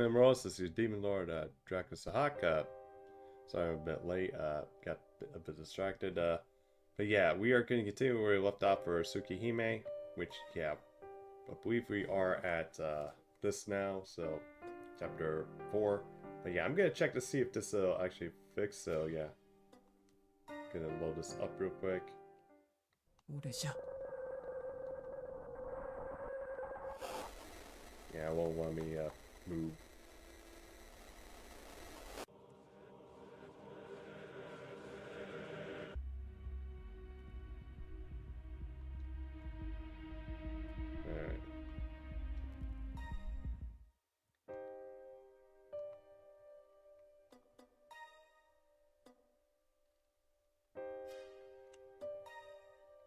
Morosis, your Demon Lord, Draco Sahaka. Sorry, I'm a bit late. Got a bit distracted. But yeah, we are going to continue where we left off for Tsukihime, which, yeah, I believe we are at this now, so chapter 4. But yeah, I'm going to check to see if this will actually fix, so yeah. Gonna load this up real quick. Yeah, it won't let me move. Alright.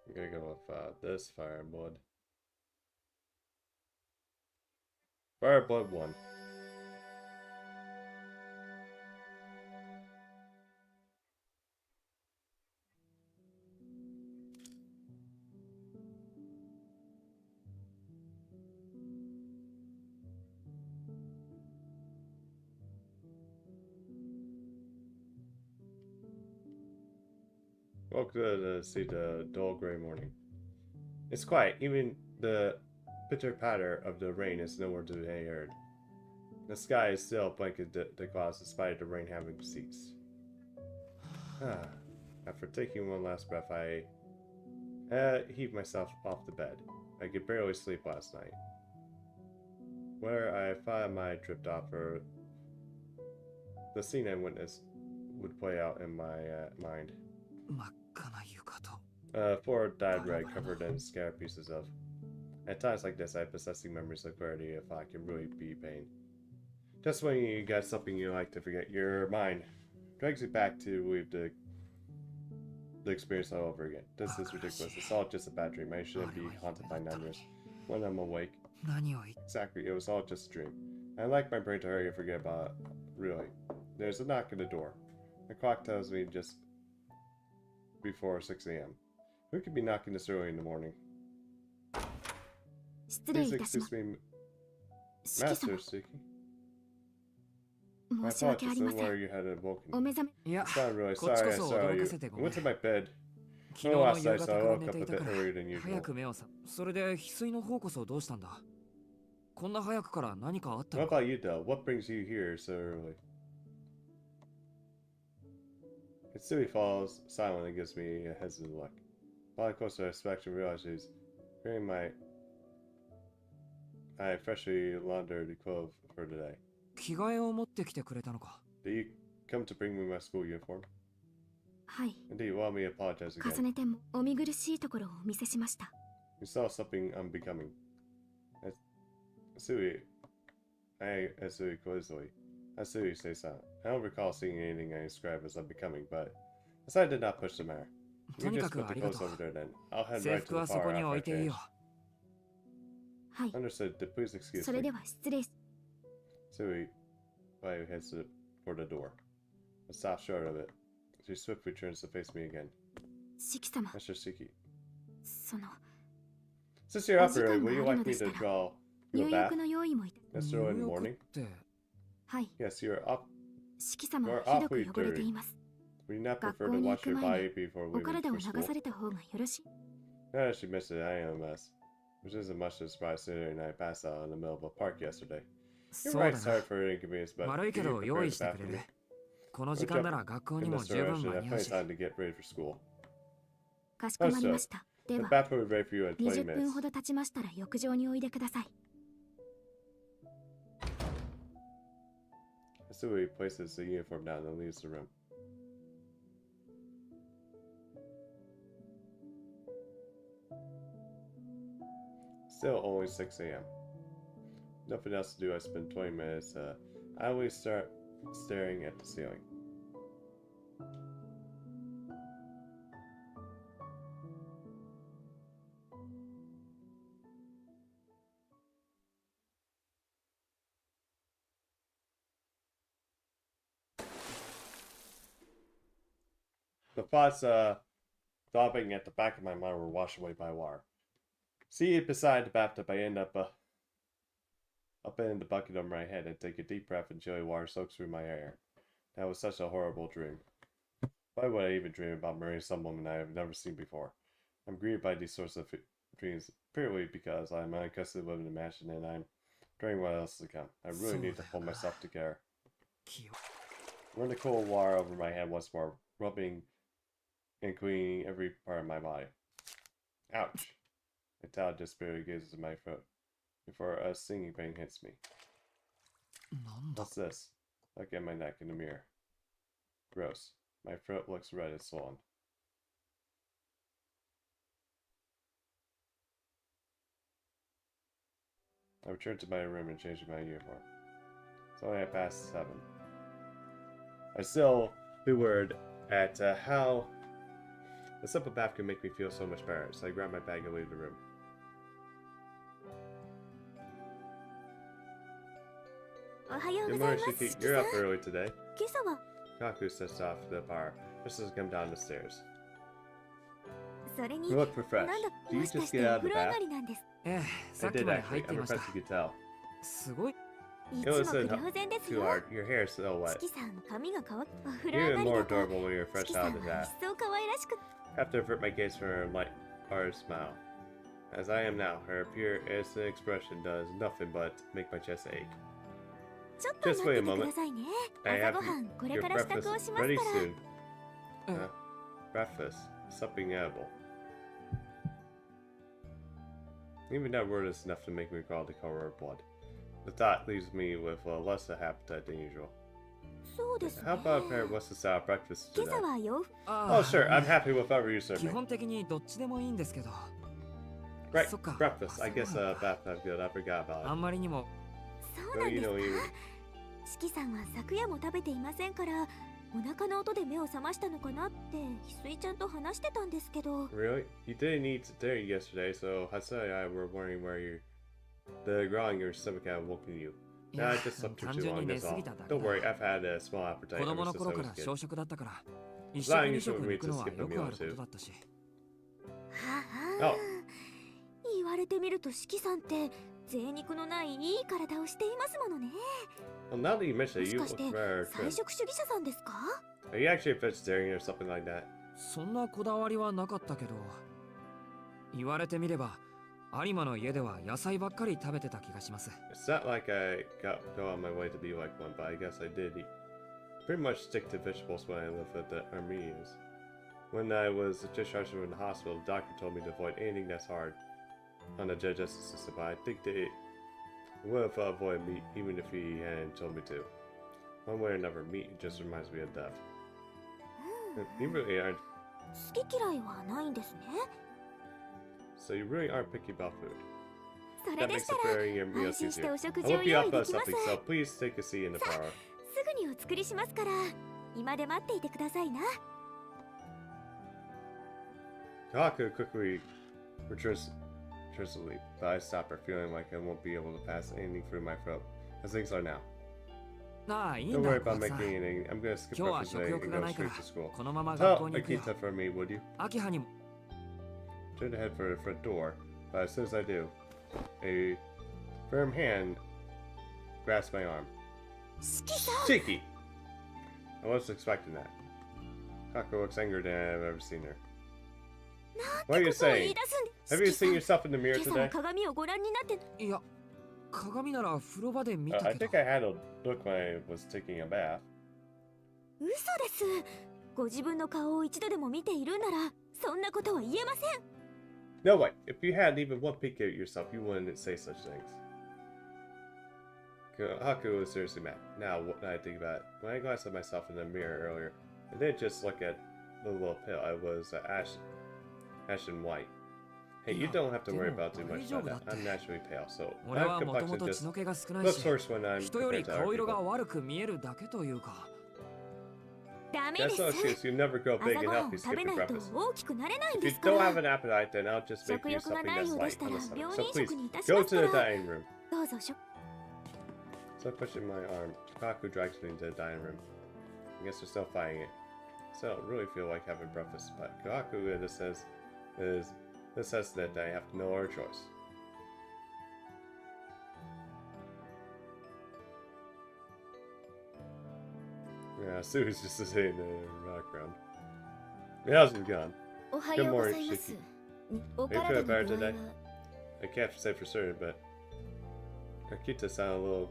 I'm gonna go with this Fire Blood. Fire Blood 1. Woke to see the dull gray morning. It's quiet, even the pitter-patter of the rain is nowhere to be heard. The sky is still blanketed the clouds despite the rain having ceased. After taking one last breath, I heaved myself off the bed. I could barely sleep last night. Where I thought I might have dripped off, or the scene I witnessed would play out in my mind. Floor dyed red, covered in scattered pieces of. At times like this, I have possessing memories of clarity if I can really be pain. Just when you got something you like to forget, your mind drags you back to relive the experience all over again. This is ridiculous. It's all just a bad dream. I shouldn't be haunted by nightmares when I'm awake. Exactly, it was all just a dream. I like my brain to hurry and forget about it. Really. There's a knock at the door. The clock tells me just before 6 a.m. Who could be knocking this early in the morning? Please excuse me, Master Suki. My apologies, don't worry, you had awoken. It's not really sorry I saw you. I went to my bed. Oh, last night, so I woke up a bit earlier than usual. What about you, though? What brings you here so early? Kitsui falls silent and gives me a hesitant look. Following closer, I expect to realize she's wearing my freshly laundered clothes for today. Did you come to bring me my school uniform? Indeed, well, let me apologize again. You saw something unbecoming. Asui quizzly. Asui stays silent. I don't recall seeing anything I describe as unbecoming, but as I did not push the matter. You can just put the clothes over there then. I'll head right to the bar after I change. Understood. Please excuse me. Asui heads for the door. I stop short of it. She swiftly turns to face me again. Mr. Suki. Since you're up early, would you like me to draw you a bath? This early in the morning? Yes, you're awfully dirty. Would you not prefer to wash your body before leaving for school? Now that she mentioned it, I am a mess. Which isn't much to surprise considering I passed out in the middle of a park yesterday. You're right, sorry for the inconvenience, but do you prepare the bath for me? In this direction, I have plenty of time to get ready for school. Also, the bath will be ready for you in 20 minutes. Asui places the uniform down and leaves the room. Still only 6 a.m. Nothing else to do, I spend 20 minutes. I always start staring at the ceiling. The thoughts throbbing at the back of my mind were washed away by water. Seated beside the bathtub, I end up Up in the bucket on my head and take a deep breath and chilly water soaks through my hair. That was such a horrible dream. Why would I even dream about marrying some woman I have never seen before? I'm greeted by these sorts of dreams purely because I'm unaccustomed to living in a mansion and I'm dreaming what else is to come. I really need to pull myself together. Run the cold water over my head once more, rubbing and cleaning every part of my body. Ouch! A towel desperately gazes at my throat before a stinging pain hits me. What's this? Look at my neck in the mirror. Gross. My throat looks red and swollen. I returned to my room and changed my uniform. It's only at past 7. I still bewildered at how a simple bath can make me feel so much better, so I grabbed my bag and leave the room. Good morning, Shiki. You're up early today. Kaku sets off the bar just as I come down the stairs. You look refreshed. Do you just get out of the bath? I did actually. I'm impressed you could tell. It wasn't too hard. Your hair is so wet. You're even more adorable when you're fresh out of the bath. I have to avert my gaze from her light hearted smile. As I am now, her pure innocent expression does nothing but make my chest ache. Just wait a moment. I have your breakfast ready soon. Breakfast. Something edible. Even that word is enough to make me crawl the color of blood. The thought leaves me with less of appetite than usual. How about a pair of what's style breakfast today? Oh sure, I'm happy with whatever you serve me. Right, breakfast. I guess bathtub good. I forgot about it. No, you know you. Really? You didn't eat dinner yesterday, so Hatsai and I were wondering where the growling in your stomach had woken you. Nah, I just slept too long, that's all. Don't worry, I've had a small appetite ever since I was a kid. It's not unusual for me to skip a meal or two. Oh. Well, now that you mention it, you look rather trim. Are you actually a vegetarian or something like that? It's not like I go on my way to be like one, but I guess I did eat. Pretty much stick to vegetables when I lived with the Armenians. When I was discharged from the hospital, the doctor told me to avoid anything that's hard on the digestive system, but I think that it would have avoided meat even if he hadn't told me to. One way or another, meat just reminds me of death. You really aren't. So you really aren't picky about food. That makes preparing your meals easier. I will be up about something, so please take a seat in the parlor. Kaku quickly returns to sleep, but I stop her, feeling like I won't be able to pass anything through my throat, as things are now. Don't worry about making anything. I'm gonna skip breakfast today and go straight to school. Tell Akita for me, would you? Turn to head for the front door, but as soon as I do, a firm hand grasps my arm. Shiki! I wasn't expecting that. Kaku looks angrier than I've ever seen her. What are you saying? Have you seen yourself in the mirror today? I think I had a look when I was taking a bath. No way. If you had even one peek at yourself, you wouldn't say such things. Haku was seriously mad. Now, what I think about it, when I glanced at myself in the mirror earlier, I didn't just look at the little pill. I was ashen white. Hey, you don't have to worry about too much about that. I'm naturally pale, so my complexion just looks worse when I'm compared to other people. That's no excuse. You never grow big and healthy skipping breakfast. If you don't have an appetite, then I'll just make you something that's light on the stomach. So please, go to the dining room. So pushing my arm, Kaku drags me into the dining room. I guess we're still fighting it. So I don't really feel like having breakfast, but Kaku in this sense says that I have no other choice. Yeah, Sue's just sitting in the background. How's it gone? Good morning, Shiki. Are you feeling better today? I can't say for certain, but Akita sounded a little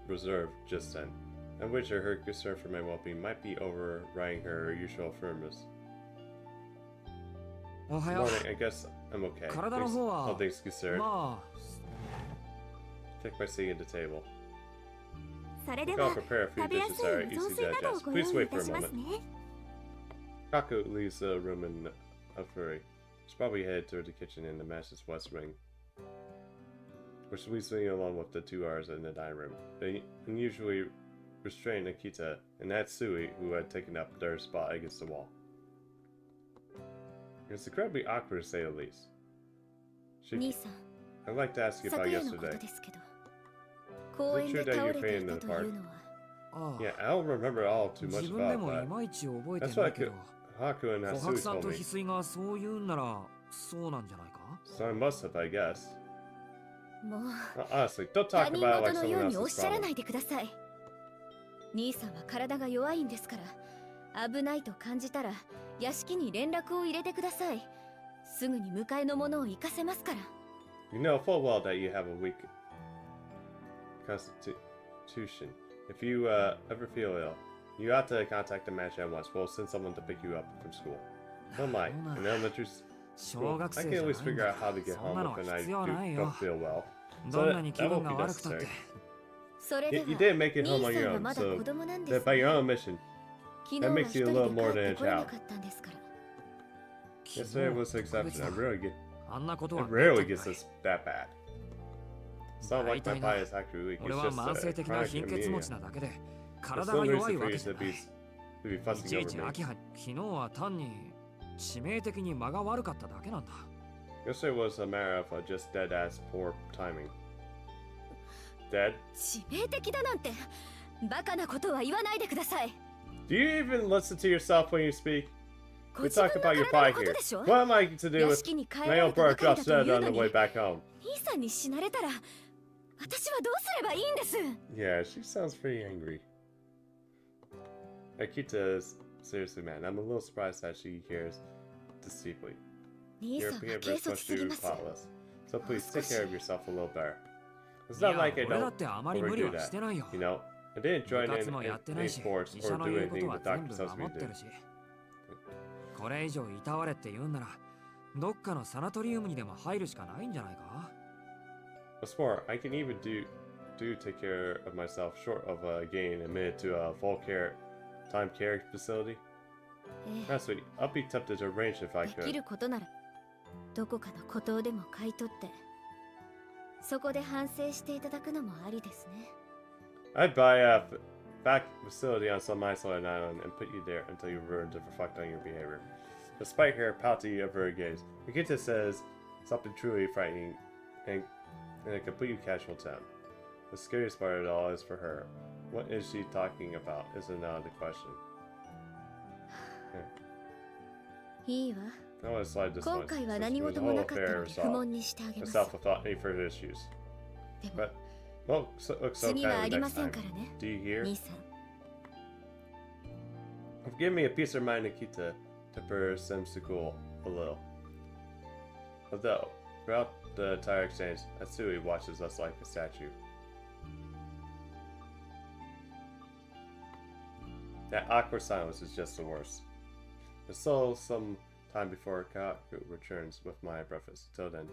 reserved just then. I wish her concern for my well-being might be overriding her usual firmness. Good morning, I guess I'm okay. All things considered. Take my seat at the table. I'll prepare a few dishes that are easy to digest. Please wait for a moment. Kaku leaves the room in a flurry. She's probably headed toward the kitchen in the master's west wing, which leaves me alone with the 2 hours in the dining room. They unusually restrained Akita and Natsui, who had taken up their spot against the wall. It's incredibly awkward to say the least. I'd like to ask you about yesterday. Is it true that you fainted in the park? Yeah, I don't remember all too much about that. That's what Haku and Natsui told me. So I must have, I guess. Honestly, don't talk about it like someone else's problem. 兄さんは体が弱いんですから、危ないと感じたら屋敷に連絡を入れてください。すぐに迎えのものを行かせますから。You know full well that you have a weak constitution. If you ever feel ill, you ought to contact the manager at once. We'll send someone to pick you up from school. Oh my, in elementary school, I can at least figure out how to get home when I don't feel well. So that won't be necessary. You didn't make it home on your own, so that by your own admission, that makes you a little more than a child. Yesterday was an exception. It rarely gets us that bad. It's not like my body is actually weak. It's just chronic anemia. It's no reason for you to be fussing over me. Yesterday was a matter of just dead-ass poor timing. Dead? Do you even listen to yourself when you speak? We talk about your pie here. What am I to do with my own bird drops dead on the way back home? Yeah, she sounds pretty angry. Akita is seriously mad. I'm a little surprised that she cares this deeply. Your behavior is much too thoughtless. So please take care of yourself a little better. It's not like I don't overdo that. You know, I didn't join in any sports or do anything the doctor tells me to do. これ以上いたわれって言うんなら、どっかのサナトリウムにでも入るしかないんじゃないか? What's more, I can even do take care of myself short of getting admitted to a full time care facility. That's sweet. I'll be tempted to arrange if I could. できることならどこかの孤島でも買い取ってそこで反省していただくのもありですね。I'd buy a back facility on some isolated island and put you there until you learn to reflect on your behavior. Despite her pouty of her gaze, Akita says something truly frightening in a completely casual tone. The scariest part of it all is for her. What is she talking about is another question. I want to slide this one. It was a whole affair herself without any further issues. But well, looks so kind of next time. Do you hear? Give me a piece of mind, Akita, temper seems to cool a little. Although, throughout the entire exchange, Natsui watches us like a statue. That awkward silence is just the worst. There's still some time before Kaku returns with my breakfast. Till then.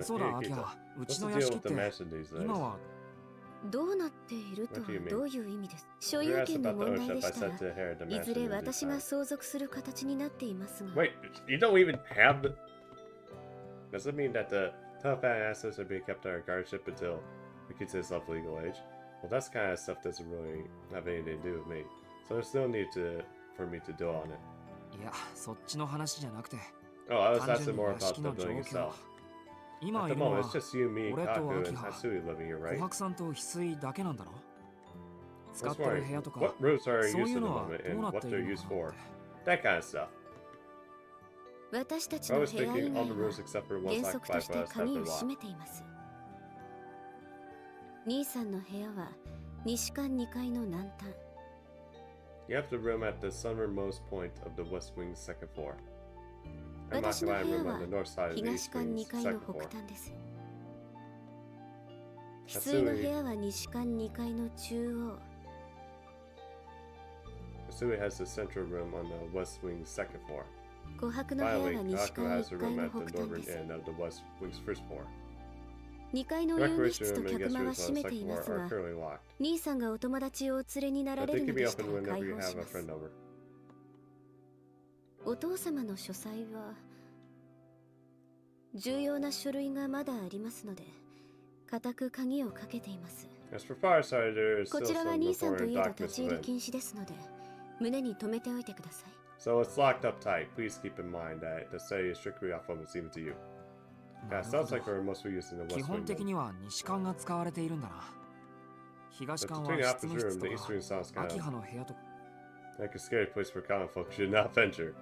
そうだ、アキラ。うちの屋敷って今はどうなっているとはどういう意味です？所有権の問題でしたら、いずれ私が相続する形になっていますが。Wait, you don't even have the... Does it mean that the telepathic assets are being kept under guardianship until we get to this of legal age? Well, that's kind of stuff doesn't really have anything to do with me. So there's no need for me to deal on it. いや、そっちの話じゃなくて。Oh, I was asking more about the building itself. 今 At い the るの moment, は it's just you, me, 俺と Kaku, 秋 and 葉 Hatsui living here, 琥 right? 珀さんと翡翠だけなんだろ。使 I っ was てる wondering, 部屋とか what rooms are そう used い at う the のは moment どう and なっ what てい they're るの used かなっ for. て。 That kind of stuff. 私たち I の was 部屋以 thinking 外 all the は rooms except for the ones 原則と occupied して by us have 鍵 been を閉 locked. めています。兄さんの部屋は西館2階の南端。You have the room at the southernmost point of the west wing's second floor. I'm 私の occupying 部 a 屋 room は on the north side of the 東 east 館 wing's 2階の second 北 floor. 端です。翡翠の部屋は西館2階の中央。 Hatsui has the central room on the west wing's second floor. 琥珀の部屋 Finally, は西 Kaku 館 has 1 a 階 room の at 北 the 端 northern です。 end of the west wing's first floor. 2階の The 遊戯 recreation 室と room and 客 guest 間 rooms は on 閉 the めてい second ま floor す are が、 currently locked. 兄さんがお友達をお連れになら But れ they る can の be でしたら opened 開 whenever you 放し have a ます。 friend over. お父様の書斎は重要な書類がまだありますので、固く鍵をかけています。 As for Fireside, there is こ still ちらは some 兄さんと important いえど立 documents ち入り within. 禁止ですので、胸に留めておいてください。 So it's locked up tight. Please keep in mind that the study is strictly off limits even to you. な Yeah, るほ sounds like ど。 we're mostly used in the 基 west 本 wing. 的 Then. には西館が使われているんだな。東 But 館 between は the 執 opposite 務 room, 室 the と east か wing sounds kind 秋 of 葉の部屋とか。 like a scary place for common folk should not venture.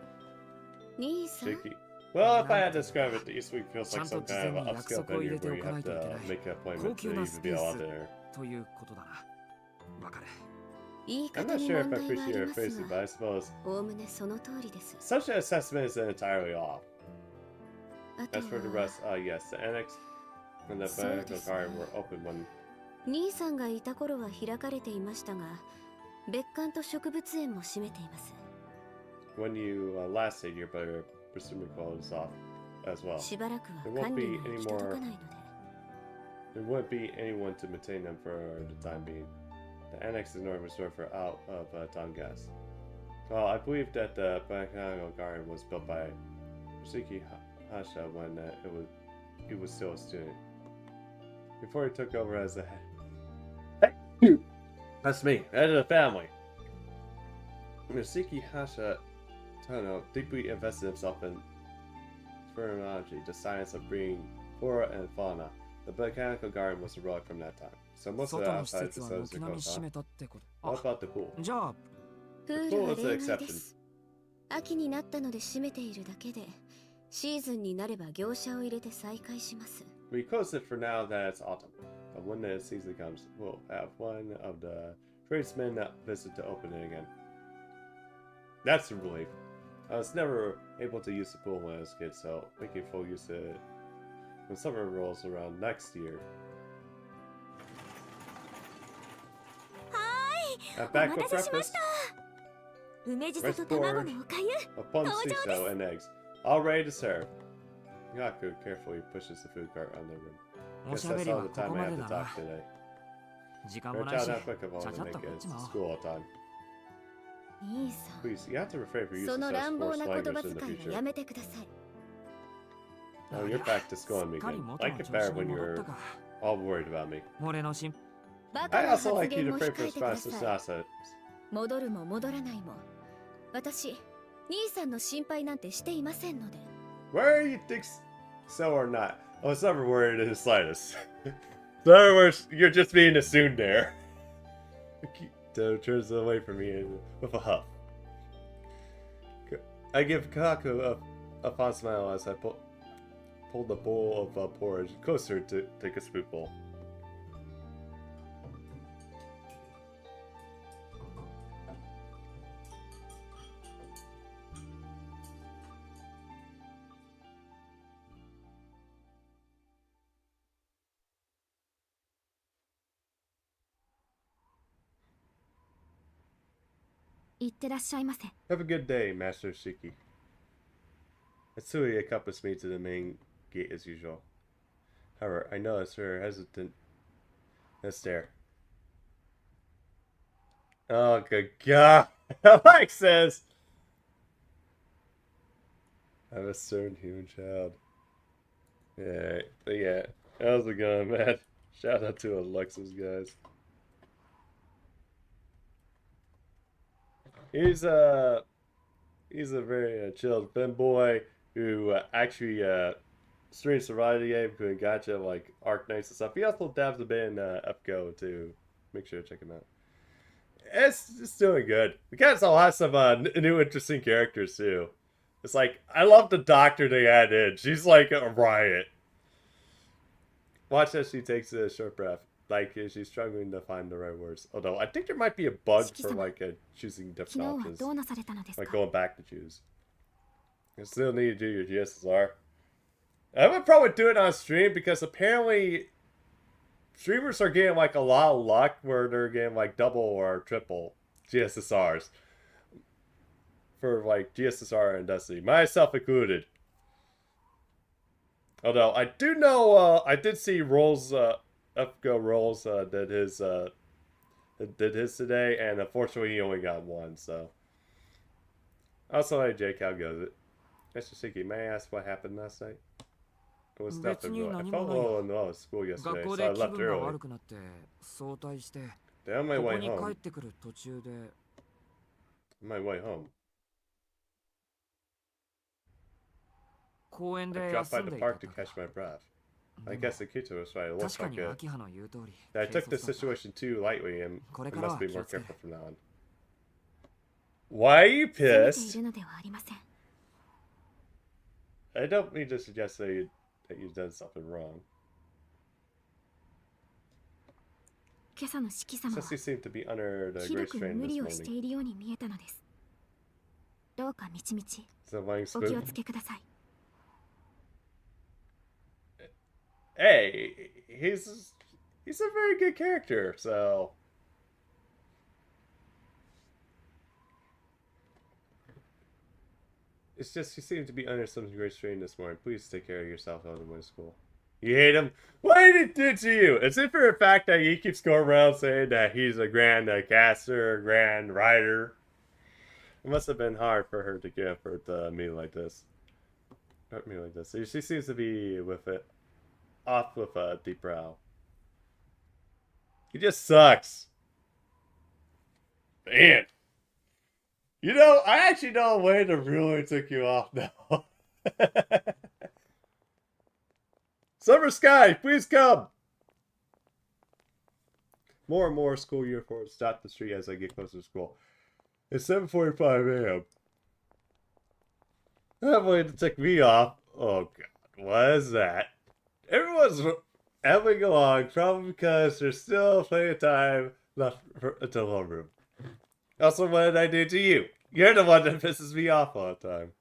兄さん、 Shaky. Well, if I had to describe it, the east wing feels like some ちゃんと kind of 事前に upscale 約束を入 venue れて where お you かない have といけない to make an 高 appointment 級 to な even ス be ペー allowed ス there. ということだな。わかる。言い I'm 方 not に sure 問 if I 題はあ appreciate り your ます phrasing, but が、 I suppose おおむねその通りです。 such an assessment isn't entirely off. あと As for the は rest, yes, the annex and the そうで botanical すね。 garden were open when 兄さんがいた頃は開かれていましたが、別館と植物園も閉めています。 you last stayed here, but your presumably closed off as well. しばらくは There won't 管 be 理が any 行き届 more. かないので。 There wouldn't be anyone to maintain them for the time being. The annex is normally reserved for out of town guests. Well, I believe that the botanical garden was built by Tsukihime when he was still a student. Before he took over as the head. That's me, head of the family. Tsukihime deeply invested himself in phrenology, the science of breeding flora and fauna. The botanical garden was a relic from that time. So most of 外 the の施 outside 設は facilities 軒 are 並み closed 閉 off. めたってこと。 What あ、 about the pool? じゃあ、プー The ル pool は is the 例外で exception. す。秋になったので閉めているだけで、シーズンになれば業者を入れて再開します。 We close it for now that it's autumn. But when the season comes, we'll have one of the tradesmen visit to open it again. That's a relief. I was never able to use the pool when I was a kid, so making full use of it when summer rolls around next year. は I'm ーい、お back 待 with たせしま breakfast. した。梅じそ Rice と卵 porridge, のおかゆ。 a plum shiso, and eggs. All ready to serve. Yaku carefully pushes the food cart on the room. お Guess しゃべ that's り all は the こ time こ I ま have で to だな。 talk today. 時間 Our もない child し、 not quick of ちゃ all ち to ゃっと make こっ it ちも。 to school all time. 兄さん、 Please, you have to refrain from そ using の such 乱暴 coarse な言葉 language 遣 in the いは future. やめてください。 Oh, you're back to schooling me すっかり again. 元 Like の it 調 better 子に when 戻っ you're たか。 all worried about me. 俺の心バカ I な also 発 like you 言 to も pray 控 for えてくだ response to さい。 Sasa. 戻るも戻らないも、私、兄さんの心配なんてしていませんので。 Where you think so or not? I was never worried in the slightest. In other words, you're just being assumed there. Akito turns away from me with a huff. I give Kaku a fond smile as I pull the bowl of porridge closer to take a spoonful. Have a good day, Master Shiki. Atsui accompanies me to the main gate as usual. However, I notice her hesitant stare. Oh, good God. Mike says, I'm a stern human child. Yeah. How's it going, man? Shout out to Alexis, guys. He's a very chilled femboy who actually stream survived the game, including gacha like Arc Knights and stuff. He also dabs a bit in Upgo too. Make sure to check him out. It's doing good. The cats all have some new interesting characters too. It's like I love the doctor they add in. She's like a riot. Watch as she takes a short breath. Like she's struggling to find the right words. Although I think there might be a bug for like choosing different options. Like going back to choose. You still need to do your GSSR. I would probably do it on stream because apparently streamers are getting like a lot of luck where they're getting like double or triple GSSRs for like GSSR and Destiny, myself included. Although I do know, I did see Rolls, FGO Rolls did his today, and unfortunately he only got one. So also, hey Jake, how goes it? Mr. Siki, may I ask what happened last night? It was nothing really. I felt a little unwell at school yesterday, so I left early. Then on my way home. On my way home. I dropped by the park to catch my breath. I guess the Kita was right. It looks like it. I took the situation too lightly and I must be more careful from now on. Why are you pissed? I don't mean to suggest that you've done something wrong. Since you seem to be under the great strain this morning. So lying spoon? Hey, he's a very good character, so it's just you seem to be under some great strain this morning. Please take care of yourself out of my school. You hate him? What did he do to you? Is it for the fact that he keeps going around saying that he's a grand caster, grand writer? It must have been hard for her to give her to me like this. Not me like this. She seems to be with it. Off with a deep brow. He just sucks. Man. You know, I actually know a way to really took you off now. Summer Sky, please come. More and more school uniforms dot the street as I get closer to school. It's 7:45 a.m. That way to take me off. Oh god, what is that? Everyone's having along, probably because there's still plenty of time left until homeroom. Also, what did I do to you? You're the one that pisses me off all the time.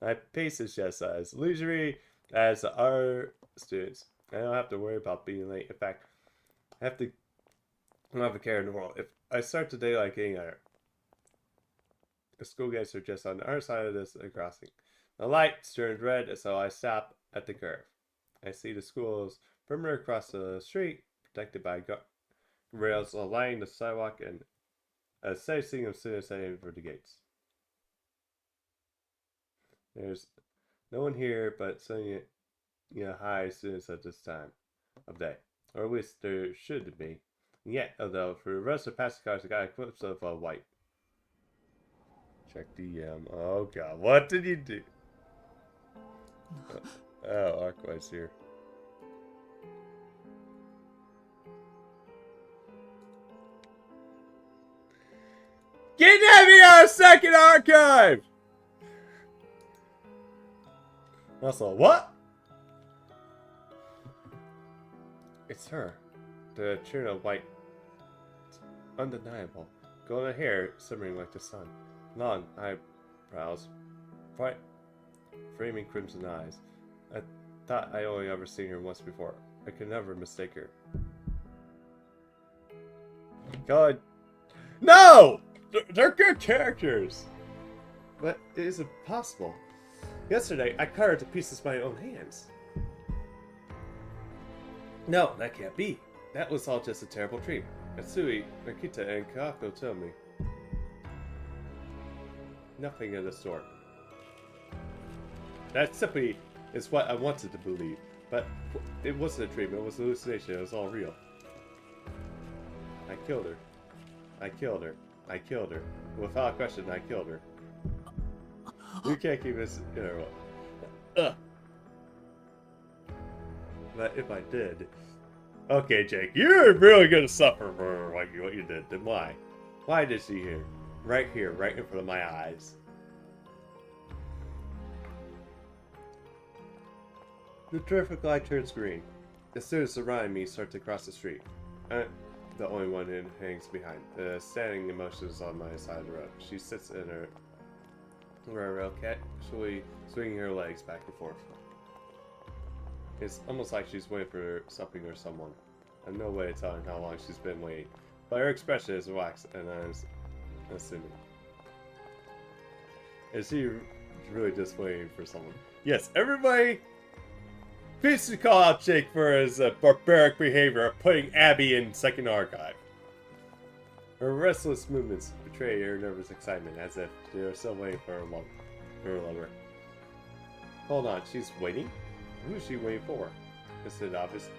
My pace is just as leisurely as our students. I don't have to worry about being late. In fact, I don't have a care in the world. If I start today like any other, the school gates are just on the other side of this crossing. The light turns red, so I stop at the curve. I see the school's perimeter across the street, protected by rails lining the sidewalk, and a sightseeing of students heading for the gates. There's no one here but some high students at this time of day, or at least there should be. And yet, although for the rest of the passing cars, I got a glimpse of white. Check DM. Oh god, what did you do? Oh, Arcueid's here. Get me our second archive! Also, what? It's her. The tune of white. It's undeniable. Golden hair simmering like the sun. Long eyebrows. Bright framing crimson eyes. I thought I only ever seen her once before. I could never mistake her. God. No! They're good characters! But it is impossible. Yesterday, I cut her to pieces with my own hands. No, that can't be. That was all just a terrible dream. Matsui, Nakita, and Kaako told me. Nothing of the sort. That simply is what I wanted to believe. But it wasn't a dream, it was a hallucination, it was all real. I killed her. I killed her. I killed her. Without question, I killed her. You can't keep this. Ugh. But if I did... Okay, Jake, you're really gonna suffer for what you did. Then why? Why did she here? Right here, right in front of my eyes. The traffic light turns green. The students around me start to cross the street. I'm the only one who hangs behind. The standing emotions on my side of the road. She sits in her rail, casually swinging her legs back and forth. It's almost like she's waiting for something or someone. I have no way of telling how long she's been waiting, but her expression is relaxed, and I'm assuming. Is she really just waiting for someone? Yes, everybody! Please to call out Jake for his barbaric behavior of putting Abby in second archive. Her restless movements betray her nervous excitement, as if they are still waiting for her lover. Hold on, she's waiting? Who is she waiting for? Is it obvious?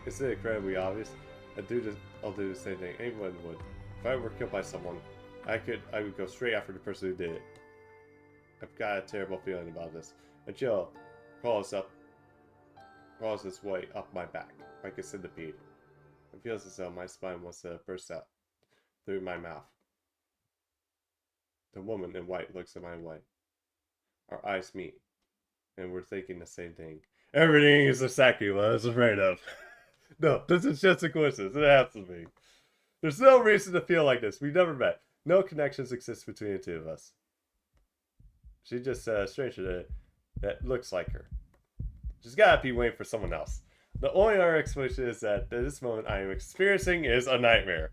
Is it incredibly obvious? I'll do the same thing anyone would. If I were killed by someone, I would go straight after the person who did it. I've got a terrible feeling about this. A chill crawls its way up my back, like a centipede. It feels as though my spine wants to burst out through my mouth. The woman in white looks at my way. Our eyes meet, and we're thinking the same thing. Everything is exactly what I was afraid of. No, this is just a coincidence. It has to be. There's no reason to feel like this. We've never met. No connections exist between the two of us. She's just a stranger that looks like her. She's gotta be waiting for someone else. The only other explanation is that this moment I am experiencing is a nightmare.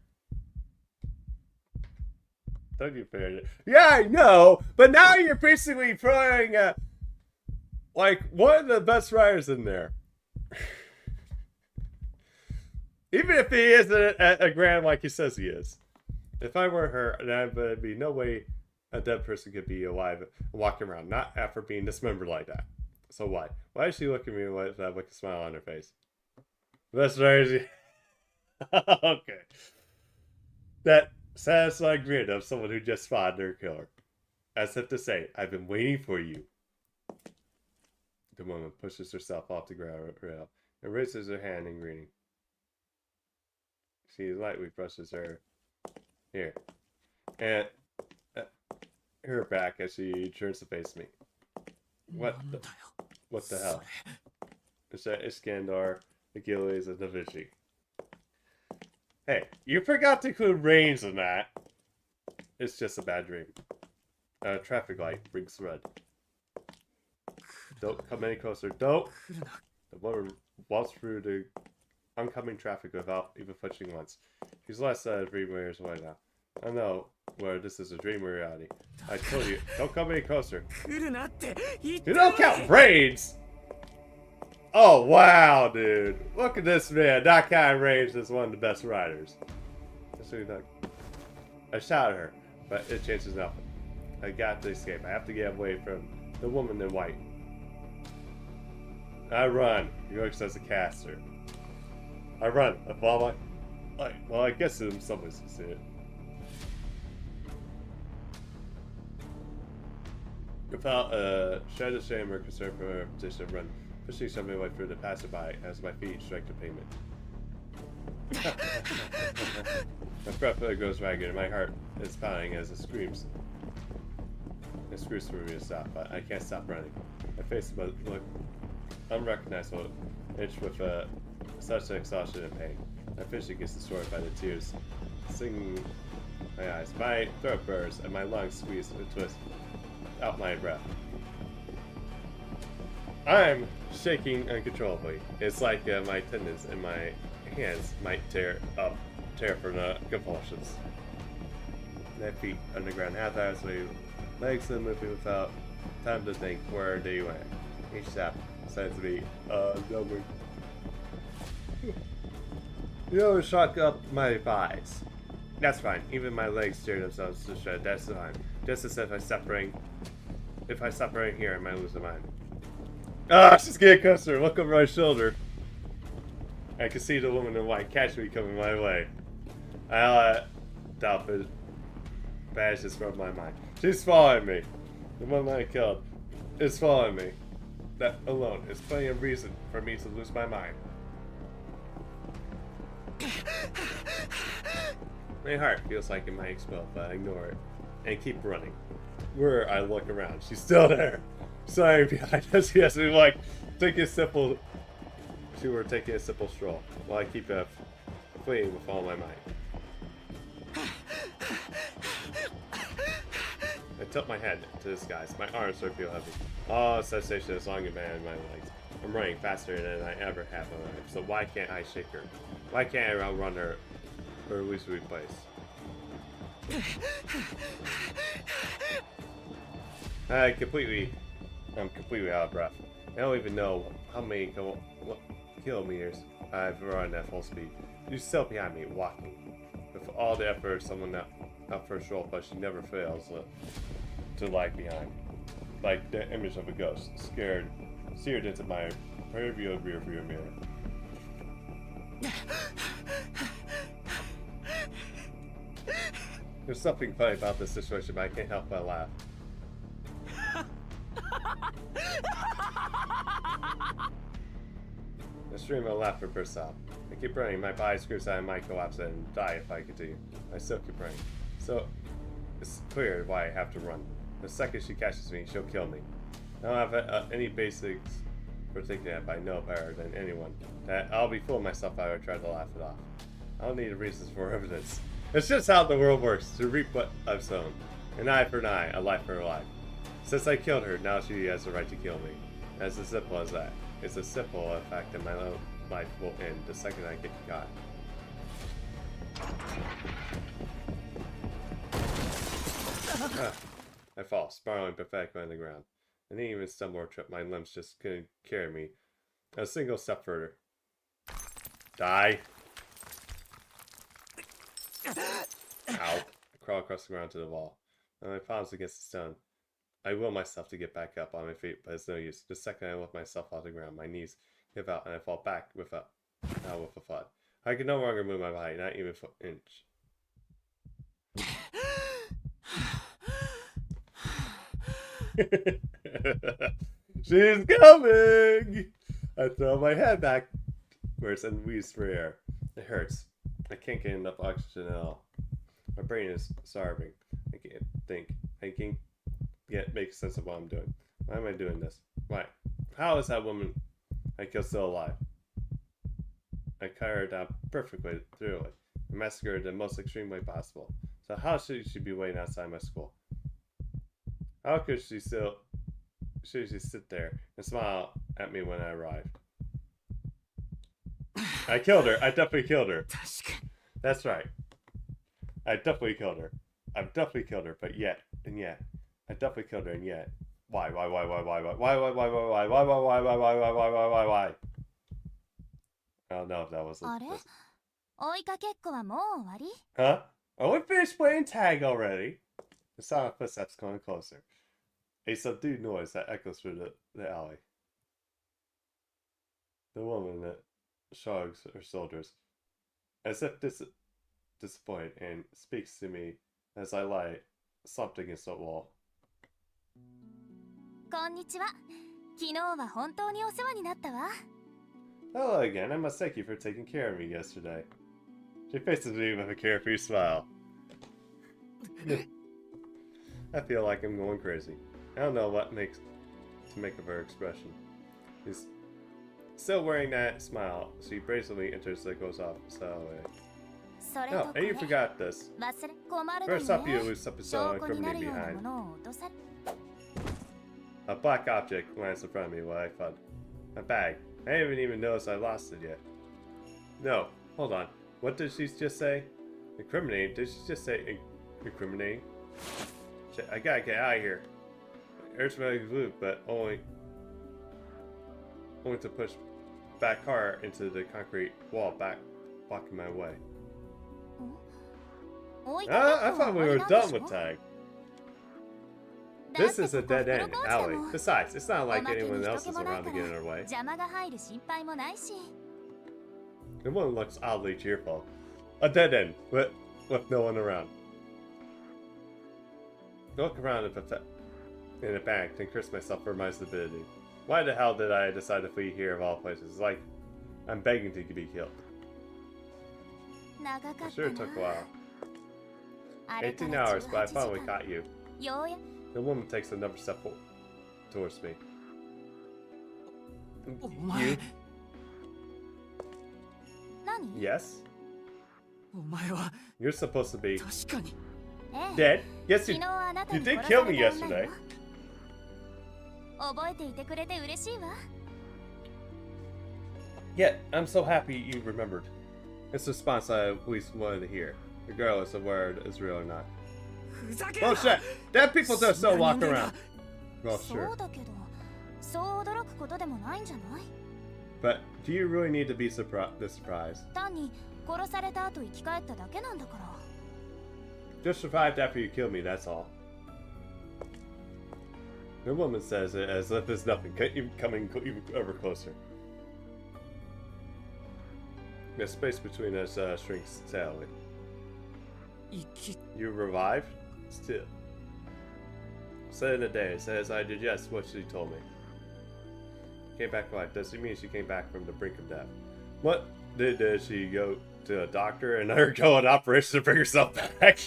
Don't you fear it? Yeah, I know, but now you're basically throwing like one of the best writers in there. Even if he isn't a grand like he says he is. If I were her, then there'd be no way a dead person could be alive and walking around, not after being dismembered like that. So why? Why is she looking at me with that wicked smile on her face? That's crazy. Okay. That satisfying grin of someone who just spotted their killer. As if to say, I've been waiting for you. The woman pushes herself off the ground rail and raises her hand in greeting. She lightly brushes her hair and her back as she turns to face me. What the hell? Is that Iskandar, Achilles, and Da Vinci? Hey, you forgot to include range in that. It's just a bad dream. Traffic light brings red. Don't come any closer. Don't! The woman walks through the oncoming traffic without even flinching once. She's less than 3 meters away now. I know whether this is a dream or reality. I told you, don't come any closer. You don't count raids! Oh, wow, dude. Look at this man. Not counting raids is one of the best riders. I shot at her, but it changes nothing. I got to escape. I have to get away from the woman in white. I run. He works as a caster. I run. I follow my... Well, I guess in some ways you see it. Without a shred of shame or concern for her petition, run, pushing something away through the passerby as my feet strike the pavement. My breath goes ragged and my heart is pounding as it screams. It screams for me to stop, but I can't stop running. My face look unrecognizable, itch with such exhaustion and pain. My vision gets distorted by the tears stinging my eyes. My throat bursts and my lungs squeeze and twist out my breath. I'm shaking uncontrollably. It's like my tendons in my hands might tear from the convulsions. My feet underground, half asleep, legs still moving without time to think where they went. Each step sends me numbing. You shock up my thighs. That's fine. Even my legs tear themselves to shreds. That's fine. Just as if I stop running here, I might lose my mind. Ah, she's getting closer. Look over my shoulder. I can see the woman in white casually coming my way. I doubt it vanishes from my mind. She's following me. The woman I killed is following me. That alone is plenty of reason for me to lose my mind. My heart feels like it might explode, but I ignore it and keep running. Where I look around, she's still there. Sorry, behind us. She has to like taking a simple. She were taking a simple stroll while I keep fleeing with all my might. I tilt my head to the skies. My arms start to feel heavy. Oh, sensation is long and bad in my legs. I'm running faster than I ever have in my life. So why can't I shake her? Why can't I outrun her, or at least replace? I'm completely out of breath. I don't even know how many kilometers I've run at full speed. She's still behind me, walking. With all the effort, someone out for a stroll, but she never fails to lag behind. Like the image of a ghost, seared into my rearview mirror. There's something funny about this situation, but I can't help but laugh. A stream of laughter bursts out. I keep running, my body screams that I might collapse and die if I continue. I still keep running. So, it's clear why I have to run. The second she catches me, she'll kill me. I don't have any basics for thinking that, but I know better than anyone that I'll be fooling myself if I try to laugh it off. I don't need reasons for evidence. It's just how the world works, to reap what I've sown. An eye for an eye, a life for a life. Since I killed her, now she has the right to kill me. It's as simple as that. It's a simple fact that my life will end the second I get caught. I fall, spiraling pathetically on the ground. I didn't even stumble or trip. My limbs just couldn't carry me a single step further. Die. Ow. I crawl across the ground to the wall. And my palms against the stone. I will myself to get back up on my feet, but it's no use. The second I lift myself off the ground, my knees give out and I fall back with a thud. I can no longer move my body, not even an inch. She's coming! I throw my head backwards and wheeze for air. It hurts. I can't get enough oxygen at all. My brain is starving. I can't think. I can't make sense of what I'm doing. Why am I doing this? Why? How is that woman I killed still alive? I cut her down perfectly, thoroughly. I massacred her in the most extreme way possible. So how should she be waiting outside my school? How could she sit there and smile at me when I arrived? I killed her. I definitely killed her. That's right. I definitely killed her. I've definitely killed her, but yet, and yet. I definitely killed her, and yet. Why? I don't know if that was Huh? Oh, we finished playing tag already. The sound of footsteps coming closer. A subdued noise that echoes through the alley. The woman that shrugs her shoulders, as if disappointed, and speaks to me as I lie slumped against the wall. Hello again. I must thank you for taking care of me yesterday. She faces me with a carefree smile. I feel like I'm going crazy. I don't know what to make of her expression. She's still wearing that smile. She brazenly enters the goes off salary. No, and you forgot this. First up, you lose something so incriminating behind. A black object lands in front of me while I thud. A bag. I haven't even noticed I lost it yet. No, hold on. What did she just say? Incriminating? Did she just say incriminating? Shit, I gotta get out of here. It hurts my glue, but only to push back hard into the concrete wall blocking my way. I thought we were done with tag. This is a dead end alley. Besides, it's not like anyone else is around to get in our way. The woman looks oddly cheerful. A dead end with no one around. I look around in the back and curse myself for my stupidity. Why the hell did I decide to flee here of all places? Like, I'm begging to be killed. It sure took a while. 18 hours, but I finally caught you. The woman takes another step towards me. You? Yes? You're supposed to be dead? Yes, you did kill me yesterday. Yeah, I'm so happy you remembered. It's a response I at least wanted to hear, regardless of whether it is real or not. Oh shit! Dead people just still walk around. Well, sure. But do you really need to be this surprised? Just survived after you killed me, that's all. The woman says it as if it's nothing, coming even ever closer. The space between us shrinks sadly. You revived? Still. Said in a day, says I did just what she told me. Came back alive. Does it mean she came back from the brink of death? What? Did she go to a doctor and undergo an operation to bring herself back?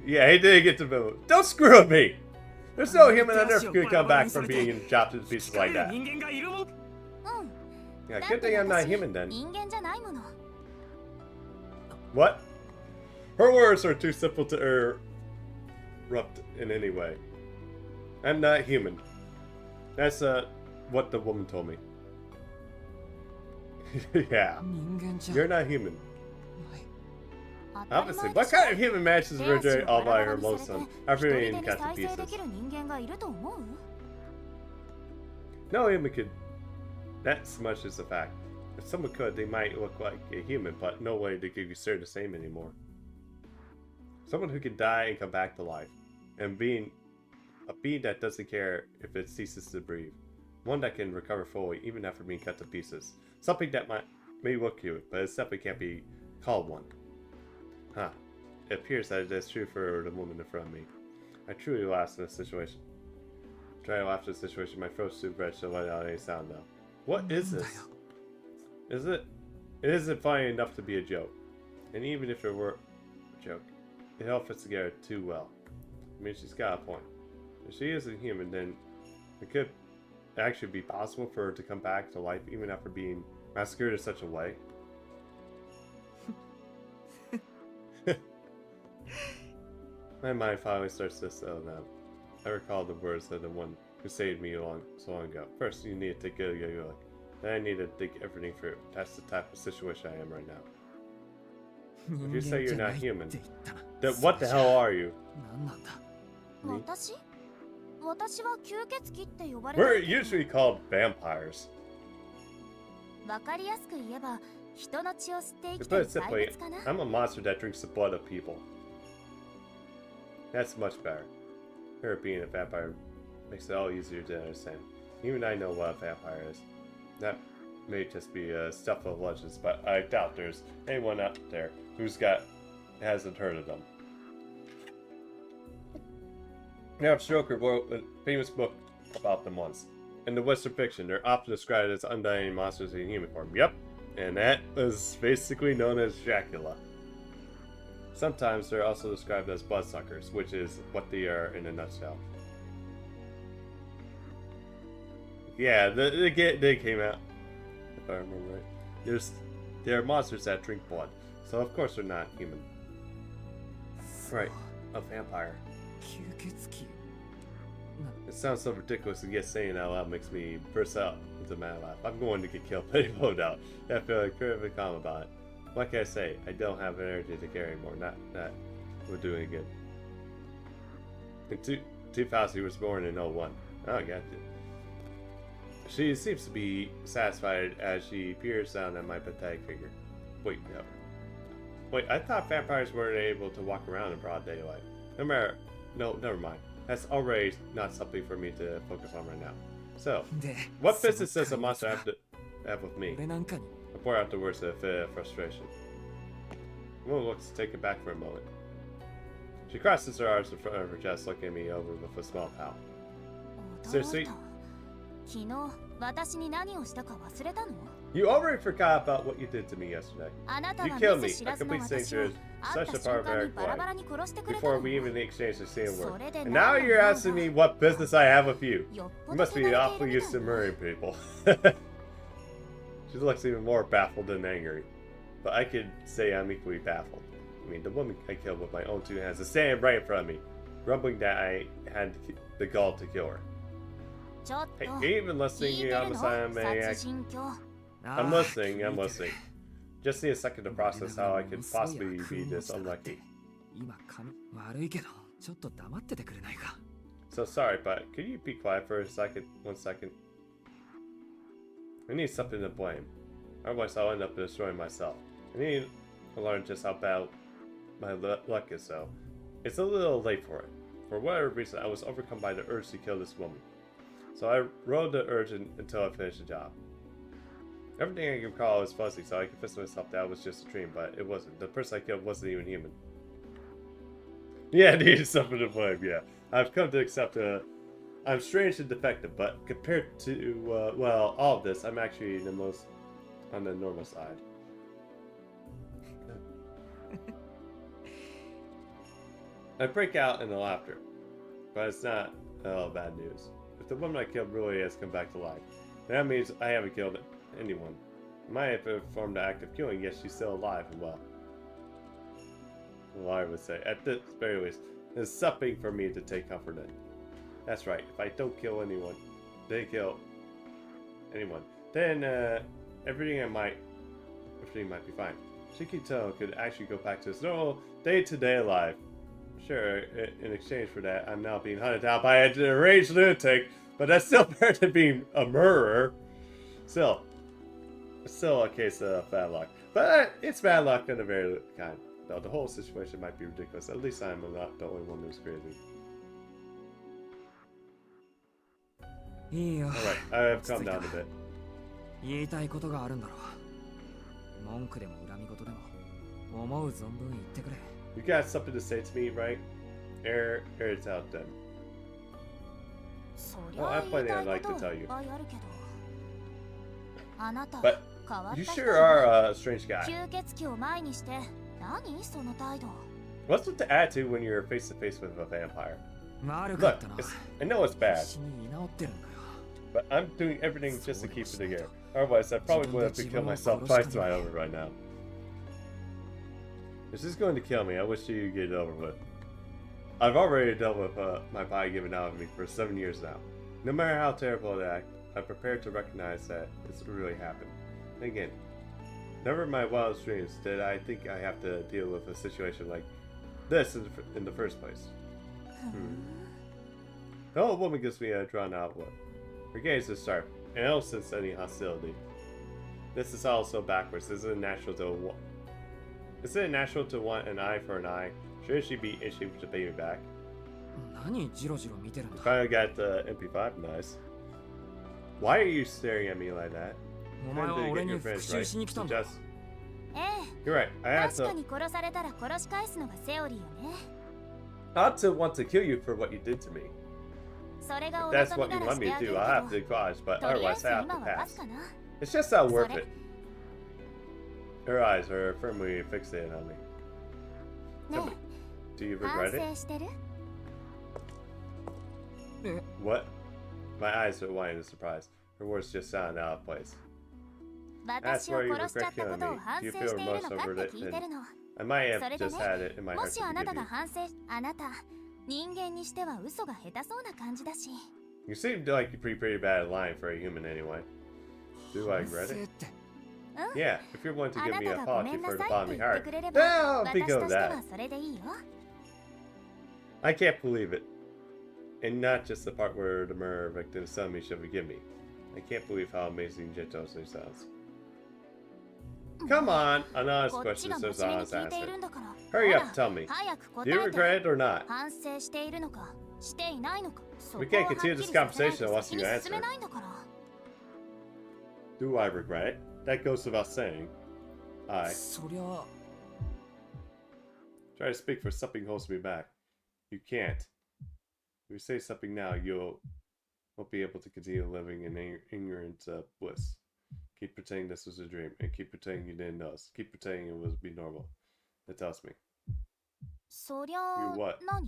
Yeah, he did get to move. Don't screw with me! There's no human on earth who could come back from being chopped into pieces like that. Yeah, good thing I'm not human then. What? Her words are too simple to erupt in any way. I'm not human. That's what the woman told me. Yeah. You're not human. Obviously, what kind of human manages to regenerate all by her lonesome after being cut to pieces? No human could. That's much as a fact. If someone could, they might look like a human, but no way they could be considered the same anymore. Someone who can die and come back to life, and being a being that doesn't care if it ceases to breathe. One that can recover fully even after being cut to pieces. Something that may look cute, but it definitely can't be called one. Huh. It appears that it is true for the woman in front of me. I truly lost in this situation. Trying to laugh at the situation, my throat's too red to let out any sound though. What is this? Is it? It isn't funny enough to be a joke. And even if it were a joke, it all fits together too well. I mean, she's got a point. If she isn't human, then it could actually be possible for her to come back to life even after being massacred in such a way. My mind finally starts to settle down. I recall the words of the one who saved me so long ago. First, you need to take good look. Then I need to think everything through. That's the type of situation I am right now. If you say you're not human, then what the hell are you? Me? We're usually called vampires. To put it simply, I'm a monster that drinks the blood of people. That's much better. Her being a vampire makes it all easier to understand. Even I know what a vampire is. That may just be stuff of legends, but I doubt there's anyone out there hasn't heard of them. Now, Stoker wrote a famous book about them once. In the Western fiction, they're often described as undying monsters in human form. Yep, and that was basically known as Dracula. Sometimes they're also described as bloodsuckers, which is what they are in a nutshell. Yeah, they came out, if I remember right. They're monsters that drink blood, so of course they're not human. Right, a vampire. It sounds so ridiculous, and yet saying it out loud makes me burst out into mad laugh. I'm going to get killed, but no doubt. I feel like perfectly calm about it. What can I say? I don't have energy to carry anymore. Not that we're doing good. In 2000, he was born in 01. Oh, I got you. She seems to be satisfied as she peers down at my pathetic figure. Wait, no. Wait, I thought vampires weren't able to walk around in broad daylight. No, never mind. That's already not something for me to focus on right now. So, what business does a monster have with me? I pour out the words of frustration. The woman looks taken back for a moment. She crosses her arms in front of her chest, looking at me over with a small pout. Seriously? 昨日私に何をしたか忘れたの？ You already forgot about what you did to me yesterday. あなた You は killed 見 me, ず知 a らずの complete 私を stranger, 会っ such た a 瞬 part of 間 our にバラバラ life, に殺してくれた before の。 we even exchanged a single そ word. れで And 何 now を you're 思う asking が me what business I have with you. よっ You ぽど must 手 be 慣れて awfully いるみ used た to いね。 murdering people. She looks even more baffled than angry. But I could say I'm equally baffled. I mean, the woman I killed with my own two hands is standing right in front of me, grumbling that I had the gall to kill her. ちょっ Hey, と are you even 聞 listening, い you てるの？ homicide 殺 maniac? 人狂。I'm listening, I'm listening. Just need a second to process how I could 遅い possibly 悪 be 運を this したかって unlucky. 今髪悪いけどちょっと黙っててくれないか。 So sorry, but could you be quiet for a second? 1 second. I need something to blame. Otherwise I'll end up destroying myself. I need to learn just how bad my luck is, so it's a little late for it. For whatever reason, I was overcome by the urge to kill this woman. So I rode the urge until I finished the job. Everything I can recall is fuzzy, so I convinced myself that was just a dream, but it wasn't. The person I killed wasn't even human. Yeah, I needed something to blame, yeah. I've come to accept I'm strange and defective, but compared to, well, all of this, I'm actually the most on the normal side. I break out in the laughter, but it's not bad news. If the woman I killed really has come back to life, that means I haven't killed anyone. I might have performed the act of killing, yet she's still alive and well. The lawyer would say, at the very least, there's something for me to take comfort in. That's right, if I don't kill anyone, they kill anyone, then everything might be fine. Tsukihime could actually go back to his normal day-to-day life. Sure, in exchange for that, I'm now being hunted down by an enraged lunatic, but that's still better than being a murderer. Still a case of bad luck. But it's bad luck in a very kind. Though the whole situation might be ridiculous, at least I'm not the only one who's crazy. いいよ。 Alright, I have calmed down a bit. 言いたいことがあるんだろう。文句でも恨み事でも思う存分言ってくれ。 You got something to say to me, right? Air it out then. そり Well, ゃ I 言い plenty た I'd い like こ to と tell い you. っぱいあるけど。あなた But 変わった you 人 sure よ are a strange guy. 吸血鬼を前にして何その態度。 What's with the attitude when you're face to face with a vampire? 悪かっ Look, たな。 I know it's bad, 必死に居直ってるんだよ。 but I'm doing everything just to keep it together. Otherwise, I probably would have killed myself twice by over right now. If this is going to kill me, I wish you'd get it over with. I've already dealt with my body giving out of me for 7 years now. No matter how terrible the act, I'm prepared to recognize that it's really happened. And again, never in my wildest dreams did I think I have to deal with a situation like this in the first place. The old woman gives me a drawn-out look. Her gaze is sharp, and I don't sense any hostility. This is all so backwards. Isn't it natural to want an eye for an eye? Shouldn't she be itching to pay me back? 何ジロジロ見てるんだ。 Finally got the MP5, nice. Why are you staring at me like that? お前は Trying to 俺 get に your 復 friends 讐 right. しに来たん So だ。 just, ええ、 you're right. I had 確か to に殺されたら殺し返すのがセオリーよね。 ought to want to kill you for what you did to me. それが If お that's 望み what な you ら want し me てあ to げる do, け I'll have ど、 to acknowledge, but とりあえ otherwise ず I have 今 to はパ pass. スかな。 It's just not worth Sorry. it. Her eyes are firmly fixated on me. ね Do you え、反 regret it? 省してる？ What? My eyes are wide in surprise. Her words just sound out of place. 私を殺しちゃったことを反省しているのかって聞いてるの。 I might そ have れで just ね、 had it in my も heart し to あなた forgive が you. 反省、あなた、人間にしては嘘が下手そうな感じだし。You seem like you're pretty bad at lying for a human anyway. Do I 反 regret 省 it? って。うん？ Yeah, if you're willing to あ give な me た an がごめ apology んな for さ the いって bottoming 言って heart, くれれば、 I'll 私 be と good し with ては that. それでいいよ。I can't believe it. And not just the part where the murder victim is telling me she'll forgive me. I can't believe how amazing Jitose sounds. Come on! An honest こっち question が deserves 真 an 面目に honest 聞いてい answer. るんだから。 Hurry ほ up, ら tell me. 早く答 Do you えて。 regret it or not? 反省しているのか、していないのか。そこ We を can't はっき continue り this させない conversation と unless 先 you に answer. 進めないんだから。 Do I regret it? That goes without saying. I そりゃ try to speak for something holds me back. You can't. If you say something now, you'll won't be able to continue living in ignorant bliss. Keep pretending this was a dream, and keep pretending you didn't know us. Keep pretending it was be normal. It tells me. そり You ゃ what? 何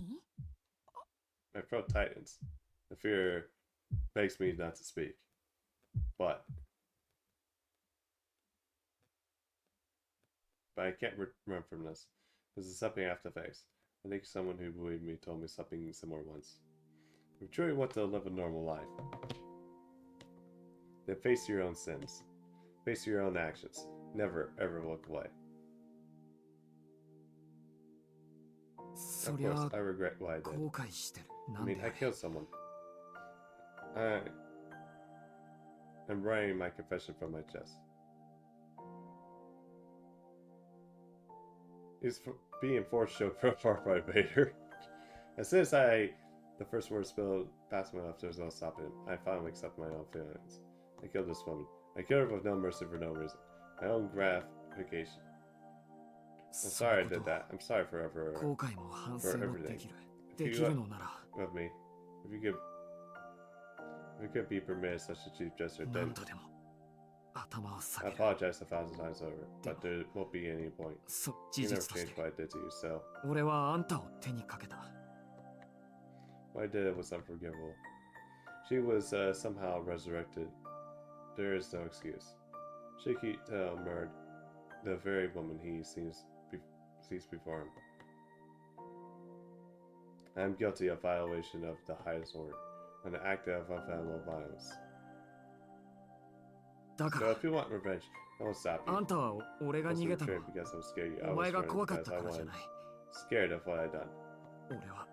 My throat tightens. The fear begs me not to speak. But I can't run from this. This is something I have to face. I think someone who believed me told me something similar once. If you truly want to live a normal life, then face your own sins. Face your own actions. Never, ever look away. Of course, I regret what I did. 後悔してる。 I なんで mean, I killed someone. I'm writing my confession from my chest. He's being forced to show apart by Vader. As soon as the first word spilled past my lips, there was no stopping him. I finally accepted my own feelings. I killed this woman. I killed her with no mercy for no reason. My own gratification. I'm sorry I did that. I'm sorry for 後悔も反省もできる。できるのなら of me. If you could be permitted such a cheap gesture, 何 then 度でも頭を下 I げる。 apologize 1,000 times over, but there won't be any point. そう、 You 事 never 実とし changed て what I did to you, so 俺はあんたを手にかけた。 what I did was unforgivable. She was somehow resurrected. There is no excuse. Tsukihime murdered the very woman he sees before him. I am guilty of violation of the highest order, and an act of unfathomable violence. だか So ら if you want revenge, I won't stop あ you. んたは俺が I was 逃げたの betrayed は because I'm scared. I お was 前が running 怖かっ because た I からじゃ was ない。 scared of what I'd done. 俺は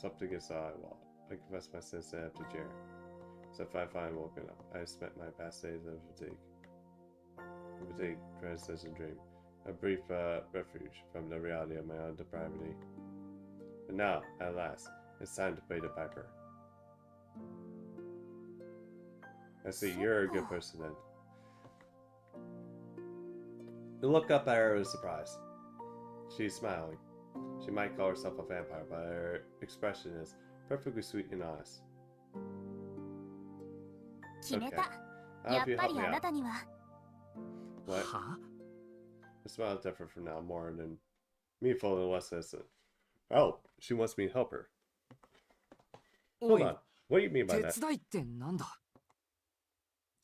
Something inside I wall. I confessed my sins to empty chair. So if I finally woken up, I spent my past days in fatigue. Fatigue, transition dream. A brief refuge from the reality of my own depravity. But now, at last, it's time to pay the piper. I see you're a good person then. You look up at her with surprise. She's smiling. She might call herself a vampire, but her expression is perfectly sweet and honest. 決めた How やっ have you ぱ helped り me あな out? たには What? は The smile is different from now, more than meaningful and less innocent. Oh, she wants me to help her. お Hold い on. What do you mean by 手 that? 伝いってなんだ。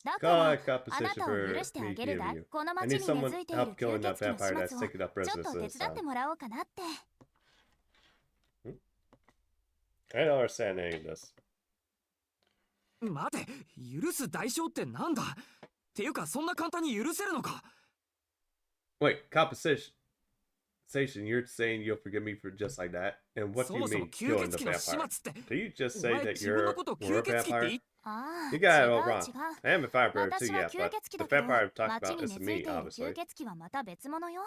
だから Kind of like あな compensation たを for 許してあ me げるだ killing you. この I 町 need に根 someone 付いてい to る help 吸 killing that 血鬼の vampire 始 that's 末を taking up ちょっ residence と in 手 this 伝っ town. てもらおうかなって I don't understand any of this. 待て、許す代償ってなんだ。っていうかそんな簡単に許せるのか。 Wait, compensation? You're saying you'll forgive me for just like that? And what そ do you もそも mean 吸 killing 血 the 鬼の始 vampire? 末って。 Did you just お say 前 that 自分の you're ことを we're 吸 a 血鬼って vampire? 言い。ああ You got it 違 all う wrong. 違う I am a vampire too, 私は yeah, 吸 but 血 the 鬼だけど vampire I'm talking 町 about に is 根付い me, ている obviously. 吸血鬼はまた別物よ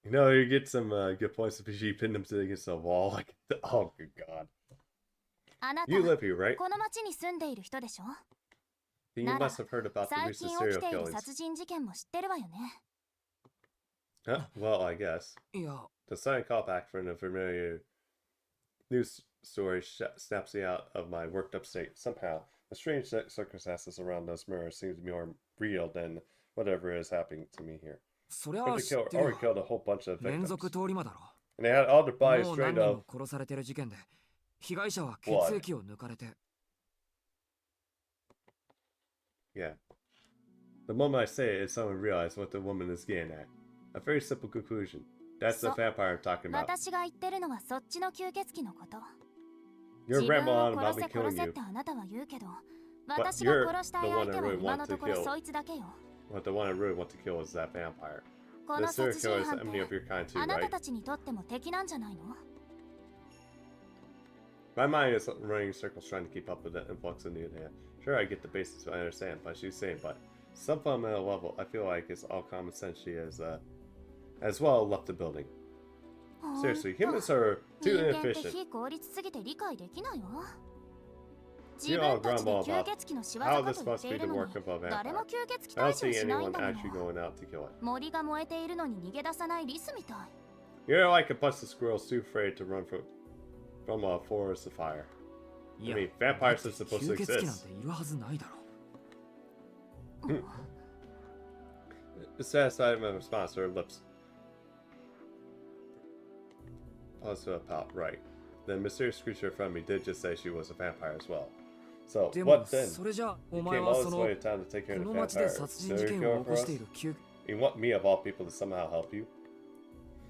You know, you get some good points if you pin them against the wall. Like, oh, good God. あなた You live here, right? この町に住んでいる人でしょ Then you なら must have heard about the 最 recent 近起き serial ている killings. 殺人事件も知ってるわよね Well, I guess. いや、 The sudden callback from the familiar news story snaps me out of my worked up state. Somehow, the strange circumstances around this murder seem to be more real than whatever is happening to me here. そりゃ Already 知って killed, る already よ。 killed a whole bunch of 連 victims. 続通り魔だろ。 And they had all their bodies もう何 drained 人 of も殺されてる事件で、被害者は血液を抜かれて。 Yeah. The moment I say it, someone realizes what the woman is getting at. A very simple conclusion. That's the So- vampire I'm talking about. 私が言ってるのはそっちの吸血鬼のこと You're 自分 rambling を on 殺 about me せ killing 殺せっ you. てあなたは言うけど But 私が you're 殺したい the 相 one 手 I は really 今 want の to ところ kill. そいつだけよ But the one I really want to kill is that vampire. こ The の serial 殺人 killer is 犯っ enemy て of your kind too, あなた right? たちにとっても敵なんじゃないの My mind is running circles trying to keep up with the influx of new data. Sure, I get the basics, I understand, but she's saying, but some fundamental level, I feel like it's all common sense she has, as well left the building. Seriously, humans are 人 too 間って inefficient. 非効率すぎて理解できないわ You 自 all 分たちで grumble 吸 about 血鬼の仕業 how か this と言っ must て be い the るのに work of a 誰も vampire. 吸血鬼 I don't 退治 see をしないん anyone だも actually の going out to kill it. 森が燃えているのに逃げ出さないリスみたい You're like a bunch of squirrels too afraid to run from from a forest of fire. いや I mean, vampires are supposed to 吸血鬼なん exist. ているはずないだろ Satisfied with my response, her lips. Also a pout, right. The mysterious creature in front of me did just say she was a vampire as well. So, でも what then? それじゃお You 前 came は all そ this の way to town to take care こ of の the 町で vampire. 殺人 So 事 you 件を go 起 for こして us? いる救 You want me of all people to somehow help you?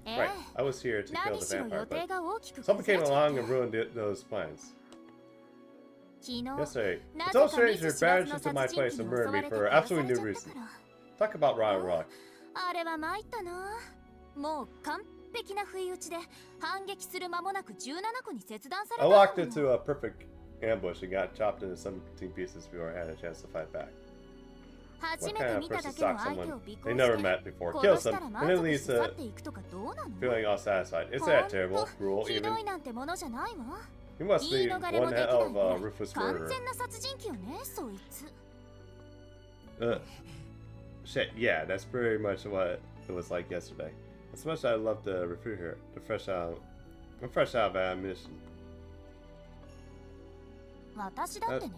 え Right, I was here to kill 何 the しろ vampire, 予定 but が大きく someone 崩 came れちゃっ along て and ruined those plans. 昨日 Yesterday, な a ぜ total か見 stranger ず知ら barged ずの into my 殺 place 人 and 鬼に襲 murdered わ me れて for 殺さ absolutely れち no ゃった reason. から Talk about rotten luck. あれは参ったな。もう完璧な不意打ちで反撃する間もなく17個に切断され I た walked んだ into a perfect ambush and got chopped into 17 pieces before I had a chance to fight back. 初 What めて kind of 見た person だけの stalks 相手 someone を尾行 they never して met before, 殺 kills した them, ら and 満 then 足 leaves して去っ to ていくとかどうなの feeling all satisfied. Is that terrible, cruel, ひ even? どいなんてものじゃないわ。 You must 言い be 逃れも one でき hell ない of ぐら a い ruthless 完 murderer. 全な殺人鬼よね、そいつ。Shit, yeah, that's pretty much what it was like yesterday. As much as I love the refrigerator, I'm fresh out of ammunition. 私だってね、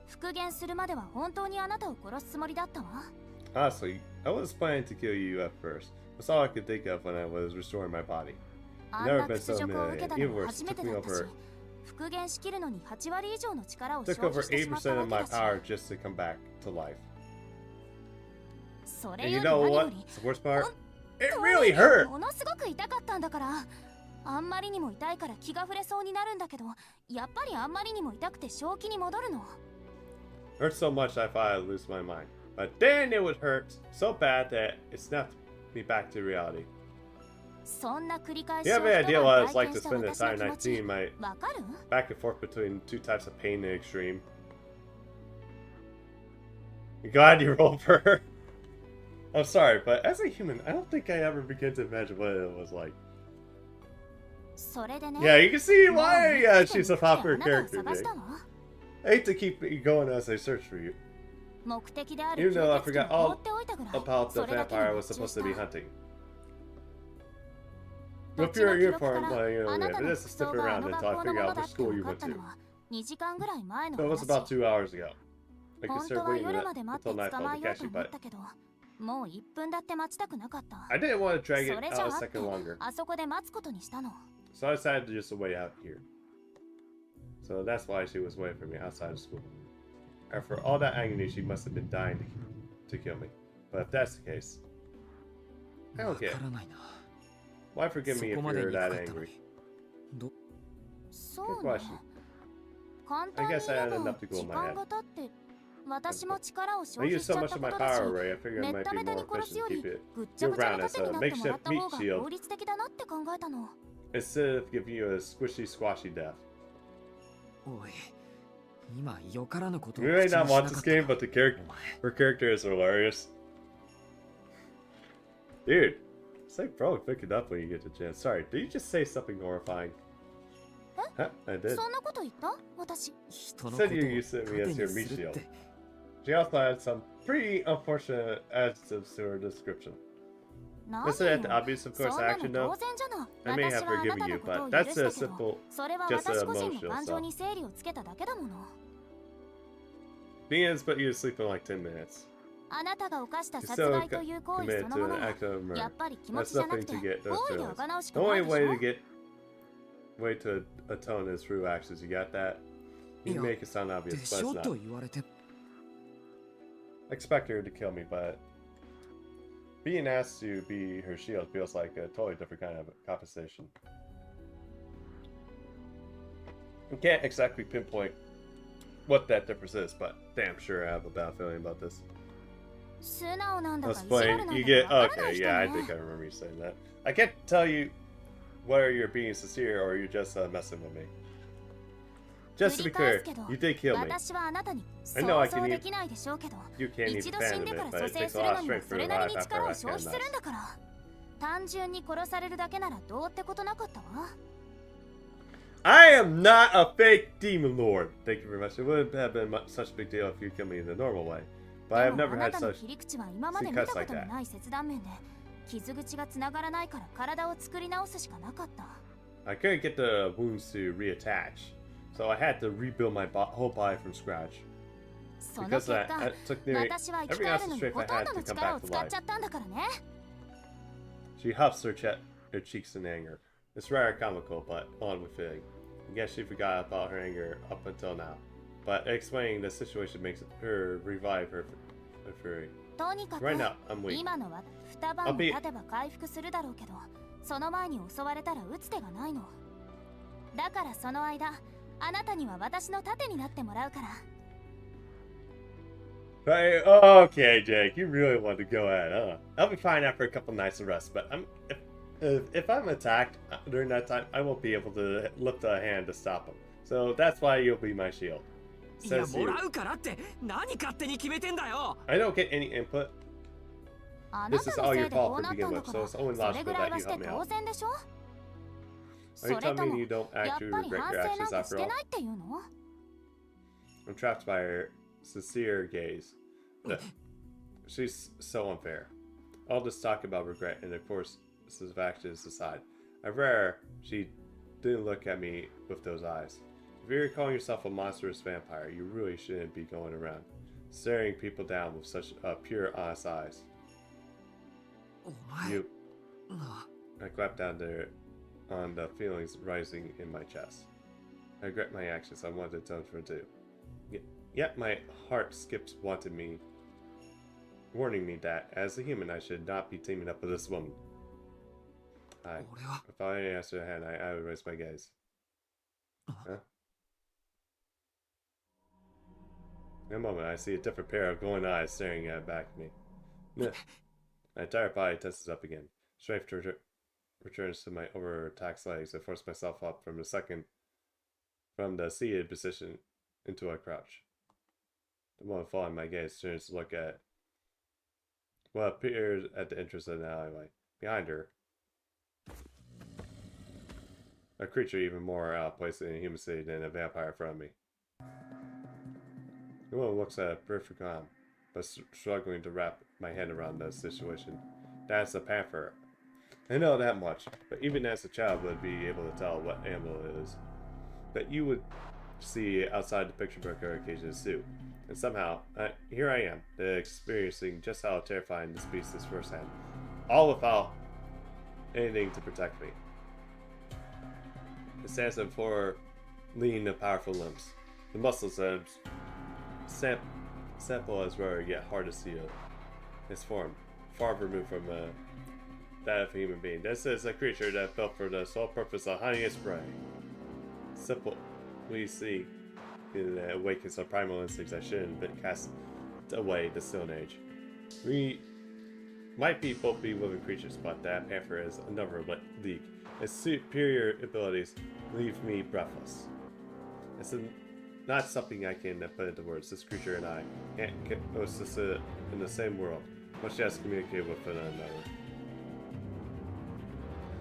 復元するまでは本当にあなたを殺すつもりだったわ。 Honestly, I was planning to kill you at first. That's all I could think of when I was restoring my body. あん Never な been 屈 so 辱を受け humiliated. たの Even は worse, 初 it め took て me だったし over, 復元しきるのに8割以上の力を took 消 over 費してしまった 80% わ of け my だし、 power just to come back to life. それ And よ you り know 何よ what? り The worst part? 本 It 当 really に hurt! ものすごく痛かったんだから、あんまりにも痛いから気が触れそうになるんだけど、やっぱりあんまりにも痛くて正気に戻るの。 Hurt so much I thought I'd lose my mind. But then it would hurt so bad that it snapped me back to reality. そんな繰り返 Do し you を have 一 any idea 晩 what it's 体 like 験 to した spend an 私の entire 気持 night ち seeing my わかる？ back and forth between two types of pain and extreme? I'm glad you rolled for her. I'm sorry, but as a human, I don't think I ever began to imagine what it was like. それでね、 Yeah, you can see もう why 見つけ she's a て見つけてあ popular なたを character 探し today. たわ。 I hate to keep it going as I search for you. 目的である Even though I 吸血 forgot 鬼を放 all っておいたぐらい、 about the それだけに vampire I 熱 was 中 supposed し to be た。 hunting. 土 With 地の your 記録か uniform, ら but you あ know, なた it の is 服 to 装 stick があ around の until 学 I 校の figure も out のだ which って school 分 you か went ったの to. は2時間ぐらい前の So it was 話。 about 2 hours ago. I 本 considered 当は waiting 夜まで待って until 捕 nightfall ま to えよう catch と you, 思っ but たけど、もう1分だって待ちたくなかった。 I didn't want to drag そ it れじゃ out a あって second longer. あそこで待つことにしたの。 So I decided to just wait out here. So that's why she was waiting for me outside of school. After all that agony, she must have been dying to kill me. But if that's the case, I わ don't get か it. らないな Why forgive そ me if こまで you're にか that かったの angry? にどそう Good ね question. 簡単に I guess 言 I え had ば enough to go 時 in my 間 head. が経って私も力を I 消費 used しちゃ so っ much た of こ my とだし、 power array, I figured め it っ might た be めた more に殺す efficient よ to り keep it ぐっちゃぐちゃ year-round な as 盾に a なってもら makeshift った方 meat が shield 効率的だなって考えたの。 instead of giving you a squishy, squashy death. おい今よからぬことを You 口 may にしな not か want った this game, な but the お前 her character is hilarious. Dude, it's like probably pick it up when you get the chance. Sorry, did you just say something horrifying? Huh? I did. そんなこと言った私。人のことを Said you used to me 盾 as に your す meat るっ shield. て She also had some pretty unfortunate adjectives to her description. なん This で isn't よ obvious, of そ course, んな action の though. 当然じゃない。 I may 私 have はあな forgiven た you, のことを but 許 that's し a たけど、 simple, それは just 私 a 個人の emotional 感情 stuff. に整理をつけただけだもの。 Beans put you to sleep in like 10 minutes. あなたが犯した You 殺 still 害という行為 committed その to もの an は act of や murder. っぱり気持 That's ちじゃなく nothing て to get 行 those 為で feelings. 行うし The かない only でし way ょ to get way to atone is through actions. You got that? You Yeah. make it sound で obvious, し but ょ it's と not. 言われて I expect her to kill me, but being asked to be her shield feels like a totally different kind of compensation. I can't exactly pinpoint what that difference is, but damn sure I have a bad feeling about this. 素直なんだ I か was 意地悪 playing. なん You だ get かわからない okay. 人 Yeah, I ね think I remember you saying that. I can't tell you whether you're being sincere or you're just messing with me. Just to be 繰り返 clear, すけど you did kill me. 私はあなたに I 想 know I 像 can できないでしょうけど、 You can't even 一度死ん fathom でから it, 蘇 but it 生 takes す a る lot の of にも strength そ for れ a なり life に after 力を I 消費するんだから単純に殺されるだけならどうってことなかったわ。 I am not a fake demon lord. Thank you very much. It wouldn't have been such a big deal if you killed me in the normal way. But I で have も never あな had たの such. 切り口は今まで見たことのない切断面で傷口がつながらないから体を作り直すしかなかった。I couldn't get the wounds to reattach, so I had to rebuild my whole body from scratch. その Because 結果 I took nearly 私は生き every 返 ounce る of のに strength ほ I とん had ど to の come 力 back を to 使っ life. ちゃったんだからね。 She huffs her cheeks in anger. It's rather comical, but unbefitting. I guess she forgot about her anger up until now. But explaining the situation makes her revive her fury. とにかく Right now, I'm weak. 今のは2晩も経てば回復するだろうけど、その前に襲われたら打つ手がないの。だからその間、あなたには私の盾になってもらうから。 Hey, okay, Jake, you really want to go ahead, huh? I'll be fine after a couple nights of rest, but if I'm attacked during that time, I won't be able to lift a hand to stop him. So that's why you'll be my shield. いや Says も you. らうからって何勝手に決めてんだよ。 I don't get any input. あな This is たの all せ your いでこ fault う to なった begin んだ with, か so ら、 it's only それ logical ぐらい that は you して help me 当 out. 然でしょ。 Are そ you れと telling も me you don't やっ actually ぱり regret 反 your 省なん actions て after して all? ないっていうの？ I'm trapped by her sincere gaze. She's so unfair. All this talk about regret and of course actions aside, I rare she didn't look at me with those eyes. If you're calling yourself a monstrous vampire, you really shouldn't be going around staring people down with such pure, honest eyes. お前 You, な I clapped down there on the feelings rising in my chest. I regret my actions. I wanted to do. Yet my heart skips wanting me, warning me that as a human I should not be teaming up with this woman. 俺は If I answered a hand, I would raise my gaze. Huh? In a moment, I see a different pair of glowing eyes staring back at me. My entire body tenses up again. Strength returns to my overtaxed legs. I force myself up from the seated position into a crouch. The moment following my gaze turns to look at what appears at the entrance of the alleyway. Behind her, a creature even more out of place in a human city than a vampire in front of me. The woman looks at a perfect calm, but struggling to wrap my head around the situation. That's a panther. I know that much, but even as a child would be able to tell what animal it is. That you would see outside the picture book or occasions too. And somehow, here I am, experiencing just how terrifying this beast is firsthand. All without anything to protect me. It stands in four lean and powerful limbs. The muscles that sample as rare yet hard to see its form, far removed from that of a human being. This is a creature that built for the sole purpose of hunting its prey. Simple, we see, it awakens our primal instincts that shouldn't have been cast away the Stone Age. We might both be living creatures, but that panther is another league. Its superior abilities leave me breathless. It's not something I can put into words. This creature and I can't coexist in the same world, much less communicate with one another.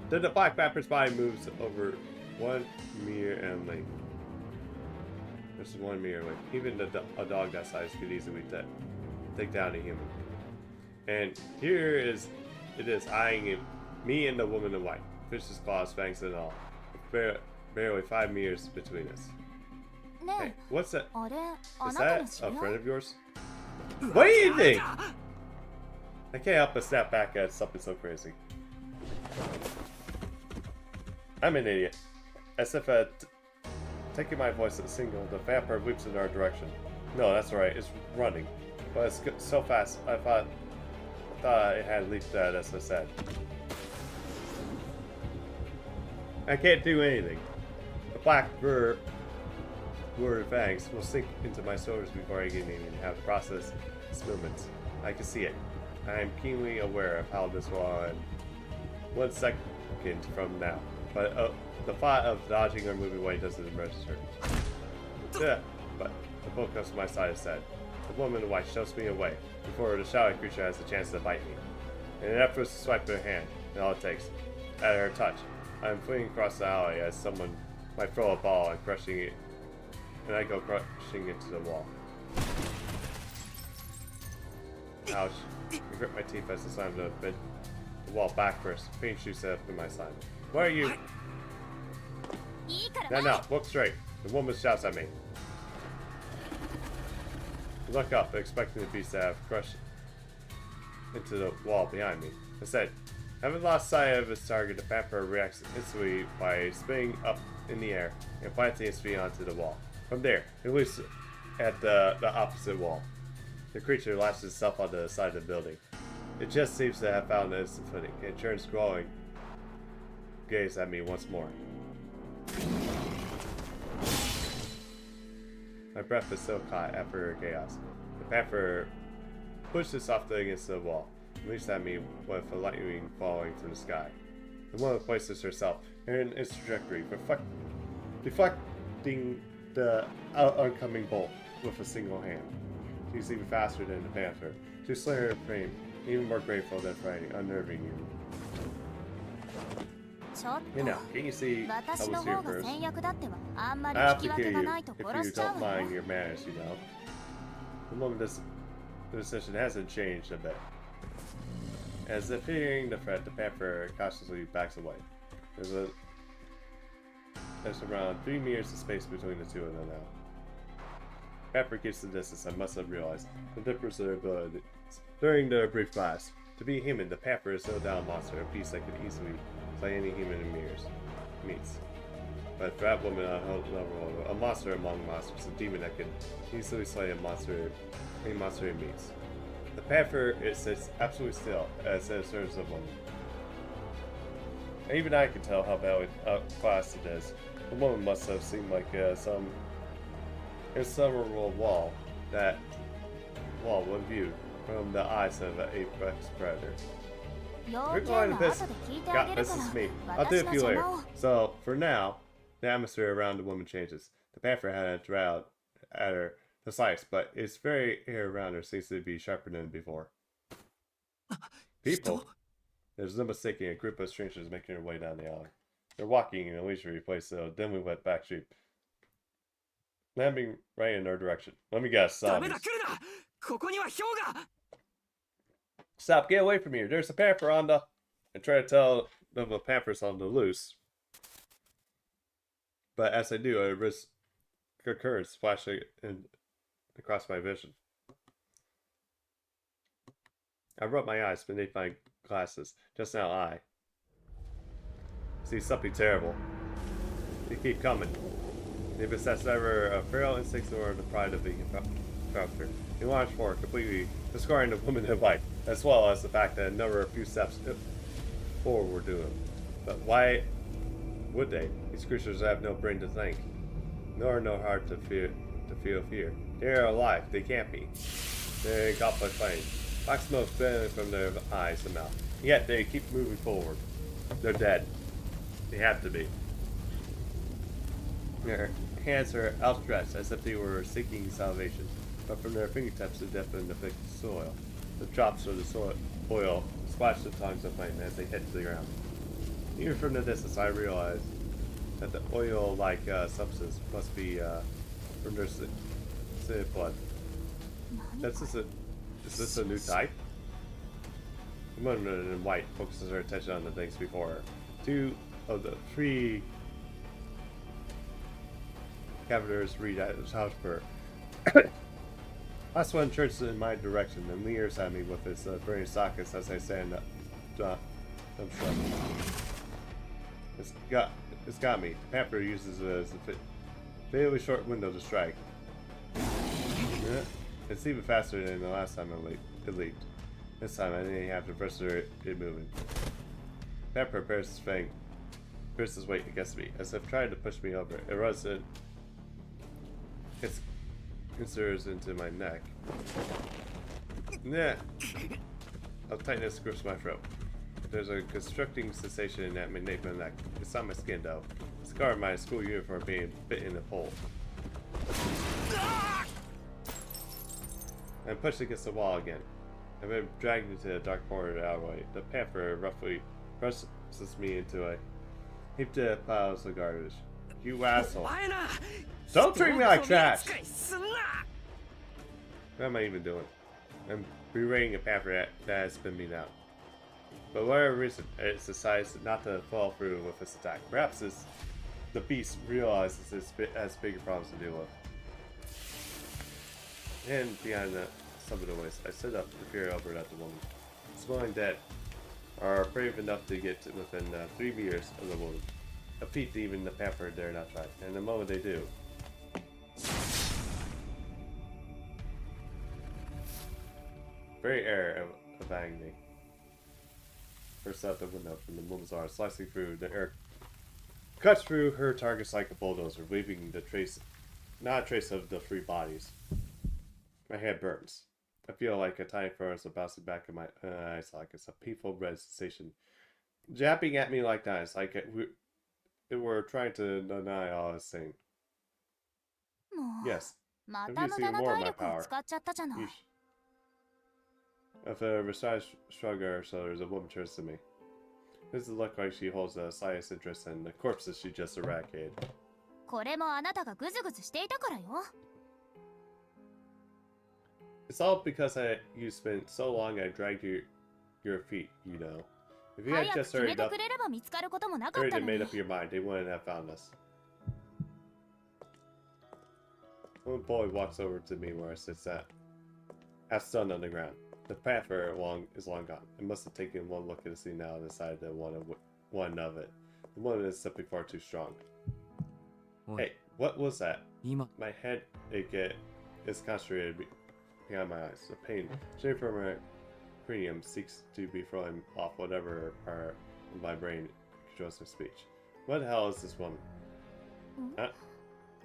Then the black panther's body moves over 1 meter in length. There's 1 meter length. Even a dog that size could easily take down a human. And here it is eyeing me and the woman in white. Fish's claws, fangs and all. Barely 5 meters between us. Hey, what's that? Is that a friend of yours? What do you think? I can't help but snap back at something so crazy. I'm an idiot. As if taking my voice at a single, the vampire leaps in our direction. No, that's right, it's running. But it's so fast, I thought it had leaped at us instead. I can't do anything. The black word fangs will sink into my shoulders before I can even have processed its movements. I can see it. I am keenly aware of how this will end 1 second from now. But the thought of dodging or moving away doesn't register. Yeah, but the boat comes to my side instead. The woman in white shoves me away before the shadowy creature has a chance to bite me. In an effort to swipe her hand, and all it takes. At her touch, I am fleeing across the alley as someone might throw a ball and crushing it, and I go crushing into the wall. Ouch. I grip my teeth as I slam the wall back first. Pain shoots up in my side. What are you? ら No, look straight. The woman shouts at me. I look up, expecting the beast to have crushed into the wall behind me. Instead, having lost sight of its target, the panther reacts instantly by spinning up in the air and planting its feet onto the wall. From there, it looks at the opposite wall. The creature lashes itself onto the side of the building. It just seems to have found instant footing. It turns glowing gaze at me once more. My breath is still caught after chaos. The panther pushes softly against the wall, and looks at me with a lightning falling from the sky. The woman places herself in its trajectory, deflecting the oncoming bolt with a single hand. She's even faster than the panther. She's slender in frame, even more grateful than frightening, unnerving you. ちょっ You know, can you see と I 私 was の here 方が first? 先約だってはあんまり I 聞 have き to 分 kill け you がないと if 殺 you しちゃ don't うわよ mind your manners, you know. The moment the decision hasn't changed a bit. As if fearing the threat, the panther cautiously backs away. There's around 3 meters of space between the two of them now. Panther keeps the distance. I must have realized the difference in their abilities during their brief class. To be human, the panther is no doubt a monster, a beast that could easily slay any human in meets. But for that woman on a level, a monster among monsters, a demon that could easily slay any monster it meets. The panther, it sits absolutely still as it serves the woman. And even I can tell how valid class it is. The woman must have seemed like some insurmountable wall when viewed from the eyes of an apex predator. 要 We're 件 going は to 後で聞いてあ Yeah, げる this から is me. I'll do 私 it の for you 邪 later. 魔を So, for now, the atmosphere around the woman changes. The panther had a drought at her precise, but its very air around her seems to be sharper than before. People? There's no mistaking a group of strangers making their way down the alley. They're walking in a leisurely place, so dimly lit back street, landing right in our direction. Let me guess, ダメだ zombies. 来るなここには氷が Stop, get away from here. There's a panther on the... I try to tell them the panther's on the loose. But as I do, a risk occurs flashing across my vision. I rub my eyes beneath my glasses. Just now I see something terrible. They keep coming. They possess never a feral instinct nor the pride of the encounter. They launch forward, completely destroying the woman in life, as well as the fact that a few steps forward were doomed. But why would they? These creatures have no brain to think, nor no heart to feel fear. They are alive. They can't be. They're in complex flames. Black smoke spilling from their eyes and mouth. Yet they keep moving forward. They're dead. They have to be. Their hands are outstretched as if they were seeking salvation, but from their fingertips to dip in the thick soil. The drops of the oil splash the tongues of flame as they hit the ground. Even from the distance, I realize that the oil-like substance must be from their city blood. Is this a new type? The woman in white focuses her attention on the things before her. 2 of the 3 cavaliers read at his house for her. Last one turns in my direction and leers at me with his burning sockets as I stand up. I'm sure. It's got me. The panther uses it as a fairly short window to strike. Yeah. It's even faster than the last time it leaped. This time I didn't have to press it moving. The panther prepares his fang, prepares his weight against me, as if trying to push me over. It runs in. It inserts into my neck. Nah. A tightness grips my throat. There's a constricting sensation at my neck. It's on my skin though. The scar of my school uniform being bit in the hole. I'm pushed against the wall again. I've been dragged into a dark corner of the alleyway. The panther roughly presses me into a heaped piles of garbage. You asshole. Don't treat me like trash! What am I even doing? I'm berating a panther that has been beaten out. But for whatever reason, it decides not to follow through with this attack. Perhaps the beast realizes it has bigger problems to deal with. And behind some of the ways, I set up the fear over at the woman. Smelling dead are brave enough to get within 3 meters of the woman. A feat even the panther dare not try. And the moment they do, very air of agony bursts out the window from the woman's arm, slicing through the air. Cuts through her targets like a bulldozer, leaving the trace, not a trace of the 3 bodies. My head burns. I feel like a tiny furnace bouncing back in my eyes, like it's a painful red sensation. Jabbing at me like that, it's like we're trying to deny all I was saying. Yes, I'm using more of my power. Yeesh. With a resigned shrug of her shoulders, a woman turns to me. Does it look like she holds a slightest interest in the corpses she just eradicated? これもあなたがグズグズしていたからよ。It's all because you spent so long I dragged your feet, you know. If you had just hurried up, hurried and made up your mind, they wouldn't have found us. One boy walks over to me where I sit at, half stunned on the ground. The panther is long gone. It must have taken one look at the scene now and decided that one of it. The one is simply far too strong. Hey, what was that? My head is concentrated behind my eyes. The pain straight from my cranium seeks to be throwing off whatever part of my brain controls my speech. What the hell is this woman?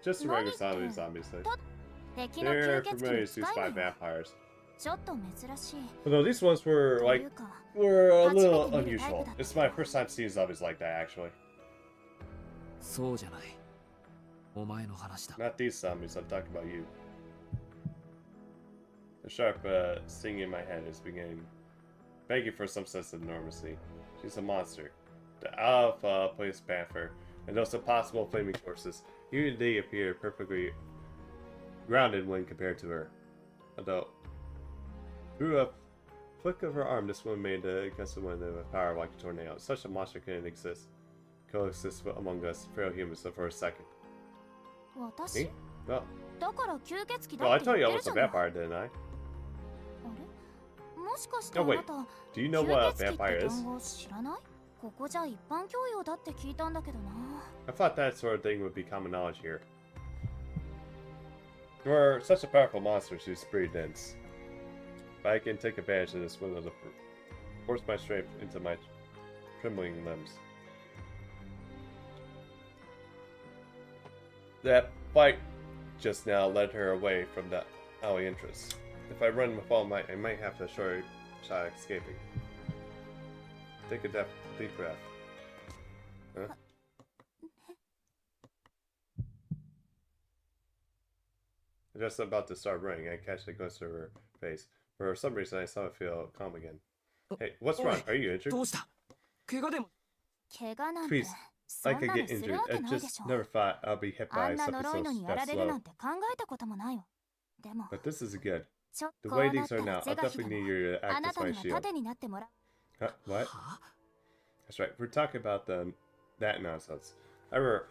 Just a regular zombies, obviously. They're familiar used by vampires. Although these ones were a little unusual. It's my first time seeing zombies like that, actually. Not these zombies, I'm talking about you. The sharp sting in my head is begging for some sense of normalcy. She's a monster. The out-of-place panther, and those impossible flaming corpses, even they appear perfectly grounded when compared to her. Although, through a flick of her arm, this woman made against the wind with power like a tornado. Such a monster couldn't coexist among us frail humans for a second. Me? Well, I told you I was a vampire, didn't I? Oh wait, do you know what a vampire is? I thought that sort of thing would be common knowledge here. For such a powerful monster, she's pretty dense. But I can take advantage of this window to force my strength into my trembling limbs. That fight just now led her away from the alley entrance. If I run with all might, I might have a short shot at escaping. Take a deep breath. Huh? I'm just about to start running. I catch a glimpse of her face. For some reason, I saw it feel calm again. Hey, what's wrong? Are you injured? Please, I could get injured. I just never thought I'll be hit by something that slow. But this is good. The way things are now, I'll definitely need you to act as my shield. Huh? What? That's right. We're talking about that nonsense. I remember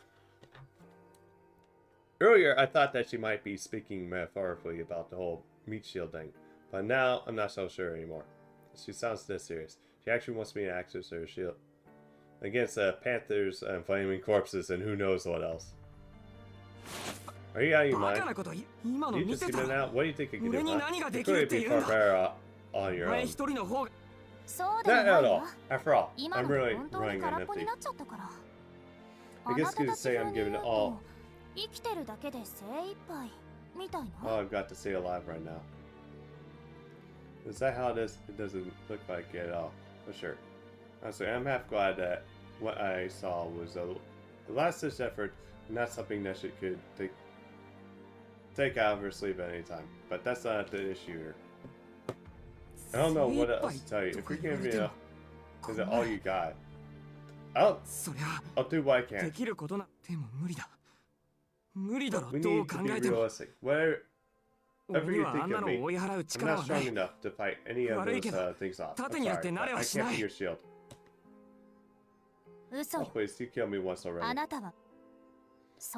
earlier I thought that she might be speaking metaphorically about the whole meat shield thing, but now I'm not so sure anymore. She sounds this serious. She actually wants me to act as her shield against panthers and flaming corpses and who knows what else. Are you out of your mind? You just see me now? What do you think you can do? You couldn't be far better on your own. Not at all. After all, I'm really running on empty. I guess you could say I'm giving it all. All I've got to stay alive right now. Is that how it is? It doesn't look like it at all. For sure. Honestly, I'm half glad that what I saw was the last-ditch effort, not something that she could take out of her sleeve at any time. But that's not the issue here. I don't know what else to tell you. If you're giving me enough, is it all you got? I'll do what I can. We need to be realistic. Whatever you think of me, I'm not strong enough to fight any of those things off. I'm sorry, I can't be your shield. Oh, please, you killed me once already.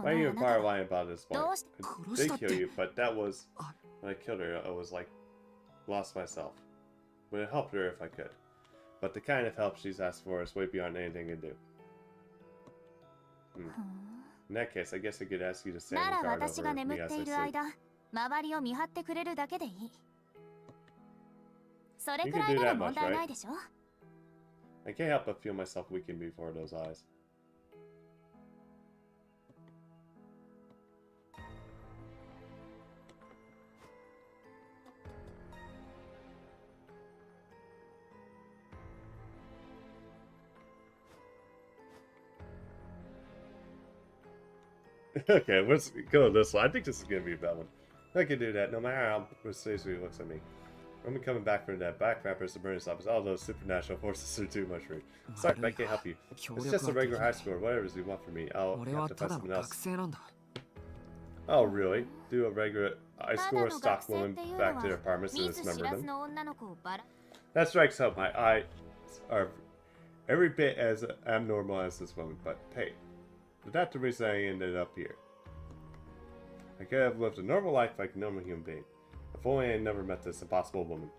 Why are you inquire why about this point? I did kill you, but that was... Ah. When I killed her, I was like... Lost myself. Would have helped her if I could. But the kind of help she's asked for is way beyond anything I can do. In that case, I guess I could ask you to standならguard私が over 眠 me っ as て I いる sleep. 間、周りを見張ってくれるだけでいい。それ You く can らい do なら that 問 much, 題な right? いでしょ。I can't help but feel myself weaken before those eyes. Okay, let's go this one. I think this is gonna be a bad one. I can do that no matter how seriously he looks at me. I'm coming back from that back vampires to burn office. All those supernatural forces are too much for me. Sorry, I can't help you. It's just a regular high score. Whatever you want from me, I'll 俺 have は to た find だの someone else. 学生なんだ。 Oh, really? Do a regular high ただ score の stalk 学生 women っていうの back は to their apartments and 見ず知 dismember らず them? の女の子をバラ That strikes out my eyes are every bit as abnormal as this woman, but hey, that's the reason I ended up here. I could have lived a normal life like a normal human being. If only I had never met this impossible woman.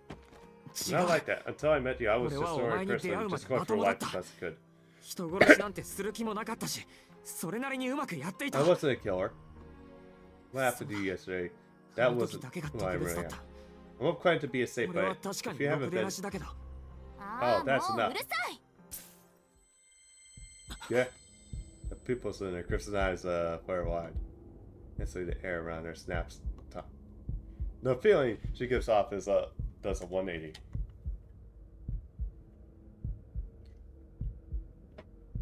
違 Not う。 like that. Until I met you, I was 俺 just は an お ordinary 前に出会 person, うま just で going ま through ともだっ life た。 as best I could. 人殺しなんてする気もなかったし、それなりにうまくやっていた。 I wasn't a killer. What happened to you yesterday? そ That の時 wasn't だけが who I 特別 really だっ am. た。 I'm not claiming to be a saint, 俺は but 確か if に you ろ haven't くで been... なしだけど。ああ、 that's もう enough. うるさい。 Yeah. The pupils in her crimson eyes flare wide. Instantly the air around her snaps. The feeling she gives off is does a 180.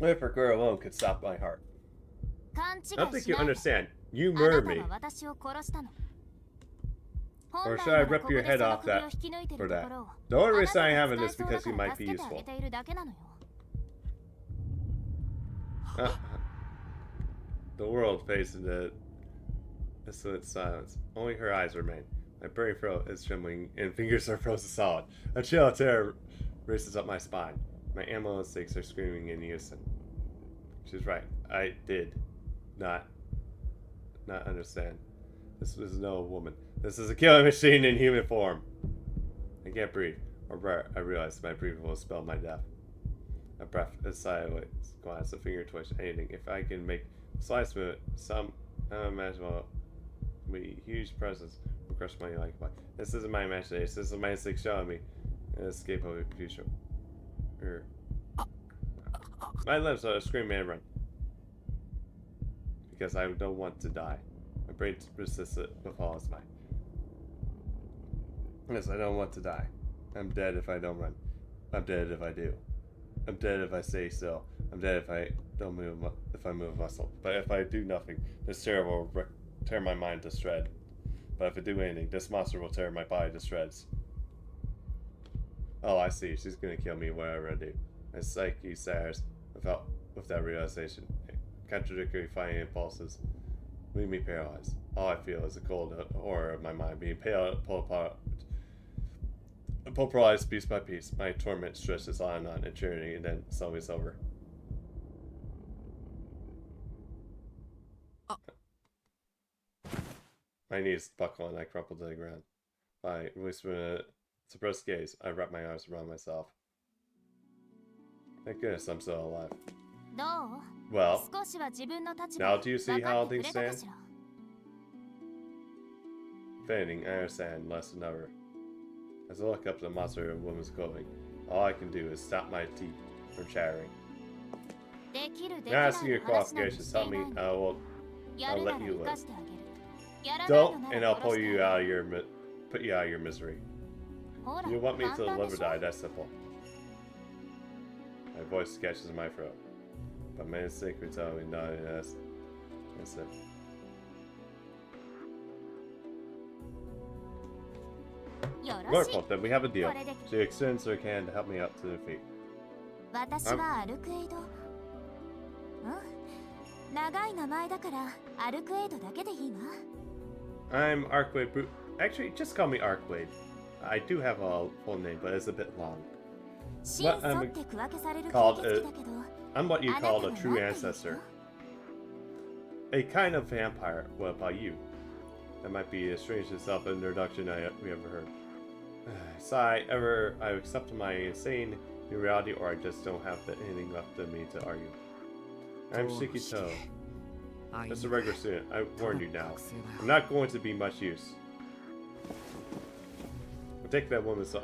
If her girl alone could stop my heart. 勘 I don't 違い think し you ないで。 understand. You あな murdered た me. は私を殺したの。 Or 本来 should I なら rip ここ your で head その off 首を that 引き抜いて for ると that? ころを The only あな reason た I が haven't 使え is そう because だ you から might be 助けてあ useful. げているだけなのよ。 The world fades into insolent silence. Only her eyes remain. My burning throat is trembling and fingers are frozen solid. A chill of terror races up my spine. My animal instincts are screaming in unison. She's right. I did not understand. This was no woman. This is a killing machine in human form. I can't breathe. Or I realize my breathing will spell my death. A breath is sideways, glance, a finger twitch, anything. If I can make a slight movement, some unimaginable, huge presence will crush my life. This isn't my imagination. This is my instinct showing me an escape of the future. My lips are scream and run. Because I don't want to die. My brain resists it with all its might. Yes, I don't want to die. I'm dead if I don't run. I'm dead if I do. I'm dead if I stay still. I'm dead if I don't move. If I move a muscle. But if I do nothing, this terror will tear my mind to shreds. But if I do anything, this monster will tear my body to shreds. Oh, I see. She's gonna kill me whatever I do. My psyche stares with that realization. Contradictory fighting impulses leave me paralyzed. All I feel is the cold horror of my mind being pulled apart. Pulverized piece by piece. My torment stretches on and on, eternity, and then suddenly it's over. My knees buckle and I crumple to the ground. By releasing a suppressed gaze, I wrap my arms around myself. Thank goodness I'm still alive. どう？ Well, 少しは自分の立 now 場 do you see 分か how ってく things れたか stand? しら。 Fading, I understand less than ever. As I look up at the monster in woman's clothing, all I can do is stop my teeth from chattering. できるでき Now ない asking your の話なんて qualifications, して tell い me ないの。 I will やるなら let you 生 live. かしてあげる。やらない Don't, のな and ら I'll 殺 pull して you あ out げ of る。 your put you out of your misery. ほら、 You want me 簡 to 単 live で or しょ die? That's simple. My voice catches in my throat, but my instinct would tell me not as instant. よろしい。 Wonderful, then we have a deal. これで She extends her hand to help me up to their feet. 私はアルクエイド。うん。長い名前だからアルクエイドだけでいいわ。 I'm Arcueid Route. Actually, just call me Arcueid. I do have a full name, but it's a bit long. 真相って区分けされる called 吸血鬼だけど。 I'm what you あなた call は a 何て true 言うの？ ancestor. A kind of vampire. What about you? That might be the strangest self-introduction we ever heard. Sigh, either I accept my insane new reality or I just don't have anything left in me to argue. I'm Shikito. Just a regular student. I warn you now. I'm not going to be much use. I take that woman's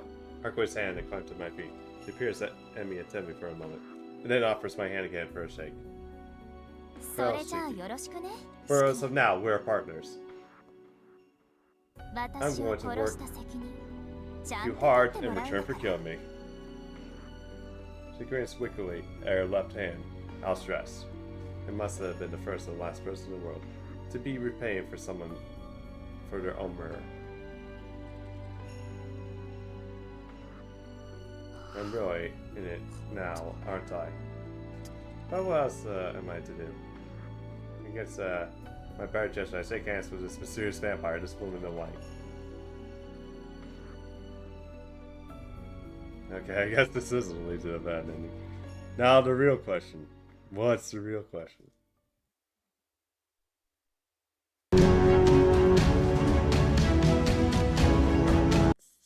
Arcueid's hand and climb to my feet. She appears at me attentively for a moment, and then offers my hand again for a shake. Well, for us of now, we're partners. I'm going to work you hard in return for killing me. She grins wickedly at her left hand, outstretched. It must have been the first and last person in the world to be repaying for someone for their own murder. I'm really in it now, aren't I? But what else am I to do? I guess my bad gesture, I shake hands with this mysterious vampire, this woman in white. Okay, I guess this isn't lead to a bad ending. Now the real question. What's the real question?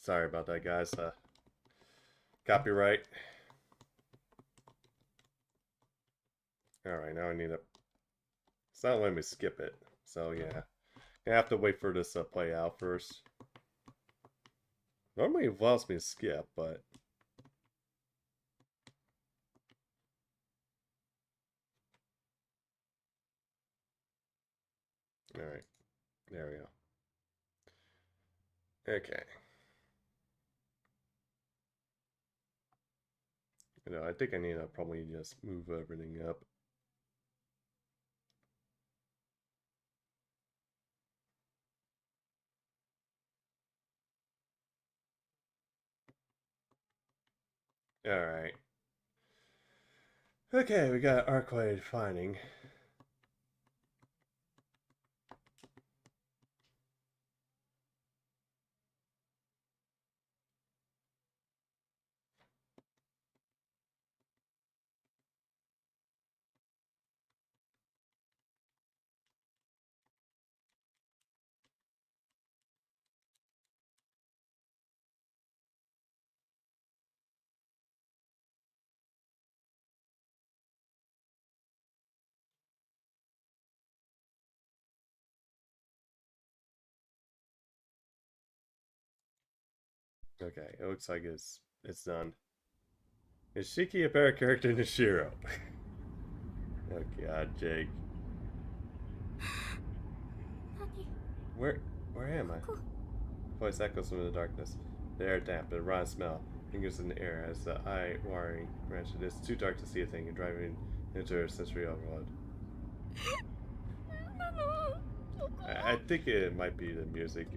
Sorry about that, guys. Copyright. Alright, now I need to... It's not letting me skip it. So, yeah. I have to wait for this to play out first. Normally it allows me to skip, but... Alright. There we go. Okay. You know, I think I need to probably just move everything up. Alright. Okay, we got Arcueid finding. Okay, it looks like it's done. Is Shiki a better character than Shiro? Oh god, Jake. Where am I? Voice echoes from the darkness. The air damp, the raw smell lingers in the air as the eye-watering wrench. It is too dark to see a thing and driving into a sensory overload. I think it might be the music.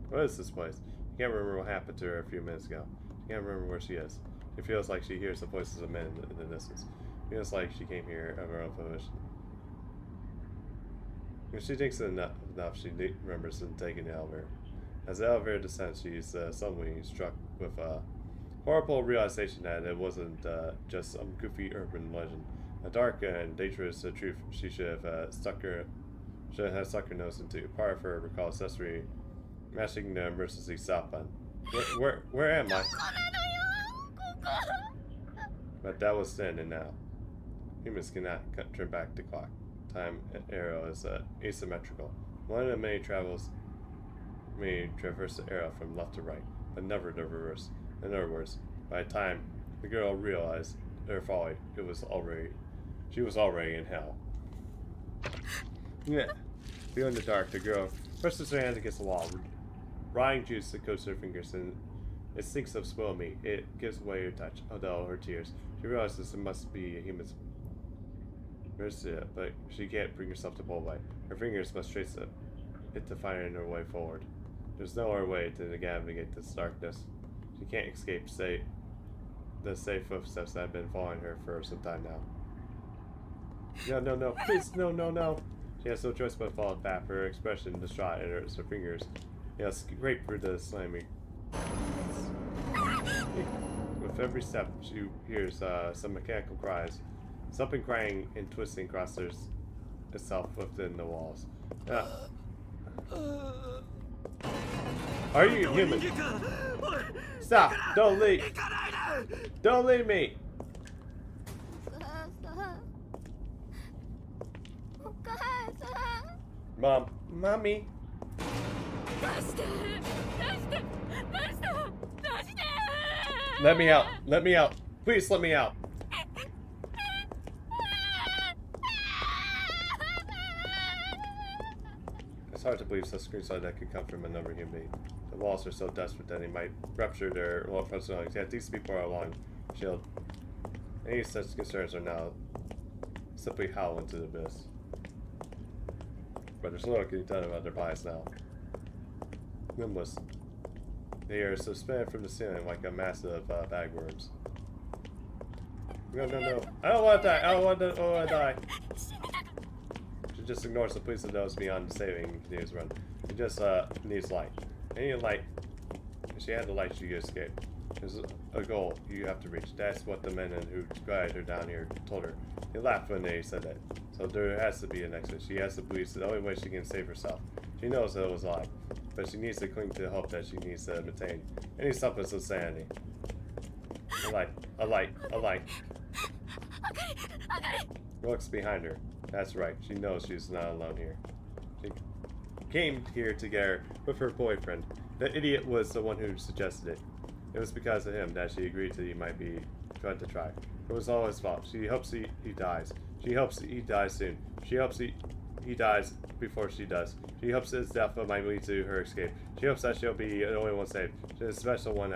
What is this place? She can't remember what happened to her a few minutes ago. She can't remember where she is. It feels like she hears the voices of men in the distance. It feels like she came here of her own volition. If she thinks enough, she remembers taking the elevator. As the elevator descends, she's suddenly struck with a horrible realization that it wasn't just some goofy urban legend. A dark and dangerous truth she should have stuck her nose into. Part of her recall accessory mashing the emergency stop button. Where am I? But that was then and now. Humans cannot turn back the clock. Time arrow is asymmetrical. One of the many traverse the arrow from left to right, but never the reverse. In other words, by the time the girl realized her folly, she was already in hell. Yeah. Feeling the dark, the girl presses her hand against the wall. Rotting juice that coats her fingers, and it stinks of spoiled meat. It gives away her touch, although her tears. She realizes it must be a human's mercy, but she can't bring herself to pull away. Her fingers must trace it to find her way forward. There's no other way to navigate this darkness. She can't escape the safe footsteps that have been following her for some time now. No, please, no. She has no choice but to follow the path. Her expression distraught and her fingers. Yes, great for the slamming. With With every step, she hears some mechanical cries. Something crying and twisting crosses itself within the walls. Are you human? Stop! Don't leave! Don't leave me! お母さん Mom, mommy. 出して出して出して出して Let me out! Let me out! Please let me out! It's hard to believe such screenside that could come from another human being. The walls are so desperate that they might rupture their personalities. Yet these people are a long shield. Any such concerns are now simply howl into the abyss. But there's little can be done about their bias now. Limbless. They are suspended from the ceiling like a massive bagworms. No, no, no. I don't want to die. I don't want to die. She just ignores the police and knows beyond saving and continues to run. She just needs light. Any light. If she had the light, she could escape. There's a goal you have to reach. That's what the men who guided her down here told her. They laughed when they said that. So there has to be an exit. She has to believe the only way she can save herself. She knows that it was a lie, but she needs to cling to the hope that she needs to maintain any semblance of sanity. A light, a light, a light. Looks behind her. That's right. She knows she's not alone here. She came here together with her boyfriend. The idiot was the one who suggested it. It was because of him that she agreed to he might be fun to try. It was all his fault. She hopes he dies. She hopes he dies soon. She hopes he dies before she does. She hopes his death might lead to her escape. She hopes that she'll be the only one saved. She's the special one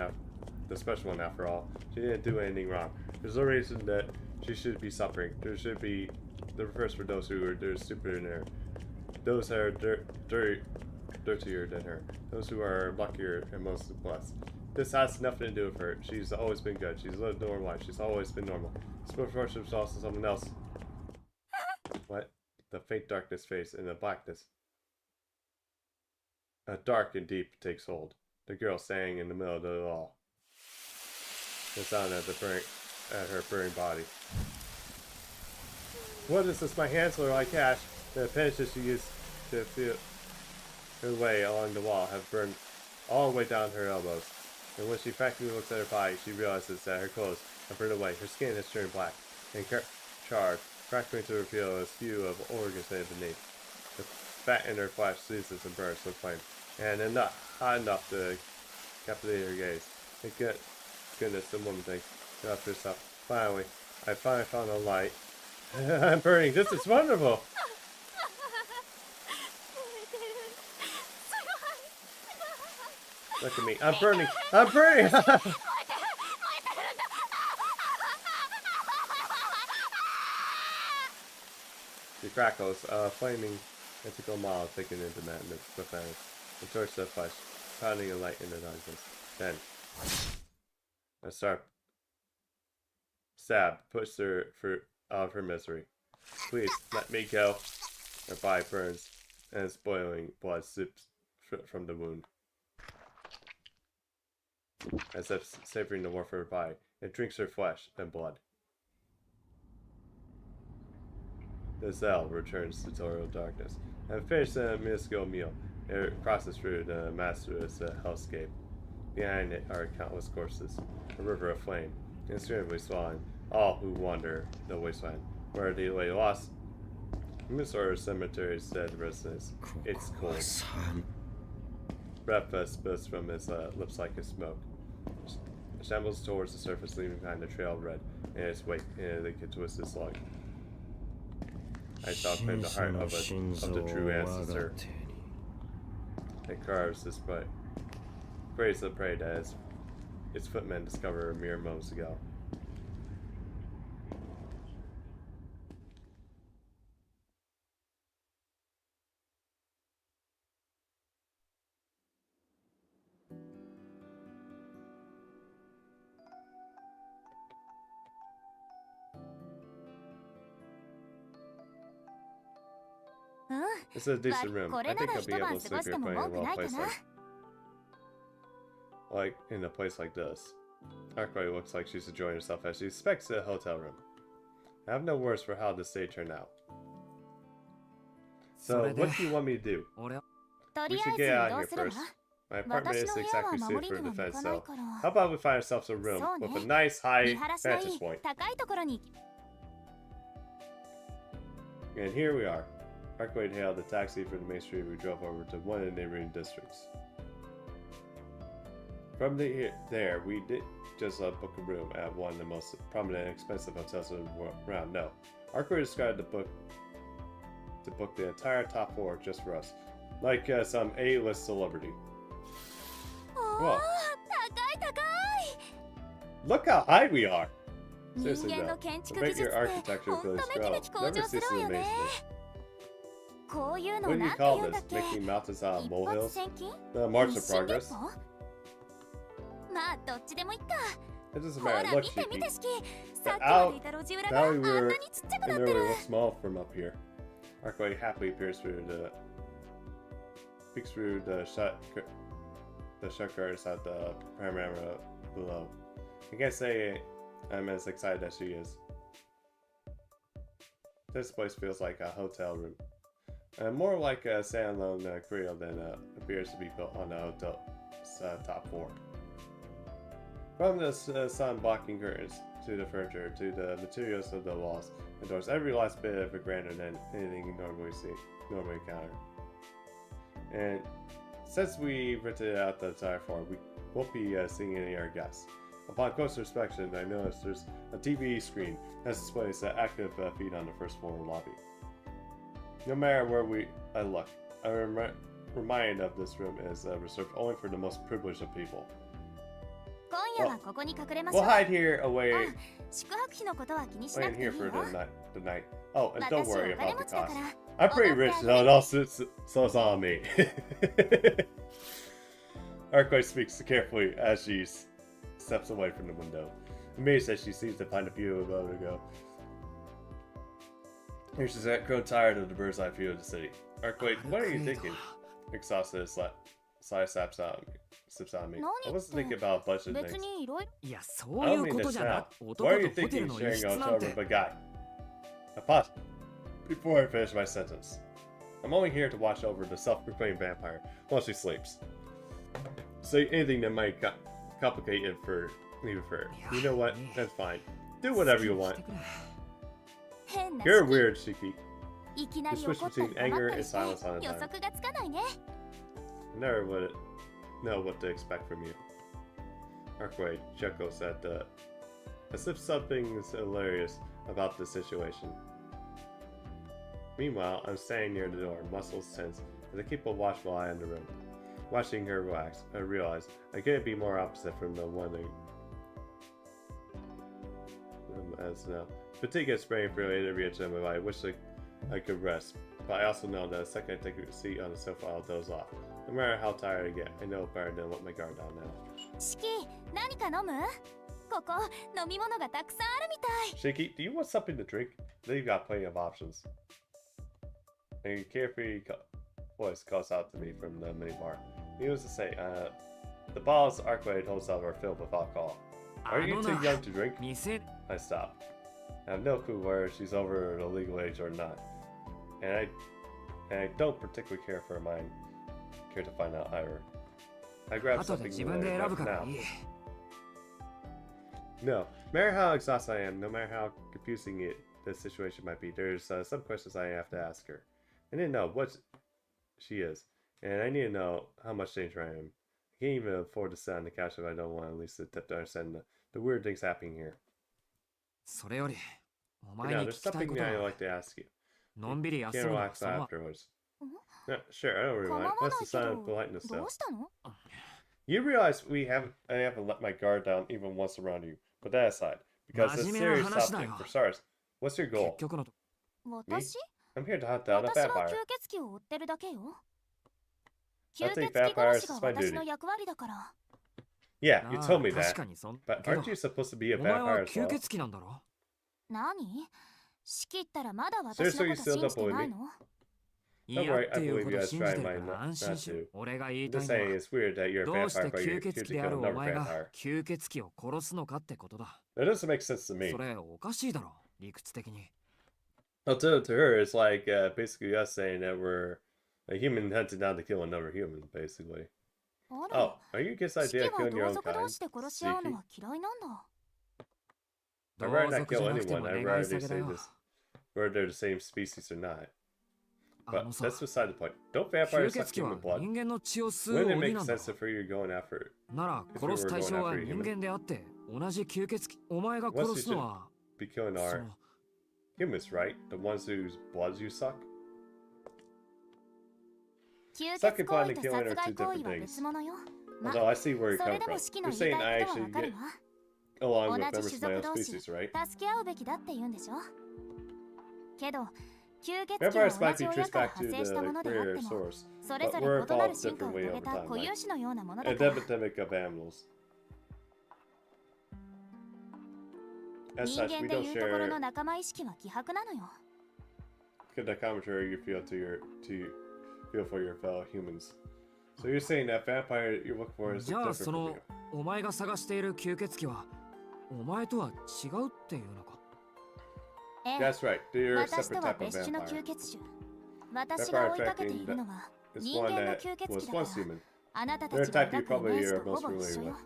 after all. She didn't do anything wrong. There's no reason that she should be suffering. There should be the reverse for those who are stupider than her. Those that are dirtier than her. Those who are luckier and most blessed. This has nothing to do with her. She's always been good. She's lived a normal life. She's always been normal. Sportsmanship is also someone else. What? The faint darkness fades in the blackness. A dark and deep takes hold. The girl standing in the middle of it all. The sound at her burning body. What is this? My hands are like ash. The appendages she used to feel her way along the wall have burned all the way down her elbows. And when she practically looks at her body, she realizes that her clothes have burned away. Her skin has turned black and charred, crackling to reveal a spew of organs beneath. The fat in her flesh seizes and burns with flame, and hot enough to captivate her gaze. Thank goodness, the woman thinks to herself. Finally, I finally found a light. I'm burning. This is wonderful. Look at me. I'm burning. I'm burning. She crackles, flaming tentacle maw taken into madness, profound. The torch of flesh, pounding a light in the darkness. Then, a sharp stab pushed her out of her misery. Please, let me go. Her body burns, and its boiling blood sips from the wound. As if savoring the warmth of her body, it drinks her flesh and blood. The cell returns to total darkness. And finished a minuscule meal. It crosses through the masterless hellscape. Behind it are countless corpses, a river of flame, instinctively swallowing all who wander the wasteland, where they lay lost. Minnesota Cemetery's dead residents. It's cold. Breath spills from his lips like a smoke. Shambles towards the surface, leaving behind a trail of red in its wake in a twisted slug. I shall claim the heart of the true ancestor. It carves this prey. Praise the prey that its footmen discovered mere moments ago. It's a decent room. I think I'll be able to sleep here playing in a well place like in a place like this. Arcueid looks like she's enjoying herself as she inspects the hotel room. I have no words for how this day turned out. So, what do you want me to do? と We りあ should えず get 移 out of 動 here するわ first. My apartment 私 isn't の部屋 exactly は suited 守り for には向 defense, かない so から how about we find ourselves a room そうね with a nice 見 high 晴らしのい vantage い point? 高いところに And here we are. Arcueid hailed a taxi from the main street. We drove over to one of the neighboring districts. From there, we did just book a room at one of the most prominent and expensive hotels around. No, Arcueid described to book the entire top floor just for us, like some A-list celebrity. お Whoa. ー高い高い Look how high we are! 人 Seriously 間 though, の建築 the 技術 your って architecture ほん abilities とめきめき向 never 上す ceases る to わよ amaze ね me. こういう What の do な you んて call 言うんだ this? っけ Making mountains out of 一発 molehills? 千金 The March 日 of 進月 Progress? 歩まあどっちでもいいか It doesn't ほら matter. 見 Look, て見 Shiki. て式さっきまでいた路地裏があ Now ん we な were にちっちゃくな and って they る look small from up here. Arcueid happily peeks through the shut curtains at the panorama below. I can't say I'm as excited as she is. This place feels like a hotel room. More like a standalone Creole than appears to be built on the hotel's top floor. From the sun blocking curtains to the furniture to the materials of the walls and doors, every last bit of it grander than anything you normally encounter. And since we rented out the entire floor, we won't be seeing any of our guests. Upon closer inspection, I noticed there's a TV screen that displays the active feed on the first floor lobby. No matter where I look, I'm reminded of this room is reserved only for the most privileged of people. 今夜はここに隠れまし We'll ょう hide here away あ宿泊費のことは気にしな wait くていい here for よ the night. Oh, and don't 私お worry 金 about 持 the ちだか cost. ら I'm pretty rich, so it's on me. Arcueid speaks carefully as she steps away from the window, amazed as she seems to find a view of a go. Here she's grown tired of the bird's eye view of the city. Arcueid, what are you thinking? Exhausted, sigh slaps out on me. I wasn't thinking about a bunch of 別 things. にいろいろいやそ I うい don't う mean こと this じゃ now. な Why 男 are と you ホテ thinking ルの一 sharing 室 a な hotel んて room with a guy? I paused before I finished my sentence. I'm only here to watch over the self-proclaimed vampire while she sleeps. Say anything that might complicate it for even further. You know what? That's fine. Do whatever you want. 変な You're 式 weird, Shiki. いきな You り switch 怒ったり between 黙 anger った and りして silence on a 予 dime. 測がつかないね I never would know what to expect from you. Arcueid chuckles as if something is hilarious about the situation. Meanwhile, I'm standing near the door, muscles tense, as I keep a watchful eye on the room. Watching her relax, I realize I couldn't be more opposite from the one as now. Fatigue is spraying freely every inch of my body. I wish I could rest, but I also know that the second I take a seat on the sofa, I'll doze off. No matter how tired I get, I know better than let my guard down now. 式何か飲むここ飲み物がたくさんあるみたい Shiki, do you want something to drink? They've got plenty of options. A carefree voice calls out to me from the minibar. Needless to say, the bottles Arcueid holds out are filled with alcohol. Are you too young to drink? 店 I stop. I have no clue whether she's over the legal age or not, and I don't particularly care to find out either. I grab 後で something 自分で選ぶから now. いい No matter how exhausted I am, no matter how confusing the situation might be, there's some questions I have to ask her. I need to know what she is, and I need to know how much danger I am. I can't even afford to sit on the couch if I don't want at least to understand the weird things happening here. それよりお But 前 now, に there's 聞きたい something こと that I'd は like to ask you. のんびり休 Can't むのは relax その afterwards. Sure, I don't really 構 mind. わ That's な the いけ sign ど of politeness, ど though. うしたの You realize I haven't let my guard down even once around you. But that aside, because it's a 真面目な serious 話だ subject よ for starters, what's your 結 goal? 局のと私 I'm here to hunt down a 私は vampire. 吸血鬼を追ってるだけよ I 吸 think 血鬼 vampires 殺しが is my 私の duty. 役割だから Yeah, you ああ told me 確 that. かにそん But けど aren't you supposed to be a お前 vampire は as 吸 well? 血鬼なんだろ何仕切ったらまだ私のこと信じてないの Don't 嫌っ worry, I ていう believe ほ you ど guys 信じ try てる my から not 安心し to. 俺が言い I'm た just いの saying は it's weird that you're a どうして vampire, but 吸 you're 血 cute 鬼 to であ kill るお another 前が vampire. 吸血鬼を殺すのかってことだ That doesn't make sense to me. それおかしいだろ理屈的に Well, to her, it's like basically us saying that we're a human hunted down to kill another human, basically. あら Oh, are you against the 四 idea 季 of は killing your 同 own 族 kind? 同士で殺し合うの Tsukihime? は嫌いなんだ I'd 同 rather not 族じ kill ゃなくて anyone. も I'd 願い rather 下げだ say よ this, whether they're the same species or not. あ But のさ that's beside the point. Don't 吸 vampires 血 suck 鬼は human blood? 人間の血を吸う Wouldn't it 鬼 make なんだ sense if you're going after なら if 殺す we were 対 going 象は after a 人 human? 間であって同じ吸血鬼お前が Unless 殺 you すの should は be killing そ our の humans, right? The ones whose bloods you suck? 吸 Sucking 血 blood 行為 and と killing 殺 are 害 two 行為 different は things. 別物よ Although I see where you're それ coming でも from. 四季 You're の言い saying た I いことは actually わかる get わ along 同 with じ members 種 of my 族 own 同士 species, right? 助け合うべきだって言うんでしょけど吸血鬼 Vampires は同 might じ be 親 traced から back 派 to 生したも the のであっ career ても source, それぞ but れ we're 異なる evolved 進化を differently 遂げ over た time, 固有 right? 種のようなものだ An から epidemic of animals. As 人 such, 間 we で don't いうところ share の仲間意識は希薄なのよ the commentary you feel feel for your fellow humans. So you're saying that vampire you look for is じゃあ different そ from の you? お前が探している吸血鬼はお前とは違うっていうのかええ That's right. You're a 私 separate とは type of 別種の吸 vampire. 血種私が Vampire 追いかけてい attracting るのは is 人 one 間の that 吸血 was 鬼だ once から human. あなたた They're ちが a type you 描くイメ probably ージ are とほ most ぼ一 familiar 緒 with. よ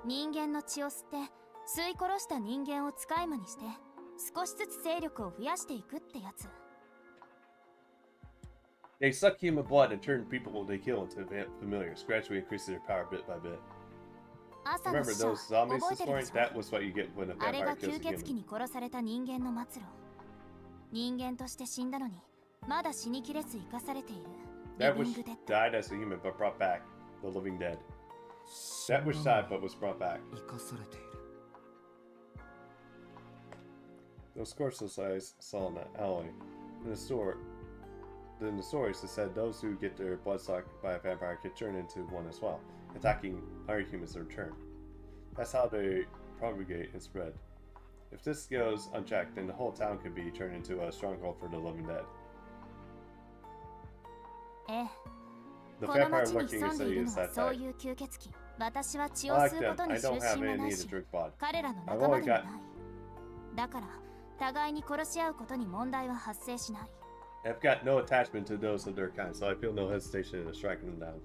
人間の血を吸って吸い殺した人間を使い魔にして少しずつ勢力を増やしていくってやつ They suck human blood and turn people they kill into familiars, gradually increasing their power bit by bit. 朝の Remember 死者 those zombies 覚え this てるで morning? しょ That was what you get when a あれ vampire が kills 吸 a 血鬼 human. に殺された人間の末路人間として死んだのにまだ死にきれず生かされているリ That ビ which ングデッド died as a human but brought back, the living dead. That which died but was brought back. 生かされている Those corpses I saw in that alley. In the stories, it said those who get their blood sucked by a vampire can turn into one as well, attacking other humans in return. That's how they propagate and spread. If this goes unchecked, then the whole town could be turned into a stronghold for the living dead. ええ The この vampire 町に lurking 潜ん in で the い city る is のは that そう type. いう吸血鬼私は血を I 吸 like うこと them. に I 執 don't have 心も any ない need to し drink blood. 彼らの I've 仲間 only でも got ないだから互いに殺し合うことに問題は発生しない I've got no attachment to those of their kind, so I feel no hesitation in striking them down.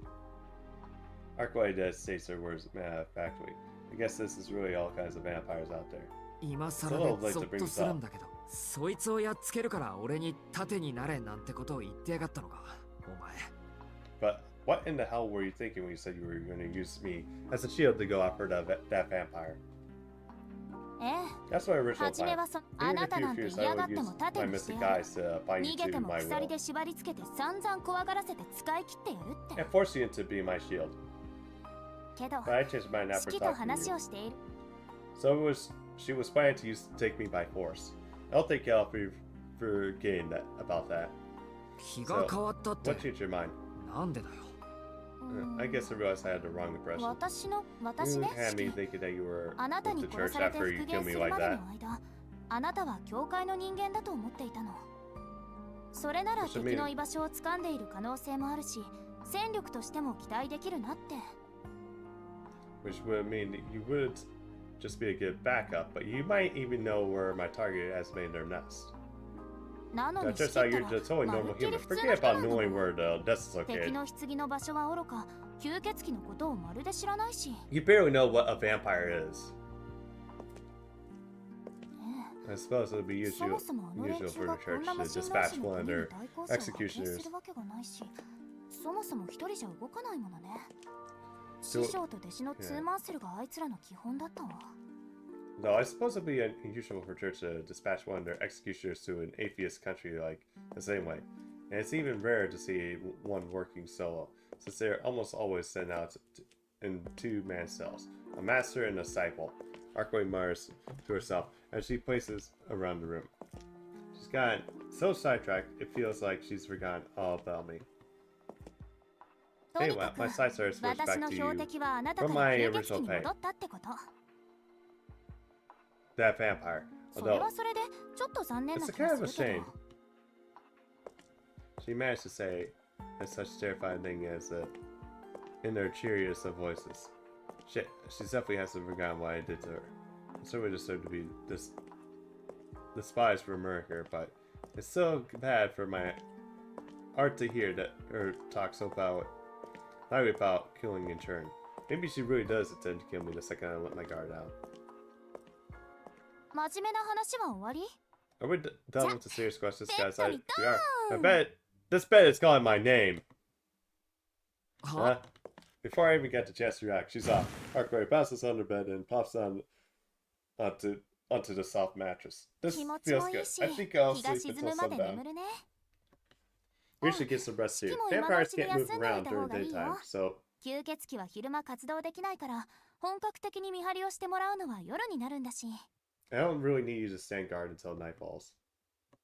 Arcueid states their words factually. I guess this is really all kinds of vampires out there. 今更でゾッとするんだけどそいつをやっつけるから俺に盾になれなんてことを言ってやがったのかお前 But what in the hell were you thinking when you said you were going to use me as a shield to go after that vampire? ええ That's my original 初め plan. はあ Even な if た you なんて refuse, I 嫌が would っても use 盾 my にして mystic やる guys to bind 逃 you げ to ても my 鎖 will で縛り付けて散々怖がらせて使い切ってやるって and force you into being my shield. けど But I changed my mind 四 after 季と talking to 話 you. をしている So she was planning to take me by force. I don't think I'll forgetting about that. 気が変わったって What changed your mind? なんでだよ I guess I realized I had the wrong impression. 私 You ね had 四 me 季 thinking that you were あなた with に the 殺 church されて after you 復 killed 元 me する like まで that. の間あなたは教会の人間だと思っていたのそれなら What's the 敵 meaning? の居場所を掴んでいる可能性もあるし戦力としても期待できるなって Which would mean that you would just be a good backup, but you might even know where my target has made their nest. なの Now, に四 just 季 how った you're ら just totally まる normal っきり human. 普通の Forget 人 about なんだ knowing もん where the nest is 敵 located. の棺の場所はおろか吸血鬼のことをまるで知らないし You barely know what a vampire is. え I suppose it would be えそ usual, もそもあの連 usual 中 for が the こん church な to 無心 dispatch 同士の one of 国に their 対抗者を派遣 executioners するわけがないしそもそも一人じゃ動かないものね So- 師匠と弟子のツーマンセルがあいつらの基本だったわ Though I suppose it'd be unusual for church to dispatch one of their executioners to an atheist country like the same way. And it's even rare to see one working solo, since they're almost always sent out in two-man cells, a master and a disciple. Arcueid mutters to herself as she paces around the room. She's gotten so sidetracked, it feels like she's forgotten all about me. とにか Anyway, く my sights are switched 私 back の to 標 you. 的はあなた from から my 吸血 original 鬼に pain. 戻ったってこと That vampire. それ Although はそれでちょっと残念な it's a 気が kind す of a るけ shame. ど She managed to say such terrifying thing as in their cheeriest of voices. Shit, she definitely hasn't forgotten what I did to her. I certainly deserve to be despised for murder, but it's so bad for my heart to hear that her talk so loudly about killing in turn. Maybe she really does intend to kill me the second I let my guard down. Are we done with the serious questions, guys? We are. I bet this bed is calling my name. Huh? Before I even get the chance to react, she's off. Arcueid passes under bed and pops on onto the soft mattress. This feels good. I think I'll sleep until sundown. We should get some rest too. Vampires can't move around during daytime, so... I don't really need you to stand guard until night falls.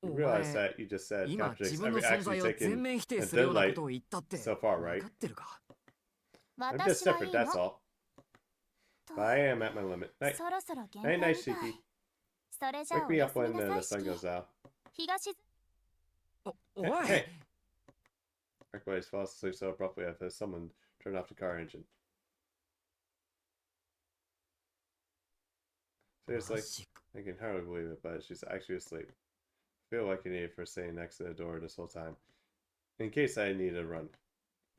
You realize that you just said contradicts every action taken in daylight so far, right? I'm just different, that's all. But I am at my limit. Night, night, Shiki. Wake me up when the sun goes out. Hey! Arcueid falls asleep so abruptly after someone turned off the car engine. Seriously, I can hardly believe it, but she's actually asleep. I feel like an idiot for staying next to the door this whole time. In case I need to run.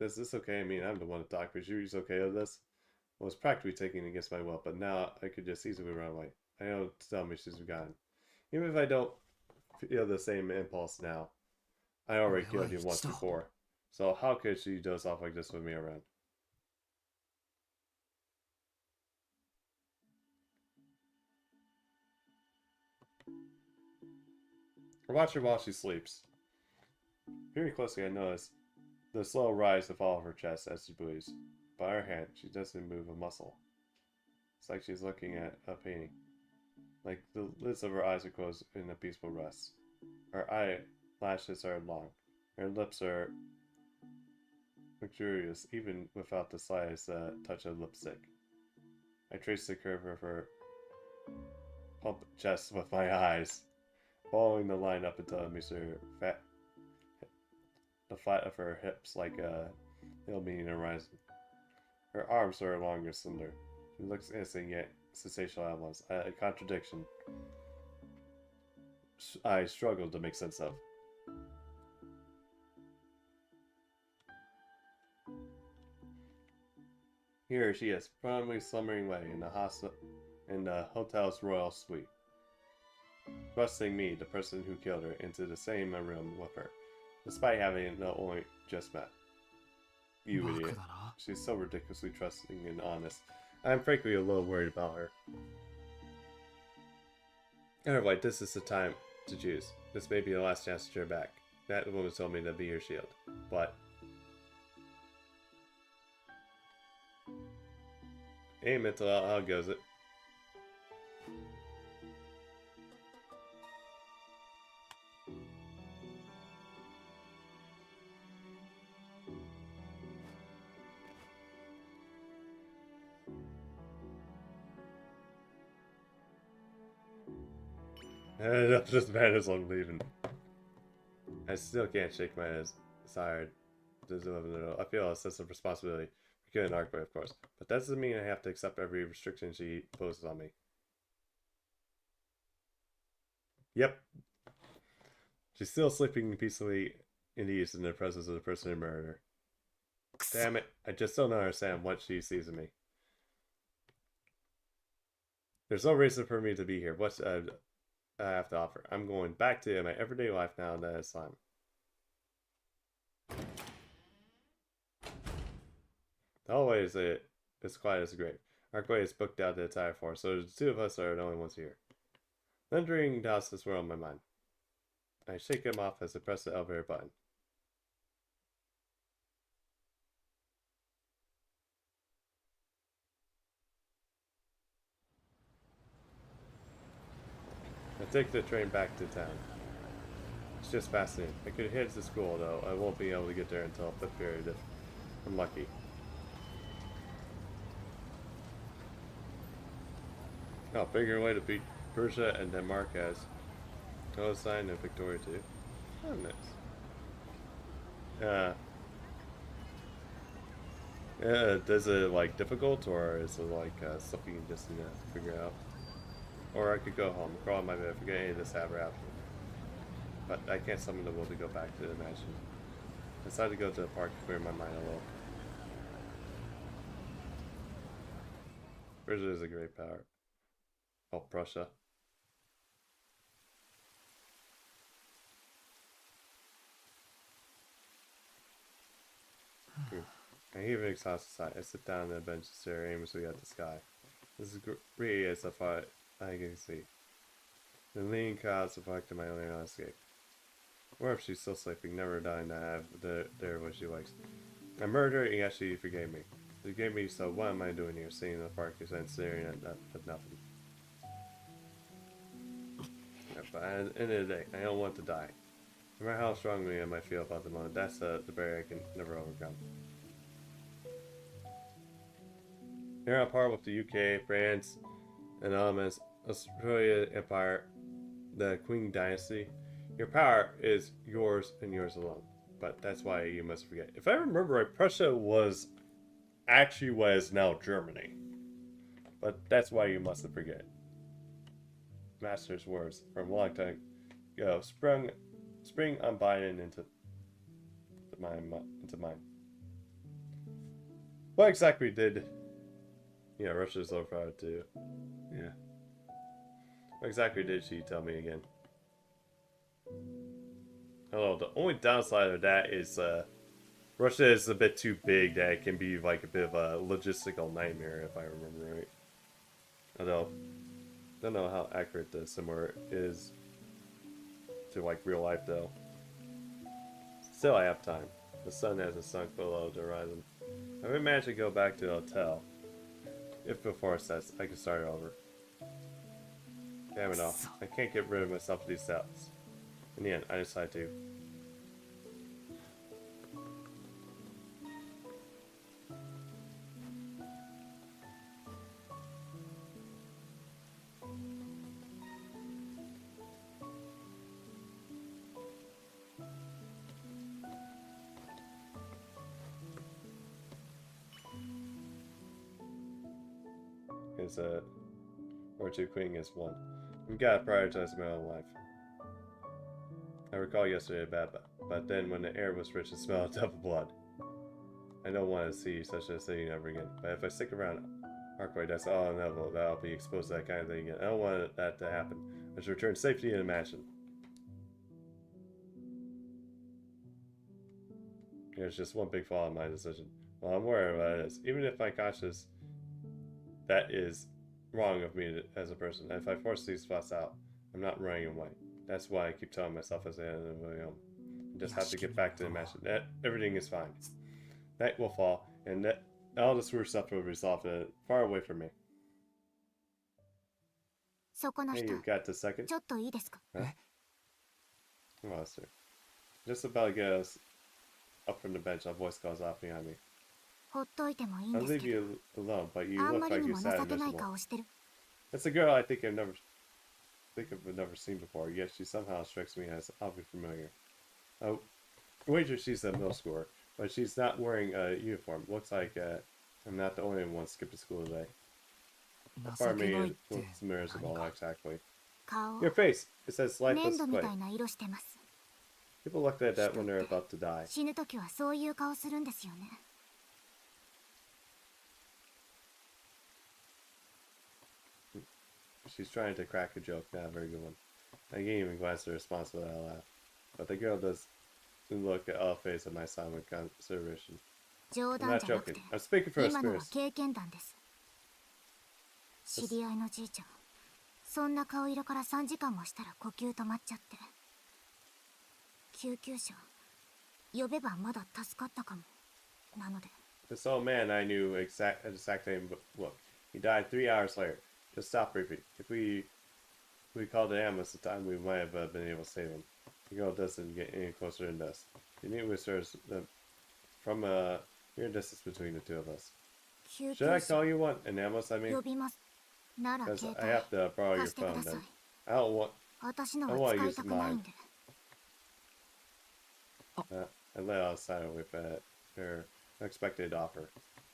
Is this okay? I mean, I'm the one to talk, but she's okay with this? Well, it's practically taken against my will, but now I could just easily run away. I know to tell me she's forgotten. Even if I don't feel the same impulse now. I already killed you once before. So how could she doze off like this with me around? I watch her while she sleeps. Very closely I notice the slow rise and fall of her chest as she breathes. By her hand, she doesn't move a muscle. It's like she's looking at a painting. Like the lids of her eyes are closed in a peaceful rest. Her eyelashes are long. Her lips are luxurious, even without the slightest touch of lipstick. I trace the curve of her plump chest with my eyes, following the line up until it meets her the flat of her hips like a hill meeting a horizon. Her arms are long and slender. She looks innocent yet sensational at once, a contradiction I struggle to make sense of. Here she is, firmly slumbering away in the hotel's royal suite, thrusting me, the person who killed her, into the same room with her, despite having not only just met. You idiot. She's so ridiculously trusting and honest. I'm frankly a little worried about her. Anyway, this is the time to choose. This may be the last chance to turn back. That woman told me to be her shield, but... Hey, mental, how goes it? That's just bad as I'm leaving. I still can't shake my head. Tired. I feel a sense of responsibility for killing Arcueid, of course, but that doesn't mean I have to accept every restriction she poses on me. Yep. She's still sleeping peacefully in ease in the presence of the person who murdered her. Damn it, I just don't understand what she sees in me. There's no reason for me to be here. What I have to offer? I'm going back to my everyday life now that it's time. The hallway is as quiet as a grave. Arcueid is booked out the entire floor, so the two of us are the only ones here. Thundering doubts this world in my mind. I shake him off as I press the elevator button. I take the train back to town. It's just fascinating. I could head to school, though I won't be able to get there until 5th period if I'm lucky. I'll figure a way to beat Persia and Denmark as Palestine and Victoria too. Oh, nice. Uh, does it like difficult, or is it like something you just need to figure out? Or I could go home, crawl in my bed, forget any of this ever happened. But I can't summon the will to go back to the mansion. I decided to go to the park to clear my mind a little. Prussia is a great power. Oh, Prussia. I heave an exhausted sigh. I sit down on the bench and stare aimlessly at the sky. This is great as far I can see. The lean clouds reflect my own landscape. Or if she's still sleeping, never dying to have there what she likes. I murdered her and yet she forgave me. She forgave me, so what am I doing here, sitting in the park and staring at nothing? Yeah, but at the end of the day, I don't want to die. No matter how strongly I might feel about the moment, that's the barrier I can never overcome. Here on par with the UK, France, and elements, Australia Empire, the Qing Dynasty, your power is yours and yours alone. But that's why you must forget. If I remember right, Prussia was actually what is now Germany. But that's why you mustn't forget. Master's words from a long time ago spring on Biden into mine. What exactly did Russia's low power too? Yeah. What exactly did she tell me again? Hello, the only downside of that is Russia is a bit too big that it can be like a bit of a logistical nightmare if I remember right. Although I don't know how accurate the similar is to like real life though. Still I have time. The sun hasn't sunk below the horizon. I may manage to go back to the hotel. If before it sets, I can start over. Damn it all. I can't get rid of myself with these doubts. In the end, I decide to. Is or two queen is one. We gotta prioritize my own life. I recall yesterday about but then when the air was rich and smelled of devil blood. I don't want to see such a thing ever again. But if I stick around Arcueid, that's all inevitable that I'll be exposed to that kind of thing again. I don't want that to happen. I should return safety in the mansion. There's just one big flaw in my decision. Well, I'm worried about it is. Even if my conscience that is wrong of me as a person. If I force these thoughts out, I'm not running away. That's why I keep telling myself as I end of my own. I just have to get back to the mansion. Everything is fine. Night will fall, and all this weird stuff will resolve far away from me. Hey, you got the second? Huh? Oh, sir. Just about to get us up from the bench, a voice calls off behind me. I'll leave you alone, but you look like you're sad and miserable. That's a girl I think I've never seen before, yet she somehow strikes me as oddly familiar. Oh, wager she's a middle schooler, but she's not wearing a uniform. Looks like I'm not the only one skipping school today. Pardon me, it looks miserable, exactly. Your face! It says lifeless clay. People look at that when they're about to die. She's trying to crack a joke, not a very good one. I can't even glance at the response without a laugh. But the girl does look at all face at my silent consideration. I'm not joking. I'm speaking from experience. This old man I knew exact name look. He died 3 hours later. Just stop breathing. If we called the ambulance at the time, we might have been able to save him. The girl doesn't get any closer than us. The need whispers from a mere distance between the two of us. Should I call you one? An ambulance, I mean? Because I have to borrow your phone then. I don't want to use mine. and let out silent with her unexpected offer.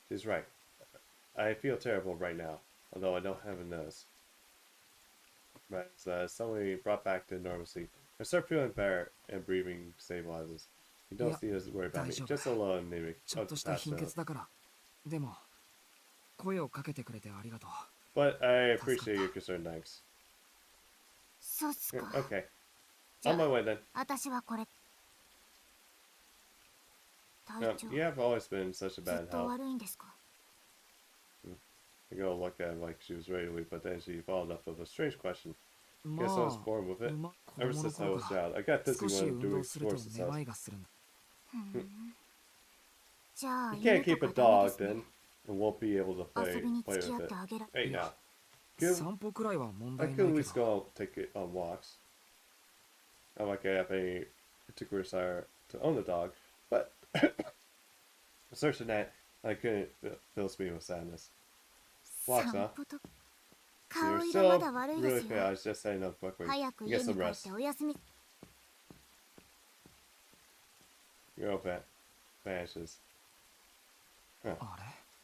She's right. I feel terrible right now, although I don't have a nose. But as suddenly brought back to normalcy, I start feeling better and breathing stabilizes. You don't see us worry about me. Just a little anemic. ちょっとした貧血だから。でも声をかけてくれてありがとう。But I appreciate your concern, thanks. そうっすか。 Okay. On my way then. 私はこれ。体調 You have always been in such a ずっ bad と health. 悪いんですか。 I go look at her like she was ready to leave, but then she followed up with a strange question. ま Guess I was born with it. 子 Ever 供の since I 頃 was a か child, I got ら dizzy 少し when 運動 doing すると sports め and ま stuff. いがするんだ。じゃあ You can't 犬 keep と a かダメ dog ですね then, and won't be able to 遊びに play 付き合 with って it. あげら Hey いや now, could, 散歩くらいは問 I 題 could な at いけ least ど。 go take it on walks. Not like I have any particular desire to own a dog, but assertion that I couldn't fills me with sadness. Walks, 散 huh? 歩と You're 顔色 still まだ悪いで really す fair. よ I was just saying enough quickly. 早く Get 家に some 帰っ rest. てお休み Your old pet vanishes. あれ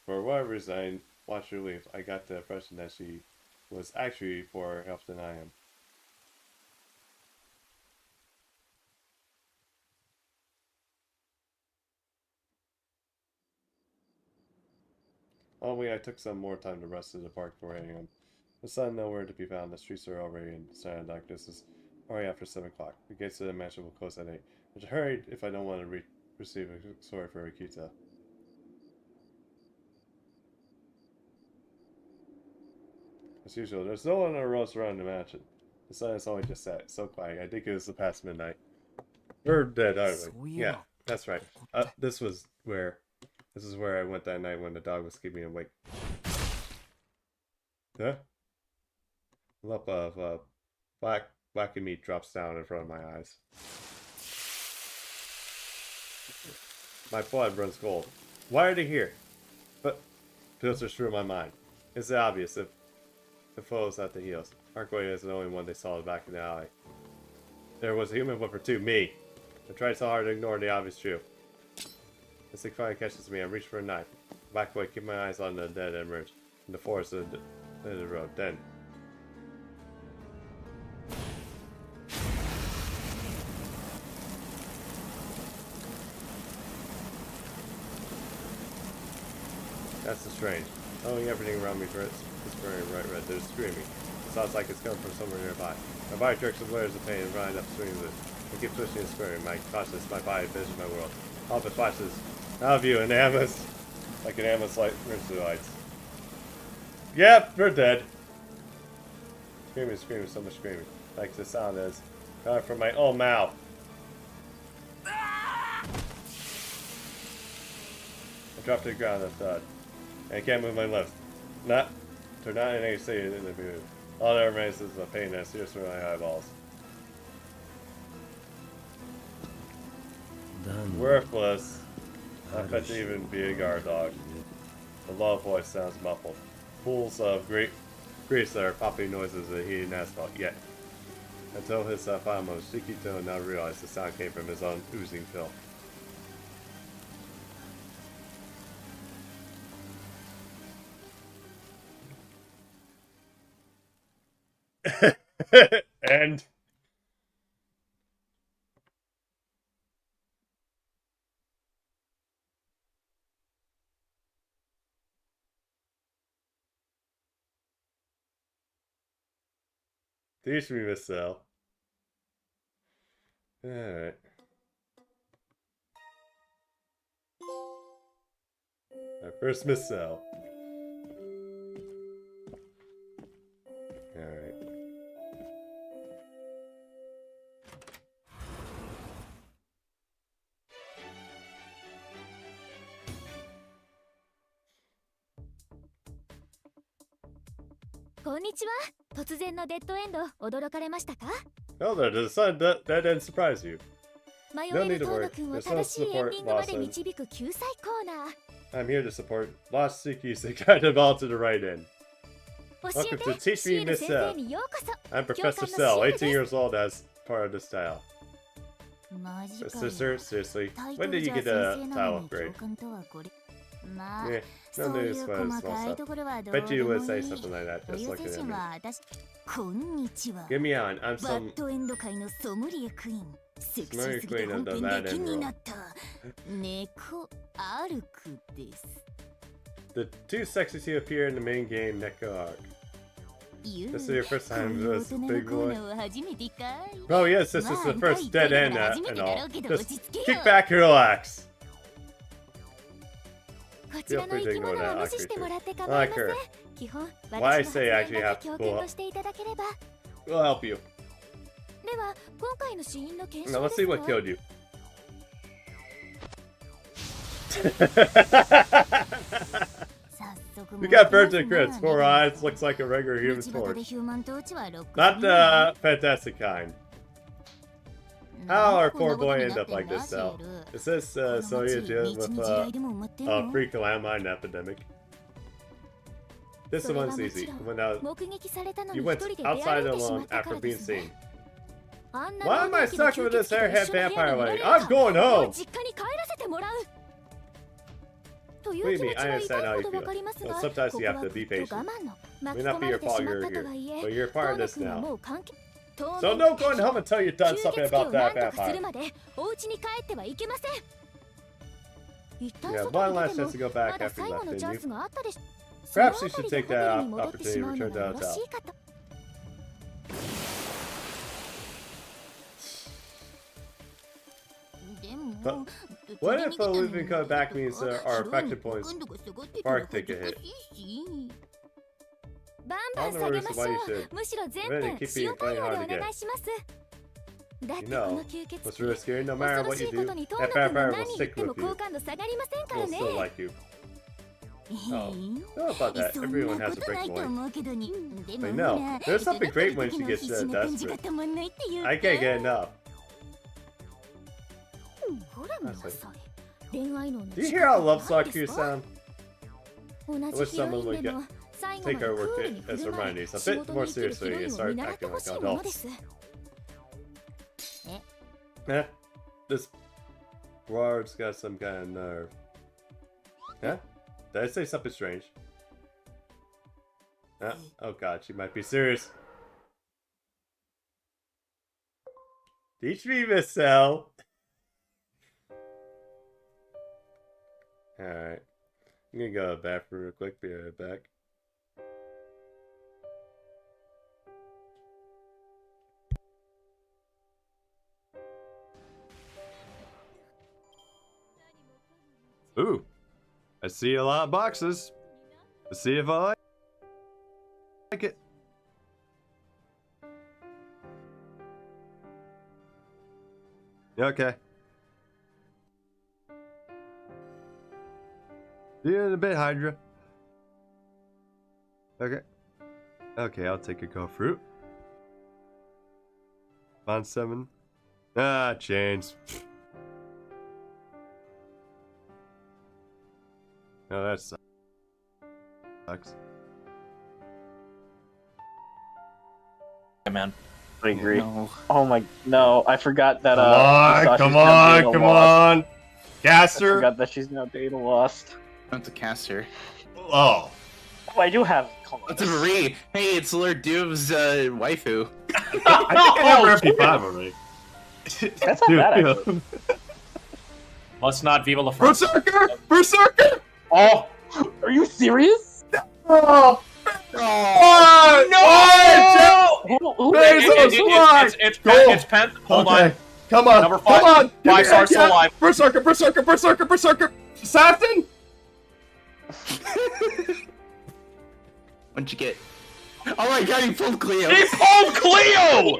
For whatever reason, I watched her leave. I got the impression that she was actually for help than I am. Only I took some more time to rest in the park before heading home. The sun nowhere to be found. The streets are already in silent darkness. It's already after 7 o'clock. The gates of the mansion will close at 8. I should hurry if I don't want to receive a story for Akita. As usual, there's no one on the roads around the mansion. The sun is only just set. It's so quiet. I think it was the past midnight. We're dead, aren't we? Yeah, that's right. This is where I went that night when the dog was keeping me awake. Huh? A lump of black meat drops down in front of my eyes. My blood runs cold. Why are they here? But filters through my mind. It's obvious if it follows at the heels. Arcueid is the only one they saw back in the alley. There was a human whipper too, me. I tried so hard to ignore the obvious truth. This thing finally catches me. I reach for a knife. Back away, keep my eyes on the dead emerge in the forest of the road. Then. That's the strange. Only everything around me is burning bright red. There's screaming. It sounds like it's coming from somewhere nearby. My body jerks and blares of pain and rind up swinging with it. I keep twisting and squirming. My consciousness, my body visions my world. All of it flashes out of view and ambulance. Like an ambulance light rims the lights. Yep, we're dead. Screaming, screaming, so much screaming. Like the sound is coming from my own mouth. I drop to the ground and thud. I can't move my lips. They're not in any state in the mood. All that remains is the pain that sears through my eyeballs. Worthless. Not fit to even be a guard dog. The low voice sounds muffled. Pools of grease that are popping noises of heating asphalt. Yet, until his final moment, Tsukihime now realized the sound came from his own oozing filth. And teach me, Miss Cell. Alright. My first Miss Cell. Alright. Konnichiwa. 突然のデッドエンド驚かれましたか？ Oh, there, the sun, that didn't surprise you. 迷えるトーナ君を正しいエンディングまで導く救済コーナー。 I'm here to support Lost Seekies and guide them all to the right end. 教え Welcome て to Teach シ Me エル Miss 先 Cell. 生にようこそ。 I'm Professor 教官の Cell, シエルです。 18 years old as part of the style. Sister, seriously, when did you get a tile upgrade? Yeah, no news, but it's small stuff. Bet you would say something like that, just looking at me. Get me on, I'm some Sommelier Queen of the Mad Emerald. The two sexies who appear in the main game, Neko Arc. This is your first time with this big boy. Oh yes, this is the first dead end and all. Just kick back and relax. Feel free to ignore that awkward too. I like her. Why I say I actually have to pull up. We'll help you. Now let's see what killed you. You got birds and crits, 4 eyes, looks like a regular human torch. Not the fantastic kind. How our poor boy end up like this, Sal? Is this so you're dealing with a freak landmine epidemic? This one's easy. You went outside alone after being seen. Why am I stuck with this airhead vampire lady? I'm going home! Believe me, I understand how you feel. Well, sometimes you have to be patient. May not be your fault you're here, but you're part of this now. So no going home until you're done something about that vampire. Yeah, one last chance to go back after you left, didn't you? Perhaps you should take that opportunity to return to the hotel. But what if leaving coming back means our affection points spark take a hit? I don't know why you should. Really, keep being playing hard to get. You know, what's really scary, no matter what you do, that vampire will stick with you. Will still like you. Oh, know about that. Everyone has a break point. But no, there's something great when she gets desperate. I can't get enough. Do you hear how love Saku sound? I wish someone would take our work as reminders a bit more seriously and start acting like adults. Eh, this ward's got some kind of nerve. Huh? Did I say something strange? Huh? Oh god, she might be serious. Teach me, Miss Cell. Alright. I'm gonna go to the bathroom real quick, be right back. Ooh. I see a lot of boxes. Let's see if I like it. Okay. See you in a bit, Hydra. Okay. Okay, I'll take a go fruit. On 7. Ah, chains. Oh, that sucks. Yeah, man. I agree. No. Oh my, no, I forgot that, come on! I Caster! forgot that she's now data lost. Not to cast her. Oh. Oh, I do have. It's Marie. Hey, it's Lord Doom's waifu. I think I have RP5 already. That's not bad, actually. Let's not Viva La France. Berserker! Berserker! Oh, are you serious? Oh! Oh, It's Pen. Hold on. Come on. Number 5. Come on. 5 stars still alive. Berserker! Berserker! Berserker! Berserker! Assassin! What'd you get? Oh my god, he pulled Cleo! He pulled Cleo!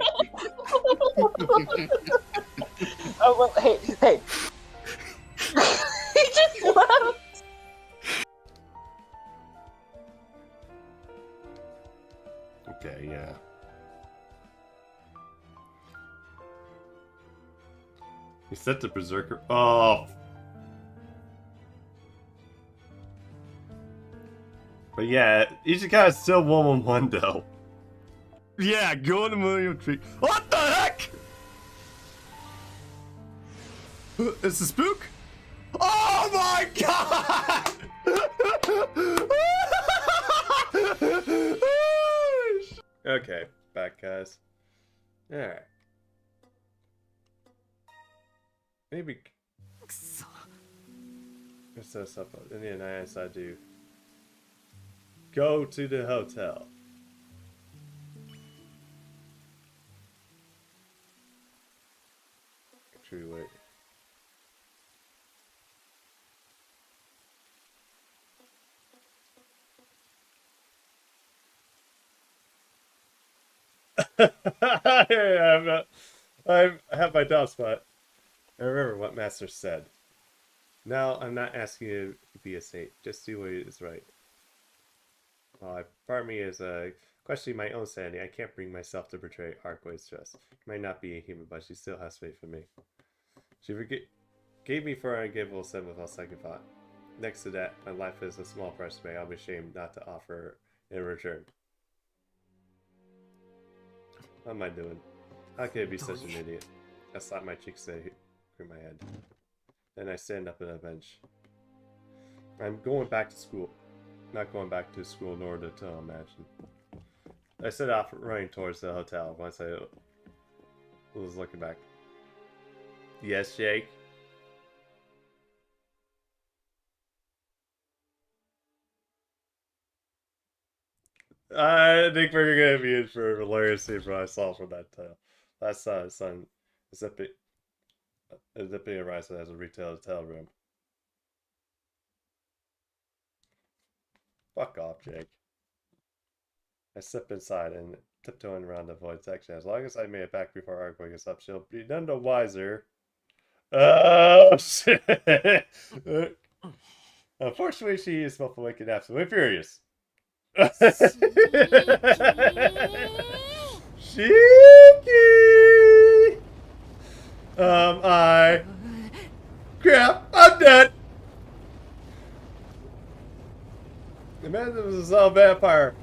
Oh, well, hey. He just left! Okay, yeah. You set the Berserker. Oh! But yeah, Ichika's still 1-1-1 though. Yeah, go on the Millennium Tree. What the heck? It's a spook? Oh my god! Okay, back guys. Alright. Maybe let's set stuff up. And then I decide to go to the hotel. True wait. I have my doubts, but I remember what Master said. Now, I'm not asking you to be a saint. Just do what is right. Well, part of me is questioning my own sanity. I can't bring myself to betray Arcueid's trust. She might not be a human, but she still has faith in me. She gave me for an ungivable sin without second thought. Next to that, my life is a small price to pay. I'll be ashamed not to offer in return. What am I doing? How could I be such an idiot? I slap my cheeks through my head. Then I stand up on a bench. I'm going back to school. Not going back to school nor to imagine. I set off running towards the hotel once I was looking back. Yes, Jake? I think we're gonna be in for a hilarious scene from what I saw from that last son zipping arrives as a retail hotel room. Fuck off, Jake. I slip inside and tiptoeing around the void section. As long as I made it back before Arcueid gets up, she'll be none the wiser. Oh shit! Unfortunately, she is both awake and absolutely furious. Cheeky! Crap, I'm dead! The man was a vampire.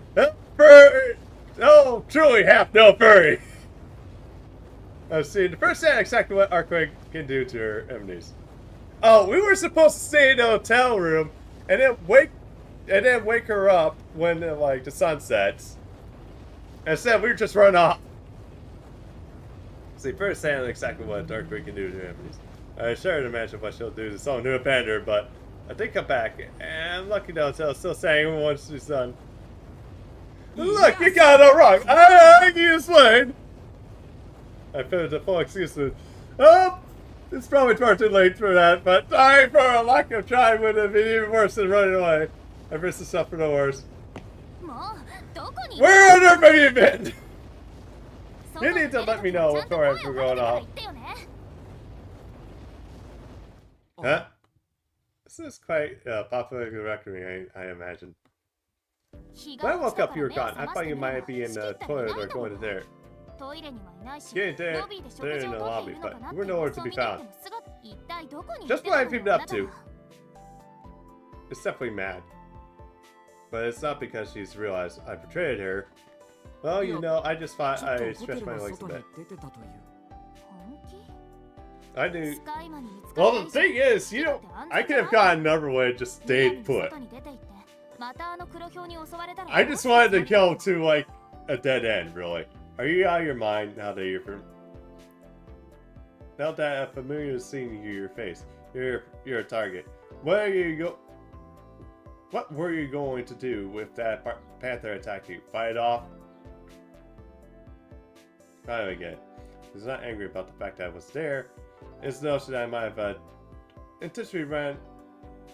Furry! Oh, truly half no furry! I've seen the first hand exactly what Arcueid can do to her enemies. Oh, we were supposed to stay in the hotel room and then wake her up when like the sun sets. Instead, we just run off. See, first hand exactly what Arcueid can do to her enemies. I sure to imagine what she'll do to someone who abandoned her, but I did come back, and I'm lucky the hotel's still saying once she's done. Look, you got it wrong. I can explain. I finished a full excuses. Oh, it's probably far too late for that, but sorry for a lack of trying would have been even worse than running away. I risked the stuff for the worst. Where on earth have you been? You need to let me know before I'm going off. Huh? This is quite popular reckoning, I imagine. When I woke up, you were gone. I thought you might be in the toilet or going to there. Yeah, there in the lobby, but you were nowhere to be found. Just what I've been up to. It's definitely mad. But it's not because she's realized I betrayed her. Well, you know, I just thought I stretched my legs a bit. I knew. Well, the thing is, you know, I could have gone another way and just stayed put. I just wanted to go to, like, a dead end, really. Are you out of your mind now that you're now that a familiar is seeing your face? You're a target. What were you going to do with that panther attack you? Fight it off? Kind of again. He's not angry about the fact that I was there. It's the notion that I might have intentionally ran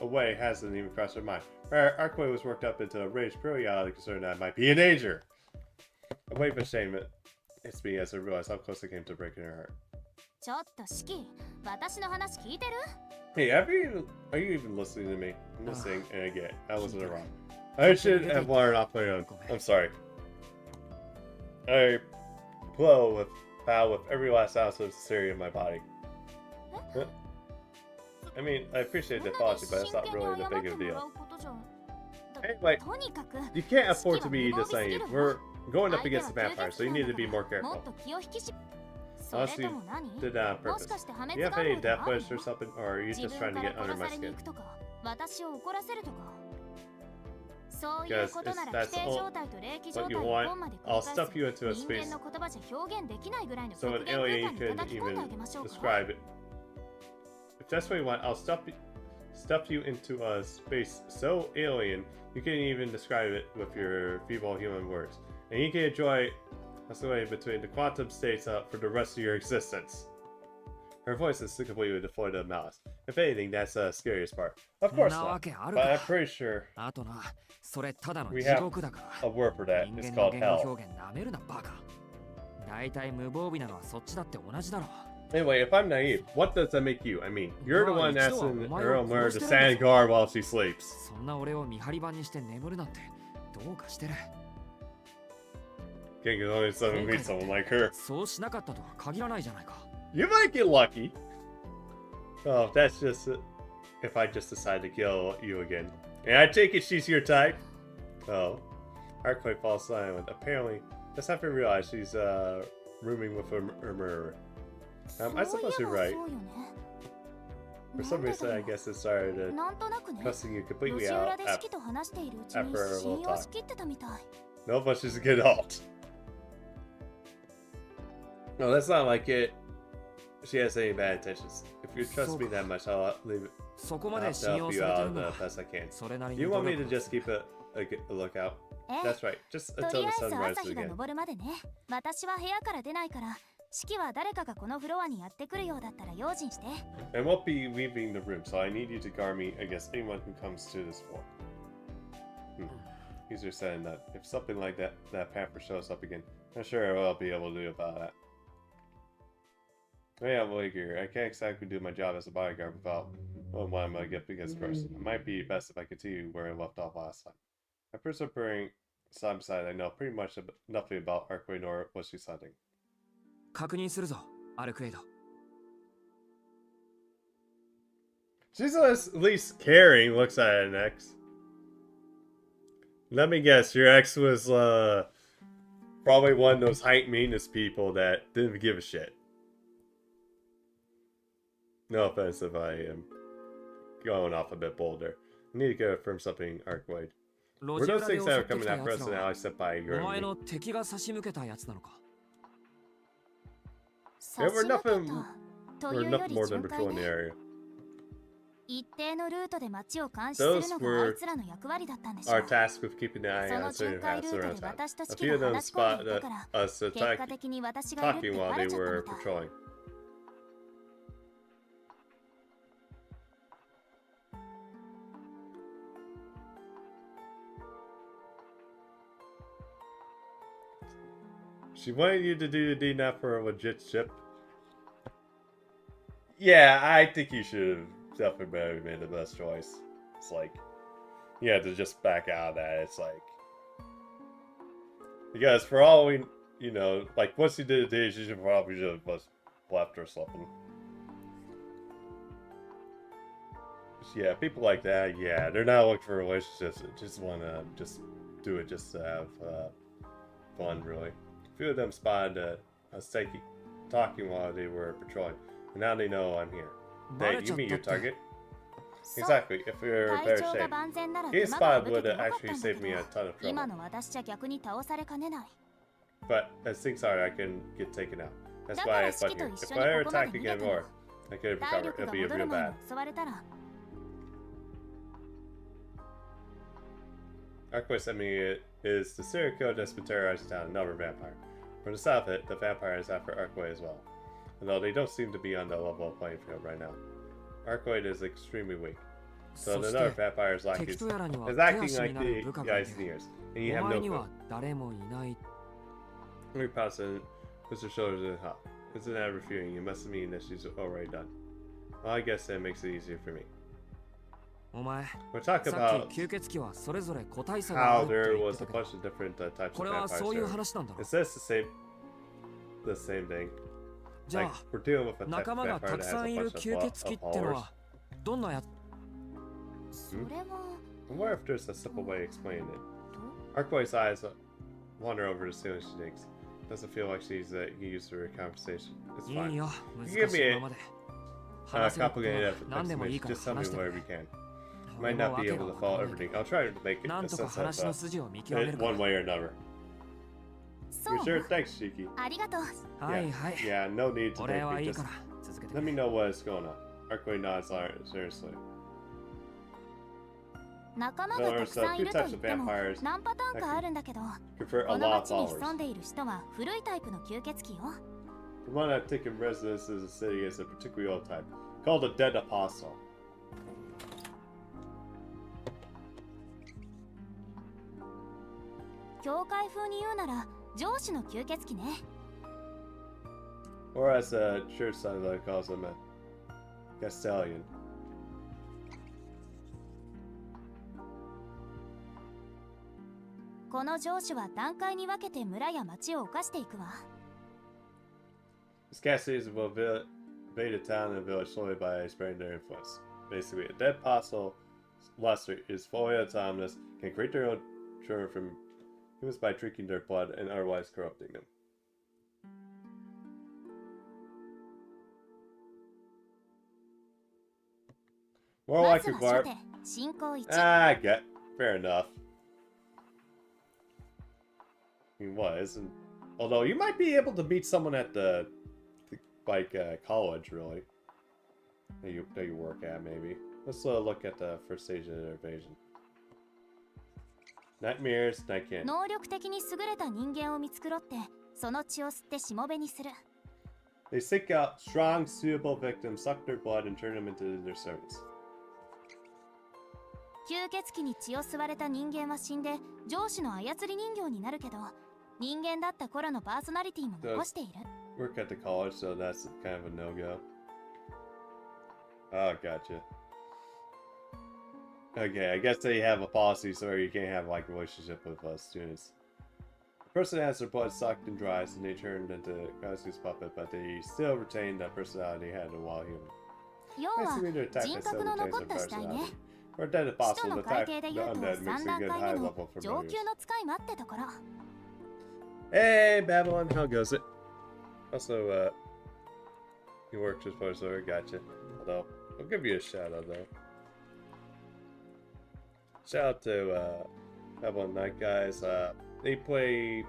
away hasn't even crossed her mind. Arcueid was worked up into a rage periodically concerned that I might be in danger. A wave of shame hits me as I realize how close I came to breaking her heart. Hey, are you even listening to me? I'm listening, and again, I wasn't around. I should have learned off my own. I'm sorry. I bow with every last ounce of sincerity in my body. I mean, I appreciate the apology, but it's not really that big of a deal. Anyway, you can't afford to be this naive. We're going up against the vampire, so you need to be more careful. Unless you did that on purpose. Do you have any death wish or something, or are you just trying to get under my skin? Because if that's all what you want, I'll stuff you into a space so an alien can even describe it. If that's what you want, I'll stuff you into a space so alien you can't even describe it with your feeble human words. And you can enjoy oscillating between the quantum states for the rest of your existence. Her voice is completely devoid of malice. If anything, that's the scariest part. Of course not, but I'm pretty sure we have a word for that. It's called hell. Anyway, if I'm naive, what does that make you? I mean, you're the one asking her on where to stand guard while she sleeps. King is only someone meet someone like her. You might get lucky. Oh, that's just if I just decide to kill you again. And I take it she's your type? Oh. Arcueid falls silent. Apparently, just have to realize she's rooming with her murderer. I suppose you're right. For some reason, I guess it started cussing you completely out after a little talk. No, but she's a good alt. No, that's not like it. She has any bad intentions. If you trust me that much, I'll leave it. I'll help you out the best I can. You want me to just keep a lookout? That's right. Just until the sun rises again. I won't be leaving the room, so I need you to guard me against anyone who comes to this floor. Easier said than done. If something like that pamper shows up again, I'm sure I'll be able to do about that. Yeah, well, here, I can't exactly do my job as a bodyguard without what I'm gonna get against first. It might be best if I continue where I left off last time. I'm persevering side by side. I know pretty much nothing about Arcueid nor what she's hunting. She's at least caring, looks at an ex. Let me guess, your ex was probably one of those height maintenance people that didn't give a shit. No offense if I am going off a bit bolder. I need to confirm something, Arcueid. Were those things that are coming after us and how I set by your enemy? There were nothing more than patrol in the area. Those were our task with keeping an eye on certain paths around town. A few of them spotted us talking while they were patrolling. She wanted you to do the deed now for a legit ship. Yeah, I think you should have definitely made the best choice. It's like, you had to just back out of that. It's like, because for all we, like once you did the deed, you should probably just have left or something. Yeah, people like that, yeah, they're not looking for relationships. They just want to just do it just to have fun, really. A few of them spotted us talking while they were patrolling, and now they know I'm here. Hey, you meet your target? Exactly, if we were in better shape. Getting spotted would actually save me a ton of trouble. But as things are, I can get taken out. That's why I fled here. If I ever attacked again more, I could recover. It'll be real bad. Arcueid's enemy is the serial killer that's been terrorizing town, another vampire. From the south of it, the vampire is after Arcueid as well. Although they don't seem to be on the level playing field right now. Arcueid is extremely weak. So another vampire is acting like the guy's ears, and you have no clue. Very positive, puts her shoulders in the hop. Isn't that refuting? It must mean that she's already done. Well, I guess that makes it easier for me. We're talking about how there was a bunch of different types of vampires. It says the same thing. Like, we're dealing with a type of vampire that has a bunch of followers. I wonder if there's a simple way of explaining it. Arcueid's eyes wander over the ceiling she digs. Doesn't feel like he used her conversation. It's いい fine. よ You give 難 me しい a ままで話せること complicated は何でもいい explanation. から Just tell me 話してくれ whatever you can. 俺 Might も not わ be け able が to わか follow らないけ everything. ど I'll try to make it なん a とか sense 話の of 筋を見極め it るか one way or another. そう You sure? Thanks, Shiki. ありがとう。はいはい Yeah, no need to 俺 thank は me. いい Just から続けてく let れ me know what's going on. Arcueid nods seriously. 仲間がたくさんいると言っても何パターンかあるんだけど、 Confer こ a の lot of 町に followers. 潜んでいる人は古いタイプの吸血鬼よ。 The one I've taken residence in the city is a particularly old type, called a Dead Apostle. 教会風に言うなら上司の吸血鬼ね。 Or as a church satellite calls him, a Castellan. この上司は段階に分けて村や町を犯していくわ。 These Castellans will invade a town and village slowly by spreading their influence. Basically, a dead apostle, Lester, is fully autonomous, can create their own children from humans by drinking their blood and otherwise corrupting them. More ま like ず a は guard. 初手、進行1。 I get. Fair enough. I mean, what isn't? Although you might be able to meet someone at the college, really. That you work at, maybe. Let's look at the first stage of the invasion. Nightmares, night candy. 能力的に優れた人間を見繕って、その血を吸ってしもべにする。 They seek out strong, suitable victims, suck their blood, and turn them into their servants. 吸血鬼に血を吸われた人間は死んで上司の操り人形になるけど、人間だった頃のパーソナリティも残している。 Work at the college, so that's kind of a no-go. Oh, gotcha. Okay, I guess they have a policy so you can't have like relationship with students. The person has their blood sucked and dries, and they turned into Kazu's puppet, but they still retain the personality they had while human. 要は人格の残った死体ね。 Or dead 使 apostle, 徒 the の会 type 計で the 言うと undead 3 makes a 段 good 階 high 目の level for 上 murders. 級の使い魔ってところ。 Hey, Babylon, how goes it? Also, you worked as far, so I gotcha. Although, I'll give you a shout out though. Shout out to Babylon Night guys. They play.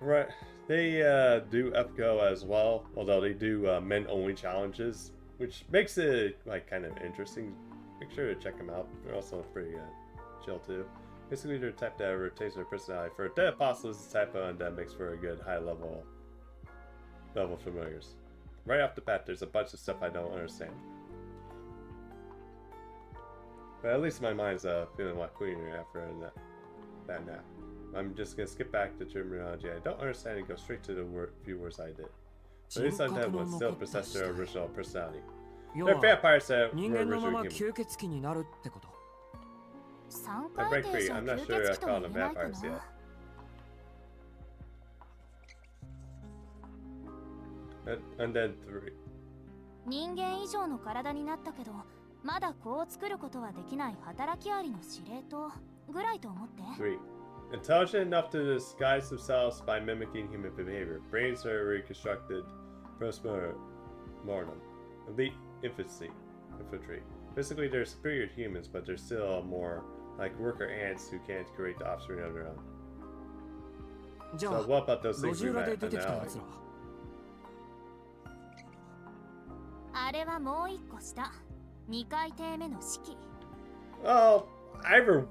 Right, they do FGO as well, although they do men only challenges, which makes it like kind of interesting. Make sure to check them out. They're also pretty chill too. Basically, they're the type that rotates their personality. For a dead apostle, is the type of that makes for a good high level familiars. Right off the bat, there's a bunch of stuff I don't understand. But at least my mind's feeling a lot cleaner after that nap. I'm just gonna skip back to terminology I don't understand and go straight to the few words I did. But these undead ones still possess their original personality. 要 They're は vampires that 人 were 間のまま originally human. 吸血鬼になるってこと。 3 They're 回 break 転 free. じゃ I'm not 吸 sure I 血鬼と call は them 言えないか vampires yet. な。 Undead 3. 人間以上の体になったけど、まだ子を作ることはできない働きありの司令塔ぐらいと思って。 3. Intelligent enough to disguise themselves by mimicking human behavior. Brains are reconstructed post-mortem. Elite infantry. Basically, they're superior to humans, but they're still more like worker ants who can't create the offspring of their own. じゃ So あ what about those 路 things 地 we 裏で met 出て in き the た alley? やつら。あれはもう一個下。2回艇目の式。 Oh, either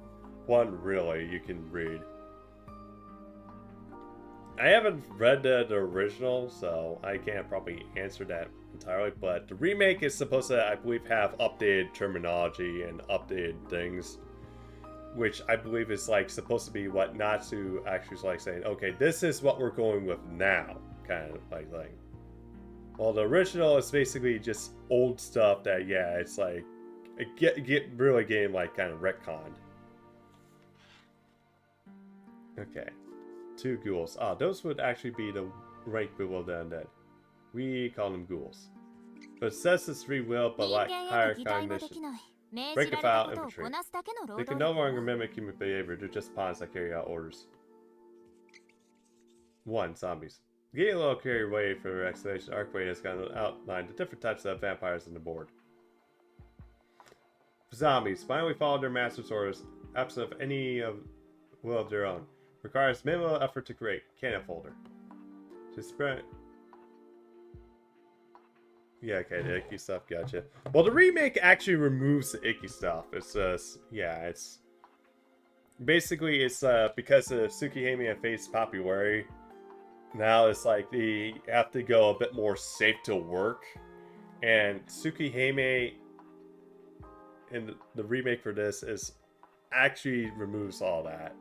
one really you can read. I haven't read the original, so I can't probably answer that entirely, but the remake is supposed to, I believe, have updated terminology and updated things, which I believe is like supposed to be what Natsu actually is like saying, okay, this is what we're going with now, kind of like thing. Well, the original is basically just old stuff that, yeah, it's like, get really getting like kind of retconned. Okay. 2 ghouls. Ah, those would actually be the rank below the undead. We call them ghouls. Possesses free will but 人 lack 間へ higher の期待もで cognition. きない。命 Break じ a ら file れたことを infantry. こなすだけの労 They 働 can 力 no longer よ。 mimic human behavior, they're just pawns that carry out orders. 1. Zombies. Getting a little carried away for your explanation, Arcueid has kind of outlined the different types of vampires on the board. Zombies. Finally follow their master's orders, absent of any will of their own. Requires minimal effort to create. Cannon folder. Just spread. Yeah, okay, the icky stuff, gotcha. Well, the remake actually removes the icky stuff. It's yeah, it's basically it's because of Tsukihime and Fate's popularity. Now it's like they have to go a bit more safe to work, and Tsukihime in the remake for this is actually removes all that,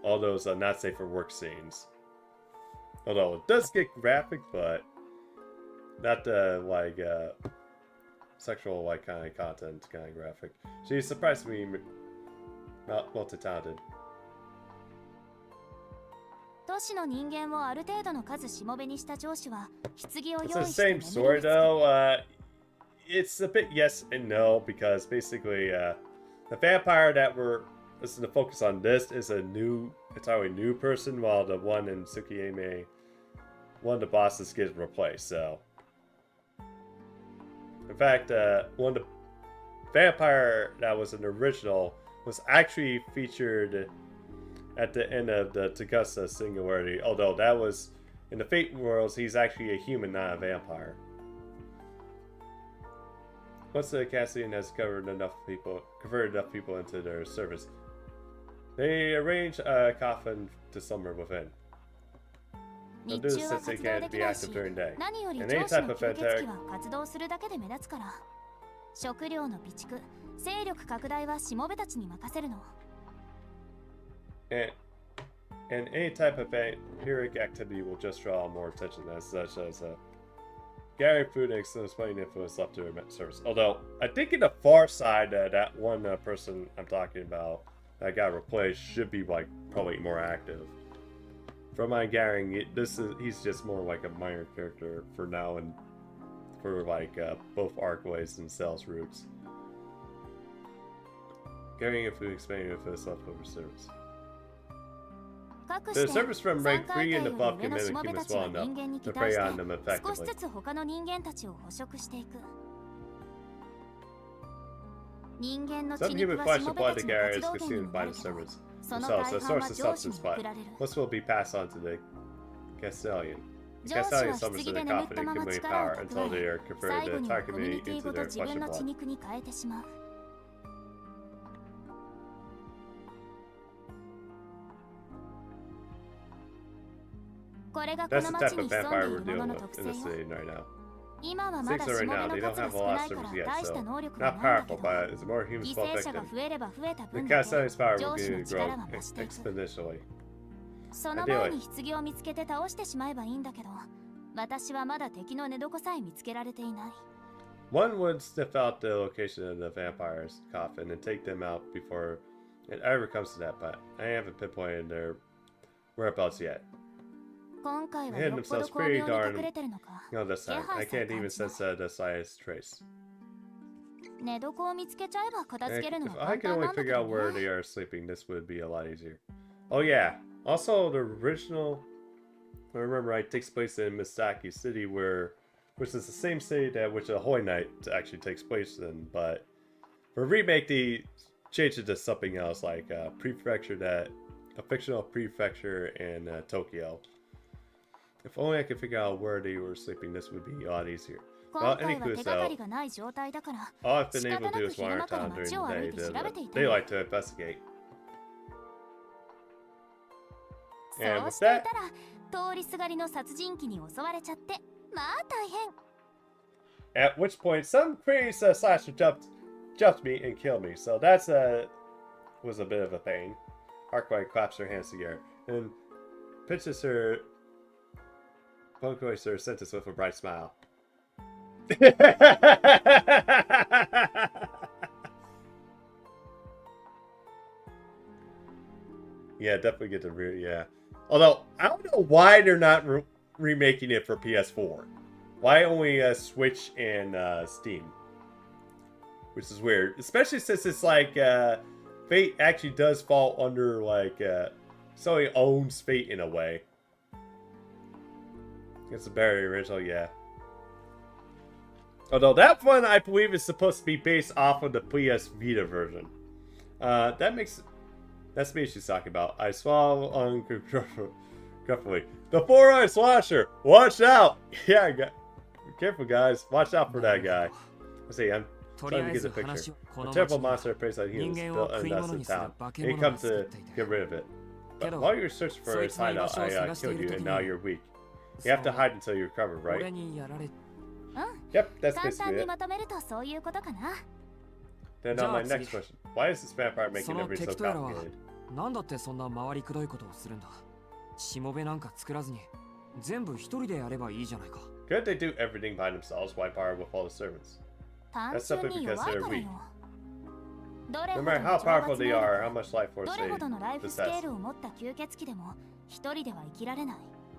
all those not safe for work scenes. Although it does get graphic, but not like sexual like kind of content kind of graphic. She's surprisingly multi-talented. 都市の人間をある程度の数しもべにした上司は棺を It's 用 the 意して same 眠る story んです though. It's a bit yes and no because basically the vampire that is the focus on this is a new, entirely new person, while the one in Tsukihime, one of the bosses gets replaced. So, in fact, one of the vampire that was an original was actually featured at the end of the Tagusa Singularity, although that was in the Fate worlds, he's actually a human, not a vampire. Once the Cassian has converted enough people into their service, they arrange a coffin to slumber within. They'll 日 do this 中は since they 活動 can't でき be ないし active during day. 何より And 上 any 司 type の of 吸血 fantastic 鬼は活動するだけで目立つから食料の備蓄勢力拡大はしもべたちに任せるの and any type of vampiric activity will just draw more attention, as such as gathering food and explaining influence left to their service. Although I think in the far side, that one person I'm talking about that got replaced should be like probably more active. From my gathering, he's just more like a minor character for now and for like both Arcueids and Sales routes. Gathering food, explaining influence left over service. かく The して service from 3 rank 階 3 級 and より above 上 can のし mimic もべ humans たち well は enough 人間に to 期待 prey し on them て少し effectively. ずつ他の人間たちを捕食していく人間の血 Some 肉 human は flesh しもべ supplied た to ちの Gary 活 is 動源に consumed も by なる the けど servants その themselves. 大 The 半 source は of 上司 substance に but 送られる most will be passed on to the Castellan. The 上司 Castellan は summons 棺 to で the 眠っ coffin た and まま accumulate 力 power を until 蓄 they え are converted 最 the 後には entire コミュニ community ティ into ごと their 自 flesh 分 and の blood. 血肉に変えてしまうこれがこ That's の the 町 type に of 潜ん vampire でい we're るも dealing のの with 特 in the 性よ city right now. 今はまだ Things し are right もべ now, の they 数 don't 少 have a な lot い of から servers yet, 大した so 能力は not ないんだ powerful, けど but as more 犠 humans fall 牲者が victim, 増えれば増えた the 分だけ Castellan's power 上 will 司の grow 力は増していく exponentially. その前に棺を見つけて倒してしまえばいいんだけど私はまだ敵の寝床さえ見つけられていない One would sniff out the location of the vampire's coffin and take them out before it ever comes to that, but I haven't pinpointed their whereabouts yet. 今回は They よ hid っぽど themselves 巧 pretty 妙に隠れてるのか No, this time. I can't even sense the slightest trace. 寝床を見つけちゃえば片付 If けるのは I 簡 could 単 only なんだけ figure ど out where ね they are sleeping, this would be a lot easier. Oh yeah. Also, the original, if I remember right, takes place in Misaki City, which is the same city that which a Holy Night actually takes place in. But for remake, they changed it to something else, like a fictional prefecture in Tokyo. If only I could figure out where they were sleeping, this would be a lot easier. 今 Well, 回は anywho, 手がか so りがない状態だから all I've been 仕 able 方 to な do く is 昼 wander 間から town during 街を歩 the いて day. 調べていた They の like to investigate. そ And う with してい that, たら通りすがりの殺人鬼に襲われちゃってまあ大変 at which point some crazy slasher jumped me and killed me. So that's was a bit of a pain. Arcueid claps her hands together and pinches her punctuates her sentence with a bright smile. Yeah, definitely get the yeah. Although I don't know why they're not remaking it for PS4. Why only Switch and Steam? Which is weird, especially since it's like Fate actually does fall under like Sony owns Fate in a way. It's very original, yeah. Although that one, I believe, is supposed to be based off of the PS Vita version. That's me she's talking about. I swallow uncontrollably. The four-eye slasher! Watch out! Yeah, be careful, guys. Watch out for that guy. Let's see, I'm と trying りあ to え get ず the picture. 話をこ A の terrible 町に monster preys on humans 人間 built を and 食い thus 物 in にする town. 化け And he 物が comes 作っ to ていて get rid of it. け But ど while you're searching for そい his つの居場 hideout, 所を I 探してい killed る you 時 and に now you're weak. You have to hide until you recover, 俺 right? にやられ Yep, that's 簡単 basically に it. まとめるとそういうことかな。 Then on my next question. Why is this vampire making その everything so 敵とやらは complicated? なんだってそんな回りくどいことをするんだ。しもべなんか作らずに全部一人でやればいいじゃないか。 Couldn't they do everything by themselves? Why power with all the servants? 単 That's 純 simply に because 弱い they're から weak. よ。どれ No ほど matter の how 懲 powerful 罰 they 能 are, 力 how much life force どれほ they どのライフスケ possess. ールを持った吸血鬼でも一人では生きられない。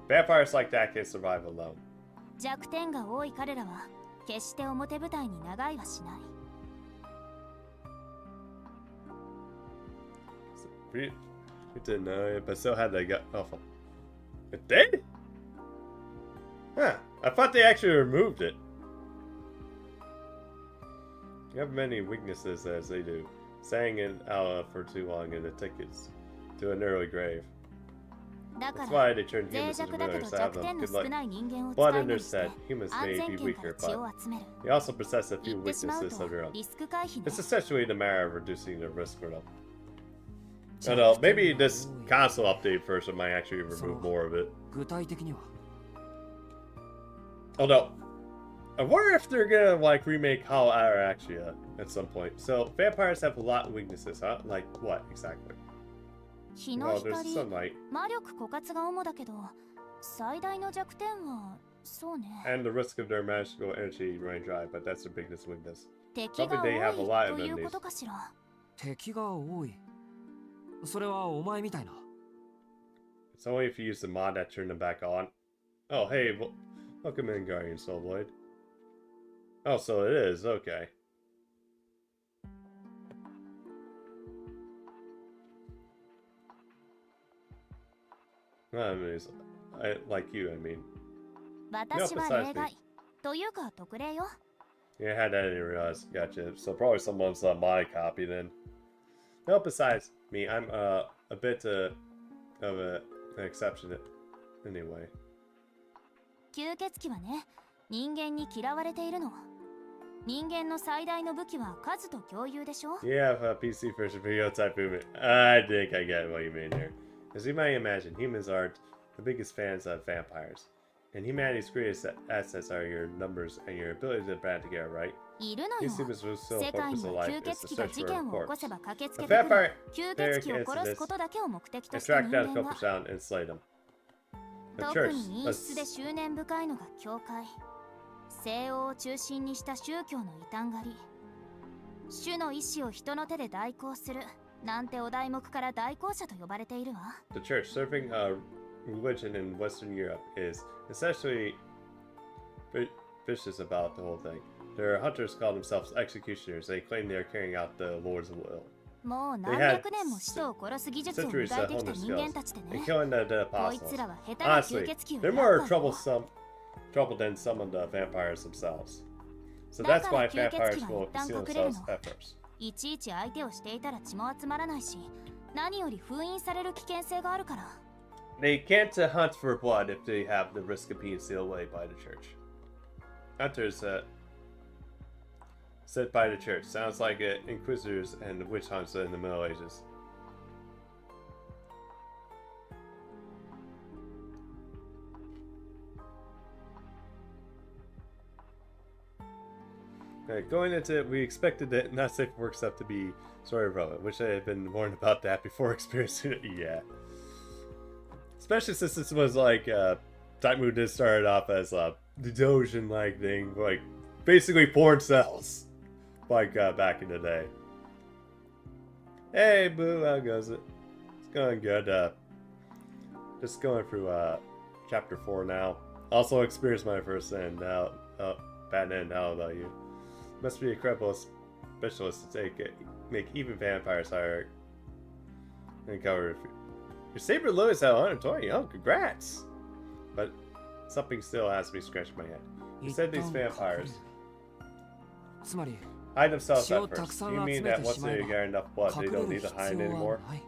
Vampires like that can survive alone. 弱点が多い彼らは決して表舞台に長いはしない。 We didn't know it, but still had that gut awful. It did? Huh. I thought they actually removed it. You have many weaknesses as they do. Staying in out for too long in the tickets to an early grave. だか That's ら why they turn 脆 humans 弱 into だけ rulers ど to have 弱 them 点の good 少 luck. ない人間を But 使い in に their して stead, humans 安 may 全 be 圏から weaker, 血を but 集める。 they also possess a 言 few ってしまう weaknesses と of their own. リスク回避ね It's。essentially the matter of reducing the risk for them. I don't know, maybe this console update version might actually remove more of it. 具体的には Although, I wonder if they're gonna like remake Hollow Arachia at some point. So vampires have a lot of weaknesses, huh? Like what exactly? 日の Well, there's 光、 sunlight 魔力枯渇が主だけど、最大の弱点はそうね。 and the risk of their magical energy running dry, but that's their biggest weakness. 敵が Probably they have a 多 lot い of という enemies. ことかしら。敵が多い。それはお前みたいな。 It's only if you use the mod that turned them back on. Oh, hey, welcome in, Guardian Soulblade. Oh, so it is, okay. I mean, like you, I mean. 私は例外。というか特例よ。 Yeah, I had that, I didn't realize. Gotcha. So probably someone's my copy then. No, besides me, I'm a bit of an exception anyway. 吸血鬼はね、人間に嫌われているの。人間の最大の武器は数と共有でしょ。 Yeah, a PC version video type movement. I think I get what you mean here. As you might imagine, humans are the biggest fans of vampires. And humanity's greatest assets are your numbers and your ability to band together, right? いるのよ。 These humans' sole 世界 purpose に of は life 吸 is 血 to 鬼が search 事 for 件 a を起こせ corpse. ば駆けつ A けてくる。 vampire 吸 there 血鬼を殺す against ことだけを目的と and した track 人 down 間が culprits down and slay them. The 特 church, に陰湿で執念深いのが教会。西欧を中心にした宗教の異端狩り。主の意志を人の手で代行するなんてお題目から代行者と呼ばれているわ。 the church serving a religion in Western Europe is essentially vicious about the whole thing. Their hunters call themselves executioners. They claim they are carrying out the Lord's will. もう They 何 had 百年も使徒を殺す技術を centuries 磨い of てきた hunter 人間 skills たちで and ね。 killing the こい apostles. つらは下手な吸 Honestly, 血鬼を they're や more ったわよ。 trouble than some of the vampires themselves. So だ that's から why 吸血 vampires 鬼は will 一旦 conceal 隠れる themselves の。 at first. いちいち相手をしていたら血も集まらないし、何より封印される危険性があるから。 They can't hunt for blood if they have the risk of being sealed away by the church. Hunters set by the church. Sounds like inquisitors and witch hunts in the Middle Ages. Okay, going into it, we expected the not safe for work stuff to be story relevant, which I had been warned about that before experiencing it. Yeah. Especially since this was like, Type did start off as the Dojin like thing, like basically porn cells, like back in the day. Hey, boo, how goes it? It's going good. Just going through chapter 4 now. Also experienced my first end. Bad end. How about you? Must be a incredible specialist to make even vampires higher and cover. Your saber low is at 120. Oh, congrats! But something still has me scratching my head. You said these vampires つまり hide themselves 血を at たく first. さ You ん mean 集め that て once しまえ they ば get enough blood, they 隠れ don't る need to 必 hide 要は anymore? ない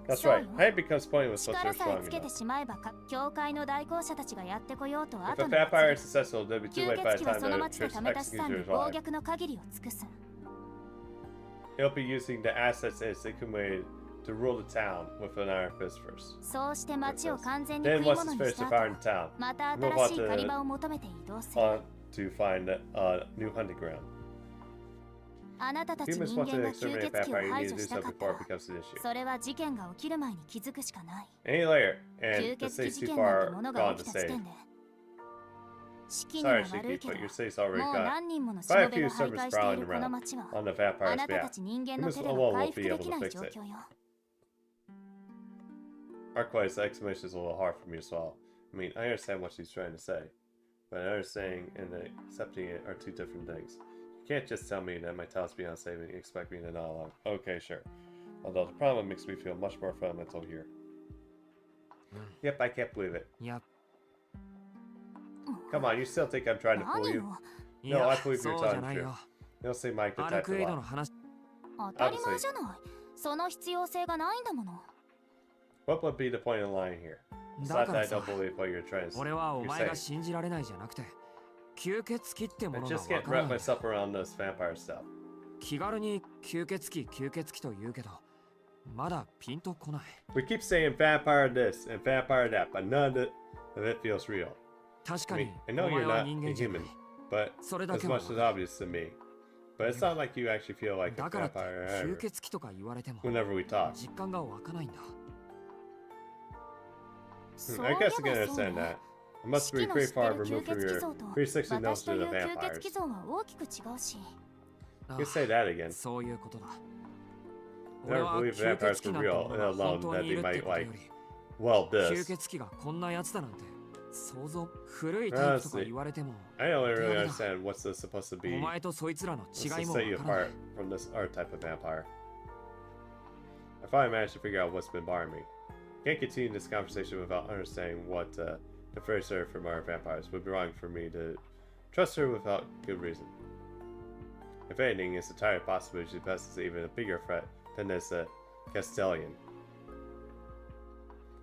That's そうよ right. Hide becomes pointless once 力 they're さえ strong つけ enough. てしまえば教会の代行者たちがやってこようと If 後 a の vampire 祭 is successful, they'll be 吸 too late by 血 the 鬼は time その the 町で troops ためた資産 execute で their 暴 life. 虐の限りを尽くす He'll be using the assets in Tsukihime to rule the town with an iron fist first. そうして町を完全に Then 食い once 物 he's に finished した devouring 後 the town, また move 新 on しい to 狩り場を求めて移動する on to find a new hunting ground. あなたたち Humans 人 want 間 to が吸 exterminate 血鬼を vampire. You 排 need to 除 do した so かっ before it た becomes an issue. それは事件が起きる前に気づくしかない Any later, 吸 and the 血鬼 city's 事 too 件なんて far ものが gone 起 to きた時 save. 点で式には Sorry, 悪い Shiki, けど but your city's も already う got 何人ものし quite も a べ few が徘 servants 徊してい prowling るこの around 町は on the あ vampire's なたた behalf. ち人間の Humans 手では alone 回 won't 復 be で able き to ない fix 状 it. 況よ Arcueid's explanation is a little hard for me to swallow. I mean, I understand what she's trying to say, but understanding and accepting it are two different things. You can't just tell me that my talent's beyond saving and expect me to nod along. Okay, sure. Although the problem makes me feel much more fundamental here. Yep, I can't believe it. いや Come on, you still think I'm trying to fool 何 you? よ い No, や I believe そ you're うじゃ telling な the い truth. よ They'll say Mike the ア type ルク of エイド lie. の話当たり前じゃないその必要性がないんだもの What would be the point of lying here? It's だ not か that I らさ don't believe what you're trying to 俺はお you're 前が saying. 信じられないじゃなくて吸血鬼っても I のが just わ can't から wrap ない myself around this vampire stuff. 気軽に吸血鬼と言うけどまだピンとこない We keep saying vampire this and vampire that, but none of it feels real. 確か I に mean, I お know 前 you're は not 人 a 間じゃない human, but それだ as けは much as obvious to me. But it's not like you actually feel like a だからって vampire 吸 ever, 血鬼とか言われても whenever we talk. 実感が湧かないんだ I guess I can understand that. It must be 式の pretty 知って far る吸 removed 血 from 鬼 your 像と 360 notion 私と of い the う吸 vampires. 血鬼像は大きく違うし あ You say that again. そういうことだ I 俺 never は believed 吸 vampires 血 were 鬼なん real, ても and のが alone 本当 that にい they るって might ことよ like, り well, 吸 this. 血鬼がこんなやつだなんて想像古いタイプとか言われても I don't really understand what's this supposed to お be. 前とそいつらの What's 違い to も set you わからない apart from this art type of vampire? I finally managed to figure out what's been bothering me. Can't continue this conversation without understanding what the first her from our vampires would be wrong for me to trust her without good reason. If anything, it's entirely possible she possesses even a bigger threat than this Castellan.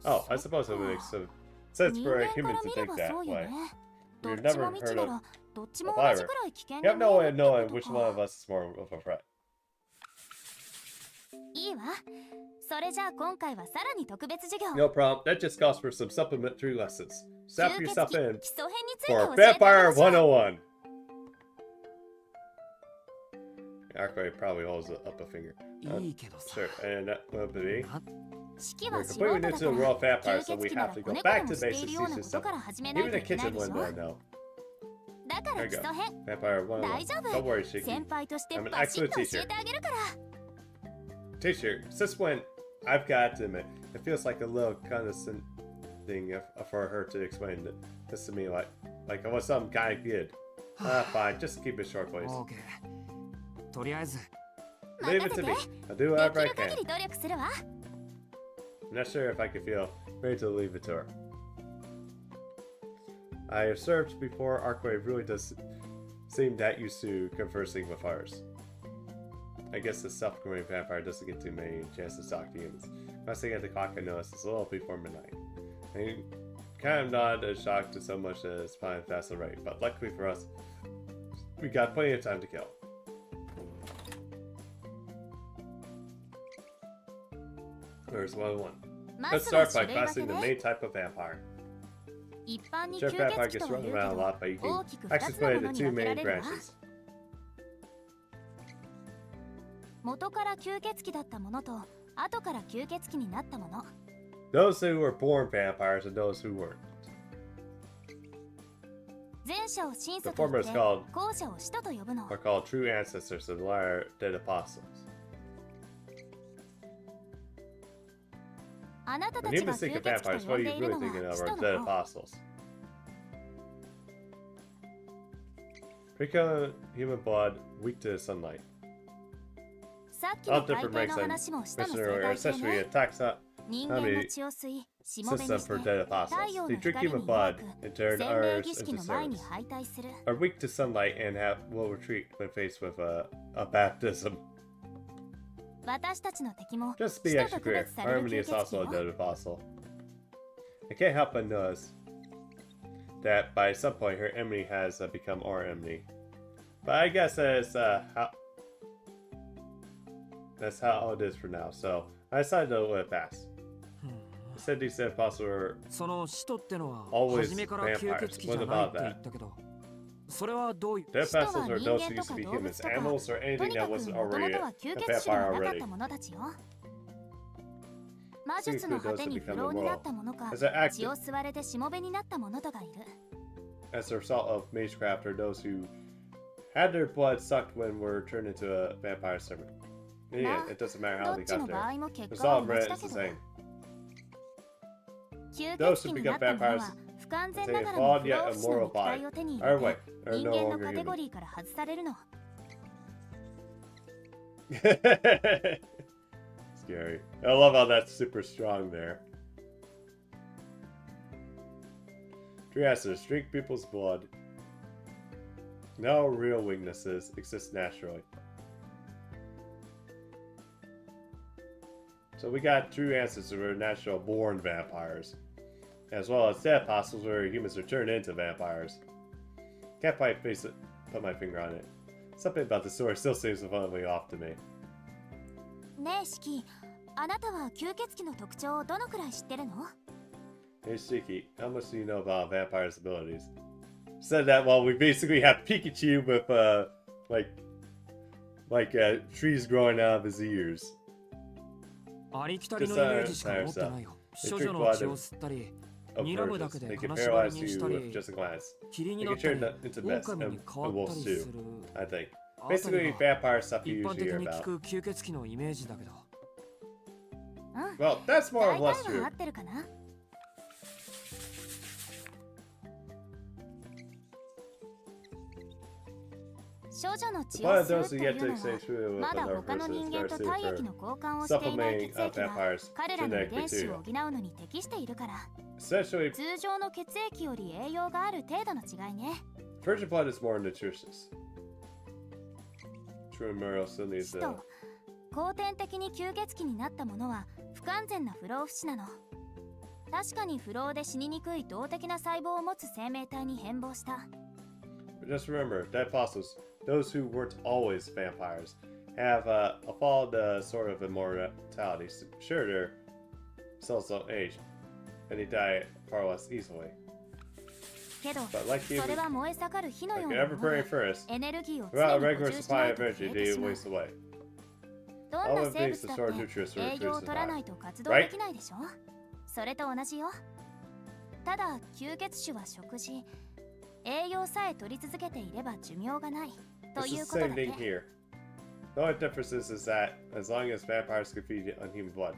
Oh, I suppose it would make some sense 人 for 間 a か human ら to 見れ think ば that そうよ way. ねどっ We've ちも never 未 heard 知な of らどっち a も同じ fire. くらい危険 You に have 見 no え way る of って knowing こ which と one か of us is more of a threat. いいわそれじゃあ今回はさらに特別授業 No problem. That just calls for some supplementary lessons. 吸 Strap 血 yourself 鬼 in 基礎編について for 教えてあげ Vampire ましょう 101. Arcueid probably holds up a finger. いいけどさ Sure, and that would be. な式 We're は素 completely 人だ new か to the ら world of 吸 vampires, 血 so we 鬼な have とら子 go 猫 back でも to してい basics るよう to な teach ことから yourself. 始めない Even と the いけない kitchen でし wouldn't ょ know. だから There you 基 go. 礎編 Vampire 大 101. 丈 Don't 夫 worry, Shiki. 先輩として I'm an バシッ excellent と教 teacher. えてあげるから Teacher, since when I've got to admit, it feels like a little condescending for her to explain this to me like I was some kind of kid. Fine, just keep it short, please. オーケーとりあえず Leave 任 it せ to て me. I'll do で whatever き I る限 can. り努力するわ I'm not sure if I can feel ready to leave it to her. I have searched before. Arcueid really does seem that used to conversing with ours. I guess the self-growing vampire doesn't get too many chances to talk to humans. Glancing at the clock, I noticed it's a little before midnight. I'm kind of not as shocked to so much as fine fast and right, but luckily for us, we got plenty of time to kill. There's 101. ま Let's ずは start 種 by 類分 classing け the で main type of vampire. 一般に Sure, 吸 vampire 血 gets 鬼とは run 言うけ around a ど lot, but you 大 can きく2 actually つの split も it の into に two 分けら main れるわ branches. 元から吸血鬼だったものと後から吸血鬼になったもの Those who were born vampires and those who weren't. 前者を神 The 祖と former 言っ is て called 後者を使徒と呼ぶの are called true ancestors and the latter dead apostles. あなたた When ちが humans 吸 think of 血鬼 vampires, と呼 what ん are で you いる really の thinking は of 使 are 徒 dead の方 apostles. Pure human blood, weak to sunlight. さっき All の大 different 抵 ranks の and 話もしたの mission 正 or 解系 essentially ね attacks up. 人間の血を吸いしもべに system して for dead 太 apostles. 陽 They の drink 光 human に弱 blood く and turn 洗礼 ours 儀式 into の前に servants. 敗退する Are weak to sunlight and will retreat when faced with a baptism. 私たちの敵も Just to be 使徒 extra と区 clear, 別される Harmony 吸 is 血 also a 鬼よ dead apostle. I can't help but notice that by some point her enemy has become our enemy. But I guess that's how it is for now. So I decided to let it pass. I said these dead apostles were その使徒ってのは Always 初めから吸 vampires. 血鬼じゃないって言ったけど、それはどういう dead 使徒 apostles は are 人 those 間 who と used か to be 動 humans, 物とか animals, or と anything に that かく wasn't もと already も a とは吸血 vampire 種ではなかっ already. た者たちよ。魔術の果てに不老になった者か As an act 血を吸われてしもべになった者とがいる。 as a result of magecraft are those who had their blood sucked when were turned into a vampire servant. In the end, it doesn't matter ど how っ they ちの got 場 there. 合も結 The 果は result 同 of じ it だ is け the ど、 same. 吸 Those 血 who 鬼にな become った者は vampires 不完全 say なが a らも flawed 不 yet 老不死の immoral 肉体 body を手に入 are れ awake, て are 人 no 間の longer カテゴ human. リーから外されるの。 Scary. I love how that's super strong there. True answers. Drink people's blood. No real weaknesses exist naturally. So we got true ancestors who are natural born vampires, as well as dead apostles where humans are turned into vampires. Can't quite put my finger on it. Something about the story still seems fundamentally off to me. ねえシキ、あなたは吸血鬼の特徴をどのくらい知ってるの？ Hey Shiki, how much do you know about vampires' abilities? Said that while we basically have Pikachu with trees growing out of his ears. ありきたりのイメージしか持ってないよ。処女の血を吸ったり、 Of 睨むだけ versions. で They can 金縛り paralyze にした you り with just a glance. 霧に They な can ったり turn into mist 狼 and に変わった wolves り too, する I think. あたり Basically, が vampire stuff 一 you 般 usually 的 hear に聞 about. く吸血鬼のイメージだけど、 Well, that's more 大 or less 体は true. 合ってるかな？少女の血を One 吸 of う those と who いう yet の to say は true ま with だ another 他の person 人 is 間と starts 体液 to の交換をしていない supplementing 血液は vampires 彼らの遺 genetically 伝子 too. を補うのに適しているから Essentially, 通常の血液より栄養がある程度の違いね。 virgin blood is more nutritious. True Muriel still needs 使 to. 徒後天的に吸血鬼になったものは不完全な不老不死なの。確かに不老で死ににくい動的な細胞を持つ生命体に変貌した。 But just remember, dead apostles, those who weren't always vampires, have a flawed sort of immortality. Sure, their cells don't age, and they die far less easily. けど But like そ you, れは燃え盛る火の like よう an なもの ever-burning で furnace, エネルギーを without a 常に regular 補充し supply ない of と消 energy, えて they しまう。 waste away. どん All な of 生 these 物だ to store って nutrients for 栄 food 養を取ら supply. ないと活動できないでしょ。それと同じよ。ただ吸血種は食事、栄養さえ取り続けていれば寿命がないと It's い the うことだ same け。 thing here. The only difference is that as long as vampires can feed on human blood,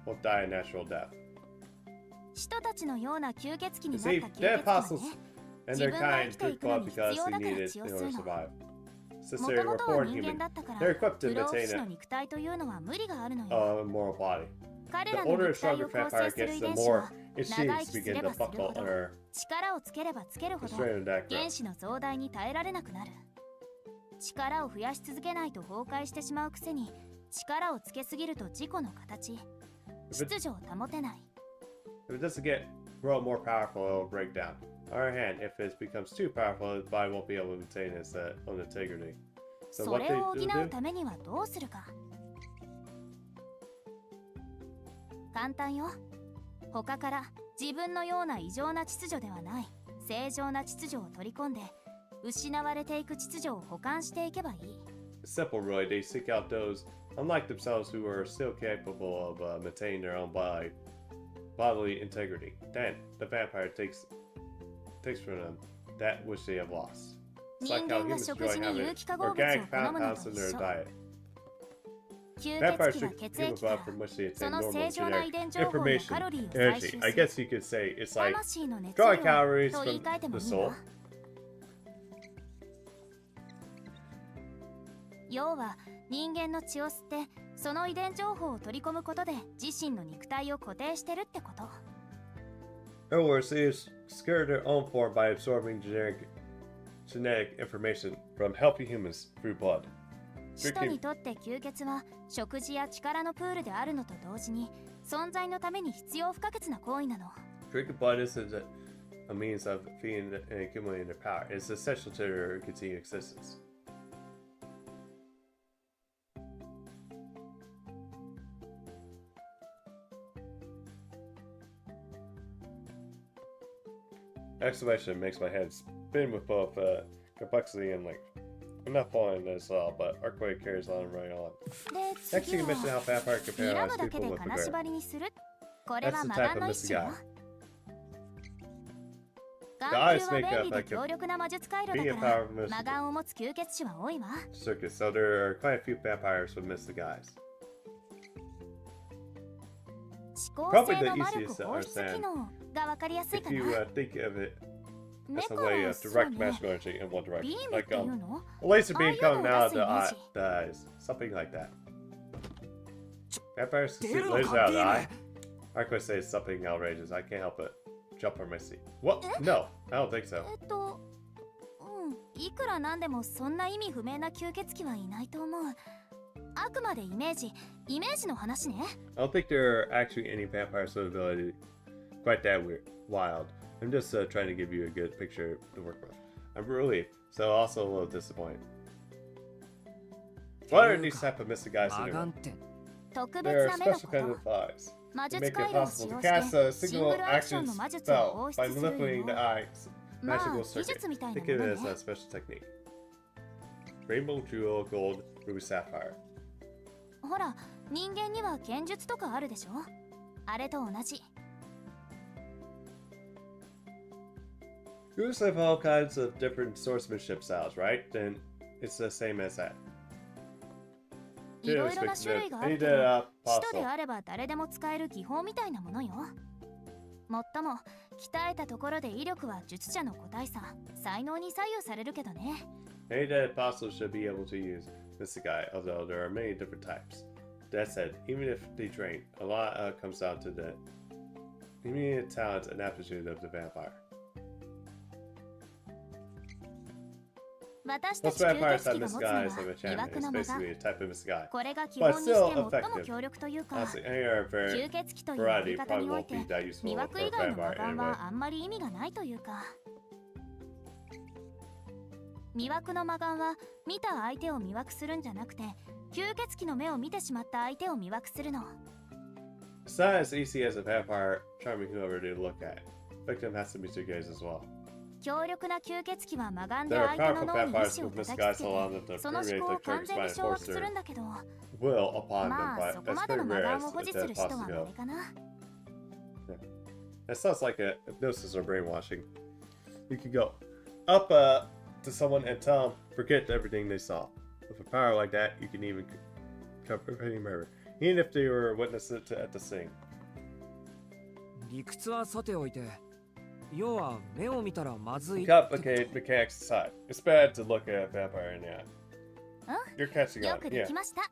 won't die a natural death. 使徒たちのような吸血鬼 You に see, なった dead 吸血鬼は apostles ね、 and their kind Zibun drinkが blood 生きていく because のに they 必要 need だ it から in order to survive. Since も they とも were とは born 人間 human, だったから they're equipped to 不老不 maintain 死の a 肉体というのは無理があるのよ。 moral body. 彼 The らの older and 肉体 stronger を構 vampire 成する gets, 遺 the 伝子 more は its 長 genes 生きす begin れ to ばする buckle ほど or 力をつければつけるほど straighten that 原 growth. 子の増大に耐えられなくなる。力を増やし続けないと崩壊してしまうくせに力をつけすぎると自己の形、 If 秩序を保てない。 it doesn't grow more powerful, it'll break down. On the other hand, if it becomes too powerful, the body won't be able to maintain its own integrity. So そ what れを they 補う do? ためにはどうするか。簡単よ。他から自分のような異常な秩序ではない正常な秩序を取り込んで失われていく秩序を補完していけばいい。 It's simple, really. They seek out those, unlike themselves, who are still capable of maintaining their own bodily integrity. Then, the vampire takes from them that which they have lost. It's 人 like how 間が humans 食 enjoy 事に having 有機化合物を organic 好むの compounds と in 一 their 緒。 diet. 吸 Vampires 血鬼は drink 血 human 液か blood ら from which they そ obtain の normal 正常な遺 genetic 伝情報や information, カロリーを採 energy. 集 I する。 guess you could say it's like 魂の熱量 drawing calories と言い from 換えてもい the い soul. わ。要は人間の血を吸ってその遺伝情報を取り込むことで自身の肉体を固定してるってこと。In other words, they secure their own form by absorbing genetic information from healthy humans through blood. 使徒にとって吸血は食事や力のプールであるのと同時に存在のために必要不可欠な行為なの。 Drinking blood isn't a means of feeding and accumulating their power. It's essential to their continued existence. Exclamation makes my head spin with both complexity and like. I'm not following this at all, but Arcueid carries on right on. で Next, 次 you can は mention how vampire can 睨 paralyze むだけ people で with 金 regret. 縛りにする。これ That's は the 魔 type 眼 of の Mr. 一種よ Guy. ガンブルは便利で強力な魔術回路 Being だ a から powerful 魔眼を持つ吸血種は多いわ。 circus, so there are quite a few vampires with Mr. Guys. 思考 Probably 性 the の魔 easiest 力 to 放出機能が分かりやすい If か you な。 think of it 目 as か a way ら of そう direct ね。 magical energy in one ビ direction, ームっ like ていうの a laser beam Ah, coming yeah, out of that's the eyes, something like that. Vampires can shoot 出るのか lasers out of the ビーム eye. Arco says something outrageous. I can't help but jump on my seat. What? No, I don't think so. いくらなんでもそんな意味不明な吸血鬼はいないと思う。あくまでイメージの話ね。 I don't think there are actually any vampires with ability quite that wild. I'm just trying to give you a good picture to work with. I'm relieved, so also a little disappointed. What are these type of mystic guys 魔 anyway? 眼って 特 There 別 are な目の special こ kinds と of。eyes. 魔 To 術 make it 回路を possible 使 to 用 cast して a シン single グルアクショ action ンの魔術を spell 放 by 出する manipulating the の。 eyes. まあ Magical 技 circuit. 術みたいな Think も of の it as ね a。special technique. Rainbow jewel, gold, ruby sapphire. ほら、人間には剣術とかあるでしょ。あれと同じ。 Groups have all kinds of different swordsmanship styles, right? Then it's the same as that. いろいろな種類があ Any るけど、 that 使徒で possible. あれば誰でも使える技法みたいなものよ。もっとも、鍛えたところで威力は術者の個体差、才能に左右されるけどね。 Any that apostle should be able to use this guy, although there are many different types. That said, even if they train, a lot comes down to the immediate talent and aptitude of the vampire. 私た Most ち吸 vampires 血 have 鬼が持つのは misguise of a 魅 champion. 惑 It's の魔 basically 眼。 a type of misguise. これが基 But 本にして still 最も effective. 強力というか、 Honestly, any are 吸 very 血鬼という呼 variety び方に probably おい won't て be that useful 魅 for 惑 a 以外の魔 vampire 眼 anyway. はあんまり意味がないというか。魅惑の魔眼は見た相手を魅惑するんじゃなくて、吸血鬼の目を見てしまった相手を魅惑するの。 It's not as easy as a vampire charming whoever they look at. Victim has to meet your gaze as well. 強力な吸血鬼は魔眼で There are 相手の powerful 脳に意 vampires 志を with 叩きつ misguise け allow them to て、その permeate 思考 the を完 target's 全に mind 掌 and 握 force する their んだけど、 will upon まあ them, そ but こ that's まで very の魔 rare 眼 as を保持 it's する人は possible. 稀かな。 That sounds like a hypnosis or brainwashing. You can go up to someone and tell them forget everything they saw. With a power like that, you can even cover any murder, even if they were witnesses at the scene. 理屈はさておいて、要は目を見たらまずい。 Complicate mechanics aside, it's bad to look at a vampire in the eye. うん You're catching よ on, くで yeah. きました。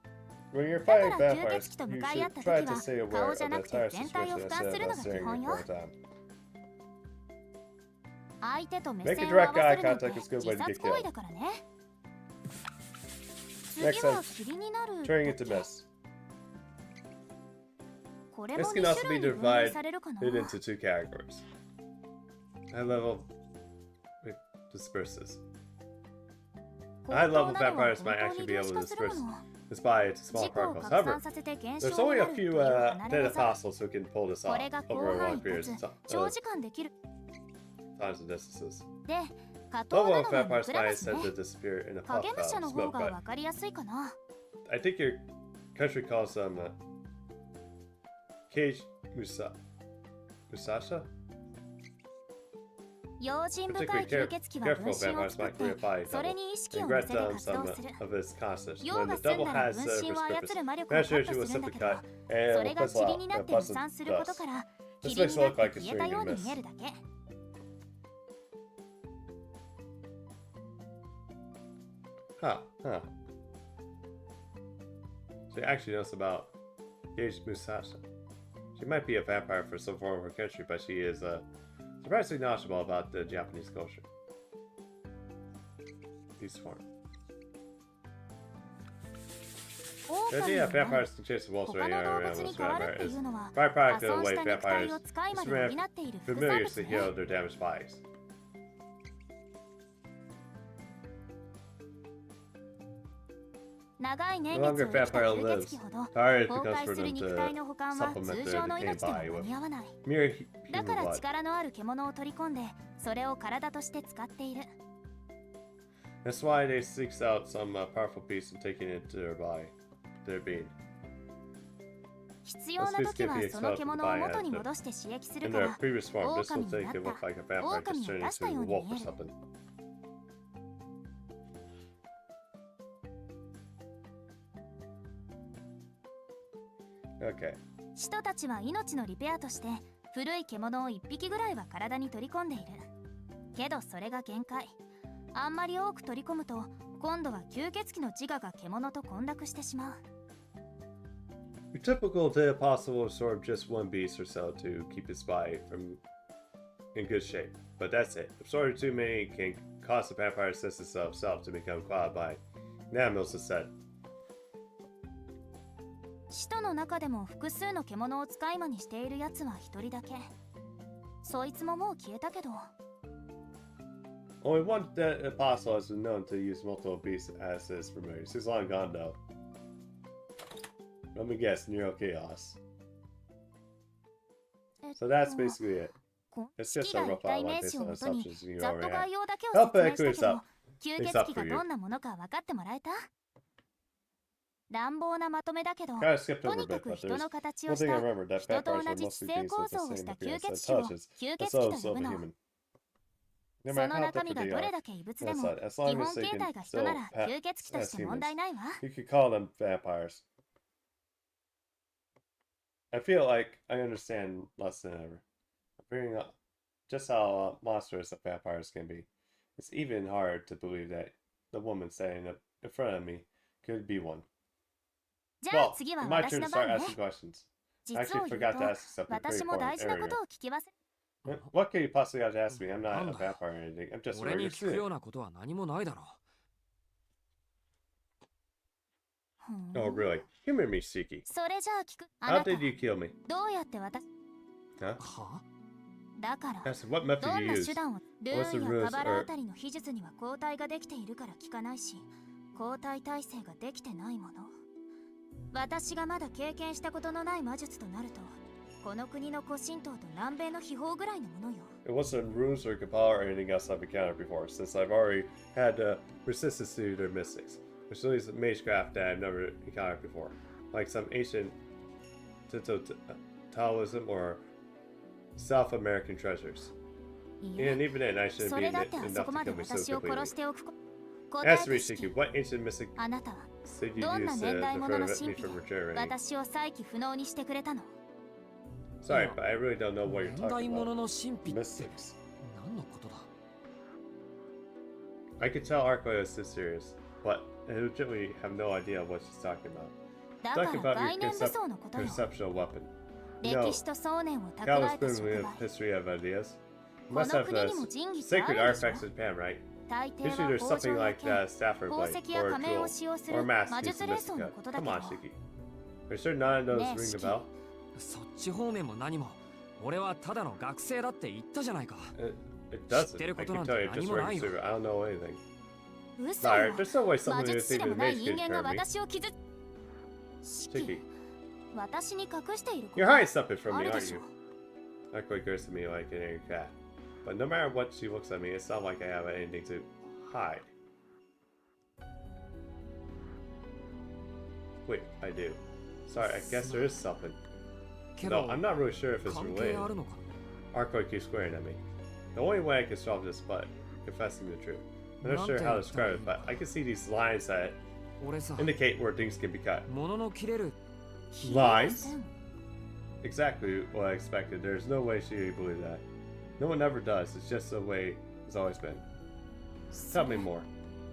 When you're だか fighting ら吸 vampires, 血鬼と you 向かい合っ should た try 時 to は stay aware 顔 of じゃ the なくて entire 全体を situation 俯瞰 instead する of のが基 staring 本 at よ one。time. 相手と目 Make a 線を合 direct わせ eye るなんて contact is a good 自 way to 殺 get 行為 killed. だからね。 Next 次は time, 霧になる。 turning it to mist. これも This 2 can also 種 be 類に分類 divided されるかな。 into two categories. High level disperses. 本当 level なのは vampires might 本当 actually に be 粒 able 子 to 化する disperse の。 this by into 事 small 故を particles. 拡 However, 散させて現 there's 象に only な a るってい few う離れ dead 技。 apostles who can pull this こ off れが over 広 a 範 long 囲か period つ of 長時間できる。 times and distances. で、下 Level 等な of のは vampires クラ might マス tend ね to。disappear in a puff 影武者 of の方 smoke, が but 分かりやすいかな。 I think your country calls them Cage Musasha? 用心深い Particularly 吸血鬼は careful 分身を vampires 作っ might create a て、 body それ double に意識を and 乗 grant せて them 活動 some する。 of its concepts. 用 When が the 済ん double だら has 分身を surface 操 purpose, る魔力を that カッ shows ト you す will るんだけ simply ど、 cut そ and れ will が fizzle 塵に out なっ and て腐 plus 散すること dust. から、 This 霧 makes に it なっ look て like it's 消えた turning よう to に見え mist. るだけ。 Huh. She actually knows about Cage Musasha. She might be a vampire for some form of her country, but she is Surprisingly knowledgeable about the Japanese culture. He's smart. The idea that vampires can chase wolves 他 running の動 around 物に with 変わる vampire ってい is うのは byproduct 破 of 損 the し way た肉体 vampires を使い魔で補っている副産 familiarly 物 heal ね their damaged bodies. 長い年 The 月 longer を生きた vampire 吸 lives, 血鬼ほど the harder it 崩 becomes 壊 for する them 肉体の to 保管は supplement 通常の their 命では decaying body 間 with に合わない mere だ human から blood. 力のある獣を取り込んでそれを体として使っている That's why they seeks out some powerful piece and taking it to their body, their being. 必要な時はその獣を元に戻して刺激する In か their ら previous form, this will 狼に take な it っ look like a た vampire just 狼を turning 出した into よ a うに wolf 見 or える something. Okay. 使徒たちは命のリペアとして古い獣を1匹ぐらいは体に取り込んでいるけどそれが限界あんまり多く取り込むと今度は吸血鬼の自我が獣と混濁してしまう It's typical to possible to absorb just one beast or so to keep its body from in good shape. But that's it. Absorbing too many can cause the vampire senses of self to become clouded by animals instead. 使徒の中でも複数の獣を使い魔にしているやつは一人だけそいつももう消えたけど Only one dead apostle has been known to use multiple beasts as his familiars. He's long gone though. Let me guess, Nero Chaos. So that's basically it. 式 It's just が a 一 rough 体 outline 名 based 詞を on もとに assumptions you ざっと already 概 have. 要だけを Help 説明 it した clears けど up. 吸 It's 血 up 鬼 for が you. どんなものか分かってもらえた乱暴なまとめだけど Kind of skipped と over a にか bit, く but 人 there's の形 one をし thing I た remember that 人と vampires 同 are じ地 mostly 性 beings 構 with the 造をし same た吸 appearance 血 and 鬼を intelligence, 吸 but 血 so 鬼と呼 so ぶ the の human. No そ matter の how 中身 different が they どれ are, だけ異物 on で the も side, as 基 long 本 as they 形 can 態が人 still なら pass 吸血鬼と as して問題 humans, ないわ you could call them vampires. I feel like I understand less than ever. Figuring out just how monstrous the vampires can be. It's even hard to believe that the woman standing up in front of me could be one. じゃあ Well, 次は it's my 私 turn の to 番 start ね asking questions. 実 I を actually 言う forgot to と ask something very 私も important 大事なこと earlier. を聞き忘れ What could you possibly have to ask me? I'm not a なんだよ。 vampire or anything. I'm just a 俺 regular に聞くよ student. うなことは何もないだろ Oh, really? Humor me, Shiki. それじゃあ聞くあ How なた did you kill me? どうやって私 Huh? はだから I said, what method ど did ん you な use? 手段をル What's the ーン rules やカバラ or- あたりの秘術には交代ができているから聞かないし交代体制ができてないもの私がまだ経験したことのない魔術となるとこの国の古神道と南米の秘宝ぐらいのものよ It wasn't runes or Kabbalah or anything else I've encountered before, since I've already had resistance to their mystics, which leaves magecraft that I've never encountered before, like some ancient Taoism or South American treasures. いいえ And even then, I shouldn't そ be れだってあ enough そ to こまで kill me so 私を殺 completely. しておく答 As え for と you, して Shiki, what ancient mystic あなたは did you どんな use 年代 to 物の prevent 神 me 秘で from returning? 私を再起不能にしてくれたの Sorry, but I really don't know what you're 年代 talking 物 about. の神秘って Mystics. 何のことだ I could tell Arcueid is serious, but I legitimately have no idea what she's talking about. だか Talking ら about 概 your 念武装のことよ conceptual weapon. 歴史と想念を蓄 Cal え is た booming 触 with 媒 history of ideas. You こ must の have 国に the も仁義ってあ sacred るでしょ artifacts in Japan, right? 大抵 Usually は there's 工 something 場や like 剣 the Stafford 宝 blade 石や or a 仮面を tool 使用す or る mask 魔 used 術 in 連想の Mystica. ことだ Come け on, ど Shiki. Are sure none of those Ne, ring a Shiki. bell? そっち方面も何も俺はただの学生だって言ったじゃないか It doesn't. I 知ってるこ can となんて tell you're 何 just もないよ。 regular student. I don't know anything. 嘘 Liar, よ there's no way 魔 someone who 術師 thinks で the もない mage 人 could 間が hurt me. 私を傷つシキ Shiki, 私に隠しているこ you're と hiding something from あ me, るで aren't しょ you? Arcueid glares at me like an angry cat. But no matter what she looks at me, it's not like I have anything to hide. Wait, I do. Sorry, I guess there is something. け No, ど I'm not really sure if it's 関係 related. あるのか Arcueid keeps swearing at me. The only way I can solve this is by confessing the truth. I'm not sure how to describe it, but I can see these lines that 俺さ indicate where things can be cut. 物の切れる Lines? Exactly what I expected. There's no way she would believe that. No one ever does. It's just the way it's always been. Tell me more.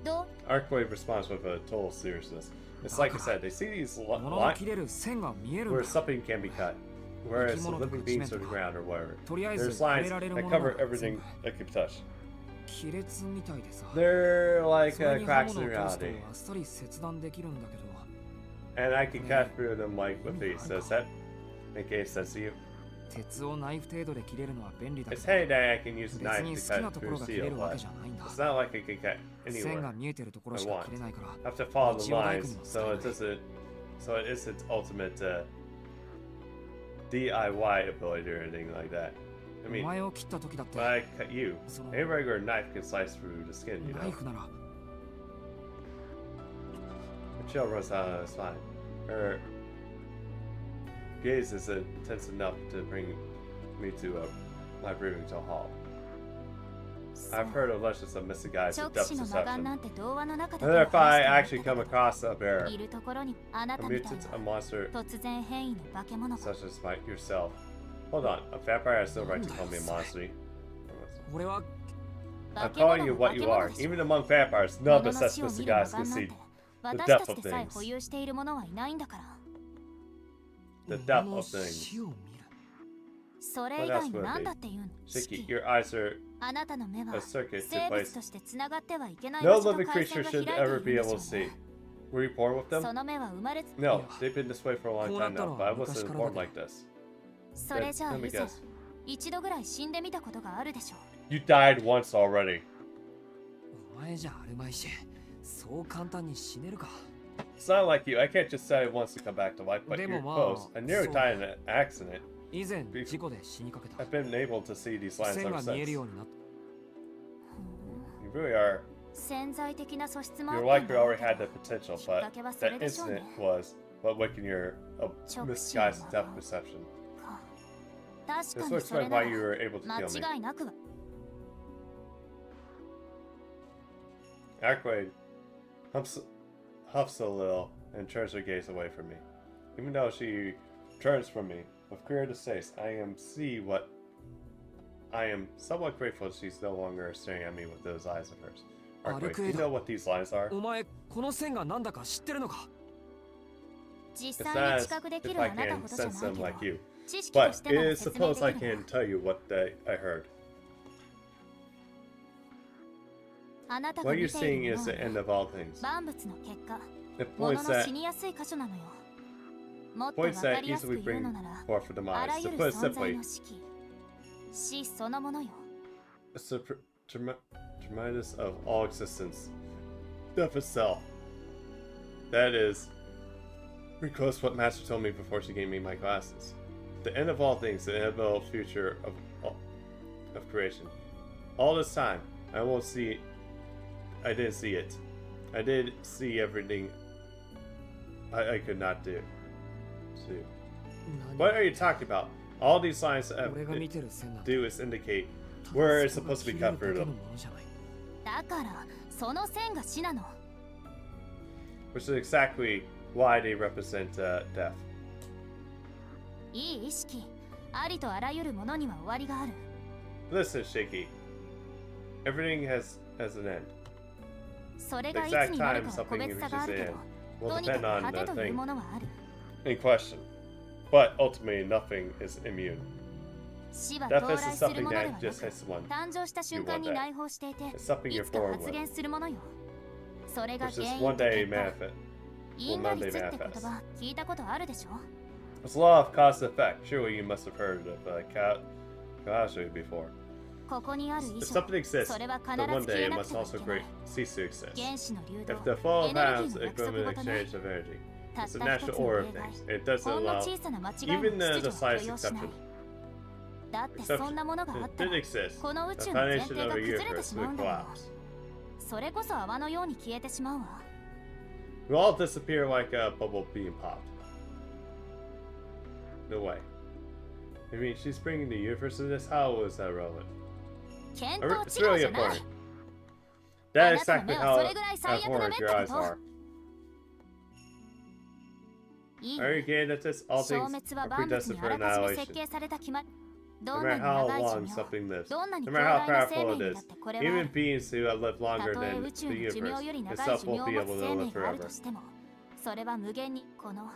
どう Arcueid responds with a total seriousness. It's like I said, they see these 物の lines 切れる線が見えるん where だ something can be cut. where it's the living beings or the ground or whatever. There's lines that cover everything that can be touched. 亀裂みたいでさ They're like それに刃 cracks 物 in を通すと reality. あっさり切断できるんだけど And I can cut through them like with these. Does that make any sense to you? 鉄をナイフ程度で切れるのは便利だけ It's ど handy that I can use a 別 knife に to 好きな cut ところ through が切れ steel, るわけ but じゃないんだ it's not like I can cut 線が anywhere. 見えてるところしか切れないから I have to follow the 一応大工 lines, にも使え so ない it isn't. So it isn't ultimate DIY ability or anything like that. I お mean, 前を切った時だって when I cut you, その a regular knife can slice through the skin, you ナ know. イフなら The chill runs out, it's fine. Her gaze is intense enough to bring me to my breathing to a halt. I've heard of legends of missing guys with 直 depth 視の魔眼 perception. なんて童話の中だ And け then で if I 話 actually してい come るけ across a bear, どいるところにあな a たみたい mutant, a な monster 突然変異の化け物が such as yourself. Hold on, a vampire has no right to call me a monster. 俺は I'm 化け物 calling you は what 化け you 物 are. でしょ Even among vampires, none of 物 the の死を suspicious 見る魔 guys 眼 can なん see て the 私 depth たち of でさえ things. 保有しているものはいないんだから The depth 物の of things. 死を見るそれ以外に何だって言うの Shiki, your eyes are あなたの目は a circuit 生 to 物 place. として繋がってはいけない No 場所と living 回 creature 線が should 開い ever て be いる able で to しょう see. ね Were you born with そ them? の目は生まれつ No, they've been this way for a long time now, but I こうなったら wasn't 昔から born だ like this. それじゃあ Let me 以前 guess. 一度ぐらい死んでみたことがあるでしょう You died once already. お前じゃあるまいしそう簡単に死ねるか It's not like you. I can't just say it wants to come back to life, but you're でもまあ、 close. I nearly そう。 died in an accident. 以前事故で死にかけた I've been able to see these lines 線 ever が見え since. るようになった You really are. 潜在的な素質もあ Your ったん life だろう already け had ど the potential, きっ but かけはそ that れでしょう incident ね was what awakened your misguised depth perception. か確 This か will にそれ explain な why ら you were able to 間 kill me. 違いなくは Arcueid huffs a little and turns her gaze away from me. Even though she turns from me with creative face, I am somewhat grateful she's no longer staring at me with those eyes of hers. Arcueid, do you know what these lines are? お前この線が何だか知ってるのか実 It's 際 not に as 知覚でき if る I あなた can ほどじゃ sense ない them け like ど you. 知識と But して it なら is 説明 suppose I できる can tell you what I heard. あなたが What 見 you're てい seeing る is も the の end of all things. は万物の結果 It も points のの that 死にやすい箇所なのよもっとわ points か that りやすく easily 言う bring のなら forth the あら demise. ゆ To る put it 存在 simply, の死死そのものよ it's the tremendous of all existence. Death itself. That is pretty close to what Master told me before she gave me my glasses. The end of all things, the inevitable future of creation. All this time, I didn't see it. I did see everything I could not do. What are you talking about? All these lines have 俺が見てる線なんて do is indicate where it's supposed to be cut ただ through そこが切れるだけ them. のものじゃないだからその線が死なの Which is exactly why they represent death. いい意識ありとあらゆるものには終わりがある Listen, Shaky. Everything has an end. それ The がいつ exact になる time かは個 something 別差 reaches がある the け end ど will とにか depend く on 果て the という thing ものはある in question. But ultimately, nothing is immune. 死は Death 到 is 来する something ものでは that なく just hits one, 誕生した瞬間に内包していて It's something い you're つか born 発 with, 現するものよそれが which 原 is 因 one と day 結果 manifest. 因果率って言葉聞いたことあるでしょ It's law of cause and effect. Surely you must have heard of Kawashi before. ここにある以 If 上 something exists, それは then 必 one ず消 day え it なく must てはい also けない cease to exist. 原子の流動 If the flow エ of ネルギ atoms ーの約 equipment 束事ね exchange of energy, たっ it's た the 一つ natural の order 例 of 外 things. It doesn't ほんの allow 小さな間違いも even the 秩序を許 slightest 容しない exception. だってそんなものがあ It ったら did exist. この宇 The 宙の前 foundation 提 of が a 崩れて universe しまう would んだよ collapse. それこそ泡のように消えてしまうわ We'll all disappear like a bubble being popped. No way. I mean, she's bringing the universe to this? How is that relevant? 見当 It's 違い really じゃない important. That is あなたの exactly 目は how それぐらい最悪な目っ abhorrent て your こ eyes と are. いい Are you getting at this? All 消 things 滅は are 万物 predestined に for あらかじめ設 annihilation. 計された決まりど No んな matter に how 長い long 寿 something 命 lives, どんなに no 強 matter how 大な生 powerful 命 it にだっ is, てこれは even beings who have lived た longer とえ than 宇宙 the の寿命 universe より長い itself 寿命 won't を be 持 able つ to 生命 live がある forever. としてもそれは無限にこの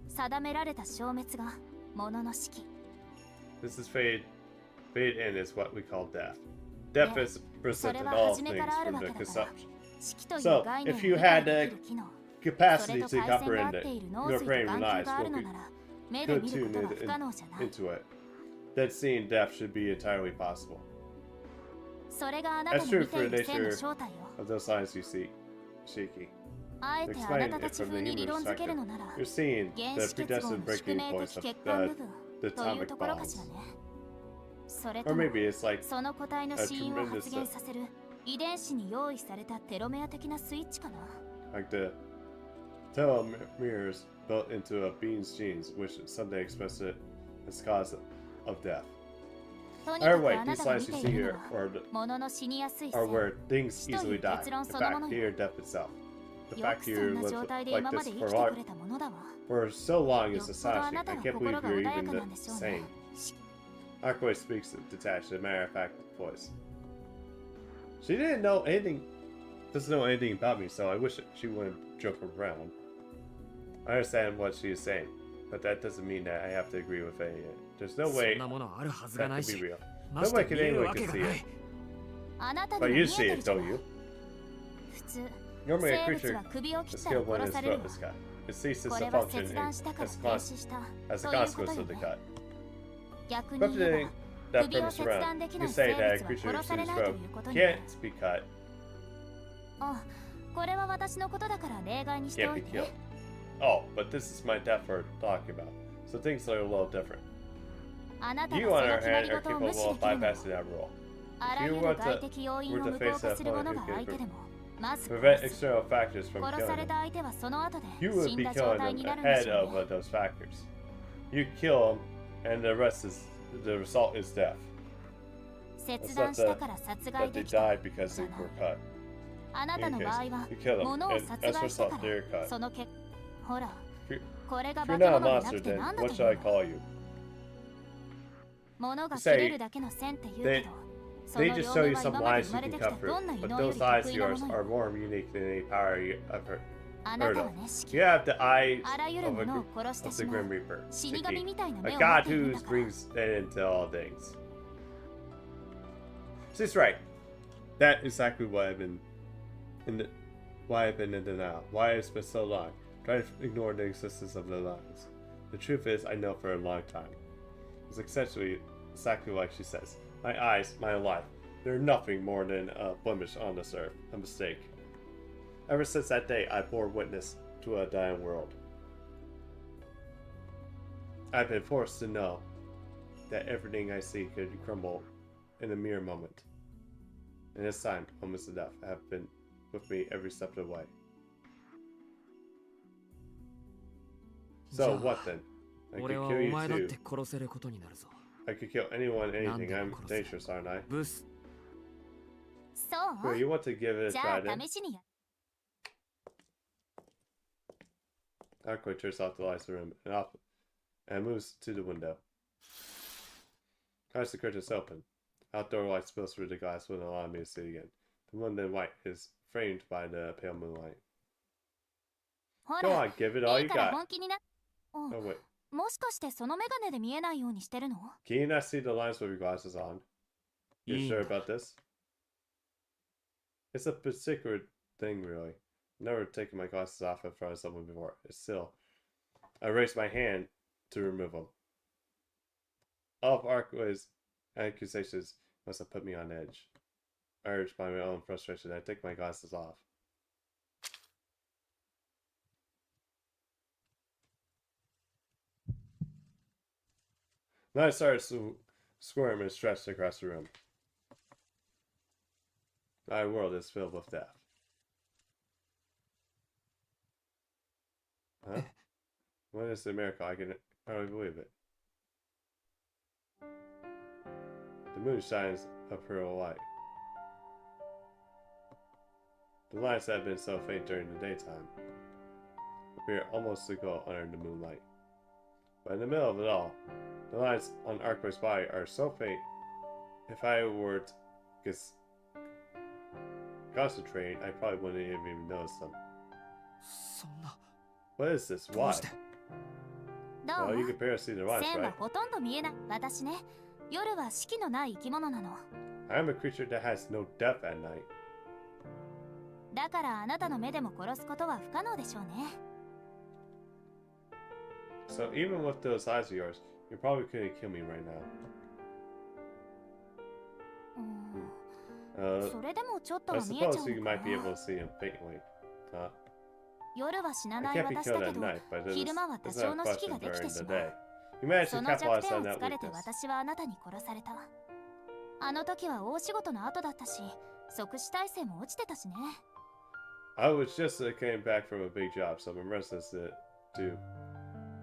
定められた消滅がものの式 This is fade. Fade in is what we call death. Death Yeah. is present それ in は all 初め things からある from わ the けだから consumption. 式という So, 概念を if 理 you 解 had で the きる機能 capacity そ to れと対戦で合 comprehend って it, いる脳 your 髄と brain 眼 and 球 eyes がある will の be なら目で could 見る tune ことは不可能じゃない into it. That seeing death should be entirely possible. それがあなた That's の true 見て for い the る線の nature 正体よ of those signs you see. Shiki. あえてあなたたち風に理論づけるのなら You're seeing 原 the 子結合 predestined の宿 breaking 命 points 的 of 欠陥部 the 分という atomic ところかしら bombs. ねそれと Or も maybe it's like その個体の a 死因を発 tremendous 現させる遺伝子に用意されたテロメア的なスイッチかな like the telomeres built into a being's genes, which someday express it as cause of death. とに Or かく wait, あな these たが lines 見 you て see いる here のは are ものの死にやすい are 線 where things easily die. 結論 The そのも fact の here, よ death itself. The よ fact くそ here んな lives 状態で like 今ま this で生 for きてこれたものだわ so long よ is っぽどあな astonishing. た I は can't 心 believe が you're 穏やか even なんでしょう sane. ね Arcueid speaks detached, a matter of fact voice. She didn't know anything, doesn't know anything about me, so I wish she wouldn't joke around. I understand what she is saying, but that doesn't mean that I have to agree with any of it. There's no そ way んなものあるはずが that ない could be し real. ま No し one て can 見える anyone わ can けが see な it. いあなたに But も you 見 see えて it, るじゃ don't ない you? 普通 Normally a 生物 creature は首を切っ is たり killed when 殺 its される throat の is cut. It ceases こ to れは function 切断したから as 停止した as a ということ consequence よ of the ね cut. 逆に言え Putting ば that 首を premise 切 around, 断でき you な can い say 生 that a 物 creature は殺され whose ないと throat いうことになる can't be cut あこれは私のことだから例外にして can't お be いて killed. Oh, but this is my death we're talking about, so things are a little different. あなたが You, そ on の our 決まり hand, are 事を無 capable 視で of きるのは bypassing that rule. あらゆる外的要因を無効化するものが相手でもまず Prevent 殺す external factors from 殺さ killing れ them. た相手はその後で You 死 would ん be だ状 killing 態に them なるんで ahead しょう of ね those factors. You kill them, and the result is death. 切断したから殺害 But で they きた died because they were cut. あなたの場合は You kill them, 物を and 殺 as a 害した result, か they're ら cut. その結ほら If これが you're 化け not a 物じゃな monster, くて then 何だ what と should I 思う call you? 物が切れるだけの線って言うけどその They 両 just show 目 you は some 今まで lines 生ま you れ can てきた cut どんな through, 異 but 能よ those り eyes 得 of 意な yours もの are よ more unique than any power you ever あな heard た of. はね式 You have the eyes あらゆる of も a のを gr- 殺して of し the まう Grim Reaper, 死神 Tsukihime, みたいな a 目を持っ god ているん who だから brings it into all things. She's right. That is exactly why I've been in denial. Why it's been so long, trying to ignore the existence of the lines. The truth is, I know for a long time. It's essentially exactly like she says. My eyes, my life, they're nothing more than a blemish on this earth, a mistake. Ever since that day, I bore witness to a dying world. I've been forced to know that everything I see could crumble in a mere moment. And this time, moments of death have been with me every step of the way. So what then? I 俺 could は kill お you 前だっ too. て殺せることになるぞ I could kill anyone, anything. I'm なんでも殺せ。 dangerous, aren't I? ブスそ Well, う you want to give it a じゃ try あ then? 試しにや Arcueid turns off the lights in the room and moves to the window. Cars the curtains open. Outdoor light spills through the glass wouldn't allow me to see again. The one in white is framed by the pale moonlight. ほ Go ら on, give it all い you いから got. 本気にな Oh wait, もしかしてそのメガネで見えないようにしてるの can you not see the lines with your glasses on? You sure about this? It's a particular thing, really. I've never taken my glasses off in front of someone before. It's still. I raised my hand to remove them. All of Arcueid's accusations must have put me on edge. Urged by my own frustration, I take my glasses off. Then I started to squirm and stretched across the room. My world is filled with death. Huh? What is the miracle? I can hardly believe it. The moon shines a pearl light. The lines that had been so faint during the daytime appear almost to go under the moonlight. But in the middle of it all, the lines on Arcueid's body are so faint, if I were to concentrate, I probably wouldn't even notice them. そんな What is this? どう Why? してど Well, you う can barely see the lines, 線は right? ほとんど見えない私ね。夜は四季のない生き物なの。 I'm a creature that has no depth at night. だからあなたの目でも殺すことは不可能でしょうね。 So even with those eyes of yours, you probably couldn't kill me right now. それでもちょっと I は見えちゃ suppose う you のか might be able な。 to see him faintly. Huh? 夜は死な I ない can't be 私だ killed け at ど、 night, but it 昼間は is 多 it's 少 not の a 死期が question でき during て the しま day. う。 You managed そ to の弱 capitalize 点 on を that 突かれて weakness. 私はあなたに殺された。あの時は大仕事の後だったし、即死体制も落ちてたしね。 I was just came back from a big job, so my resistance to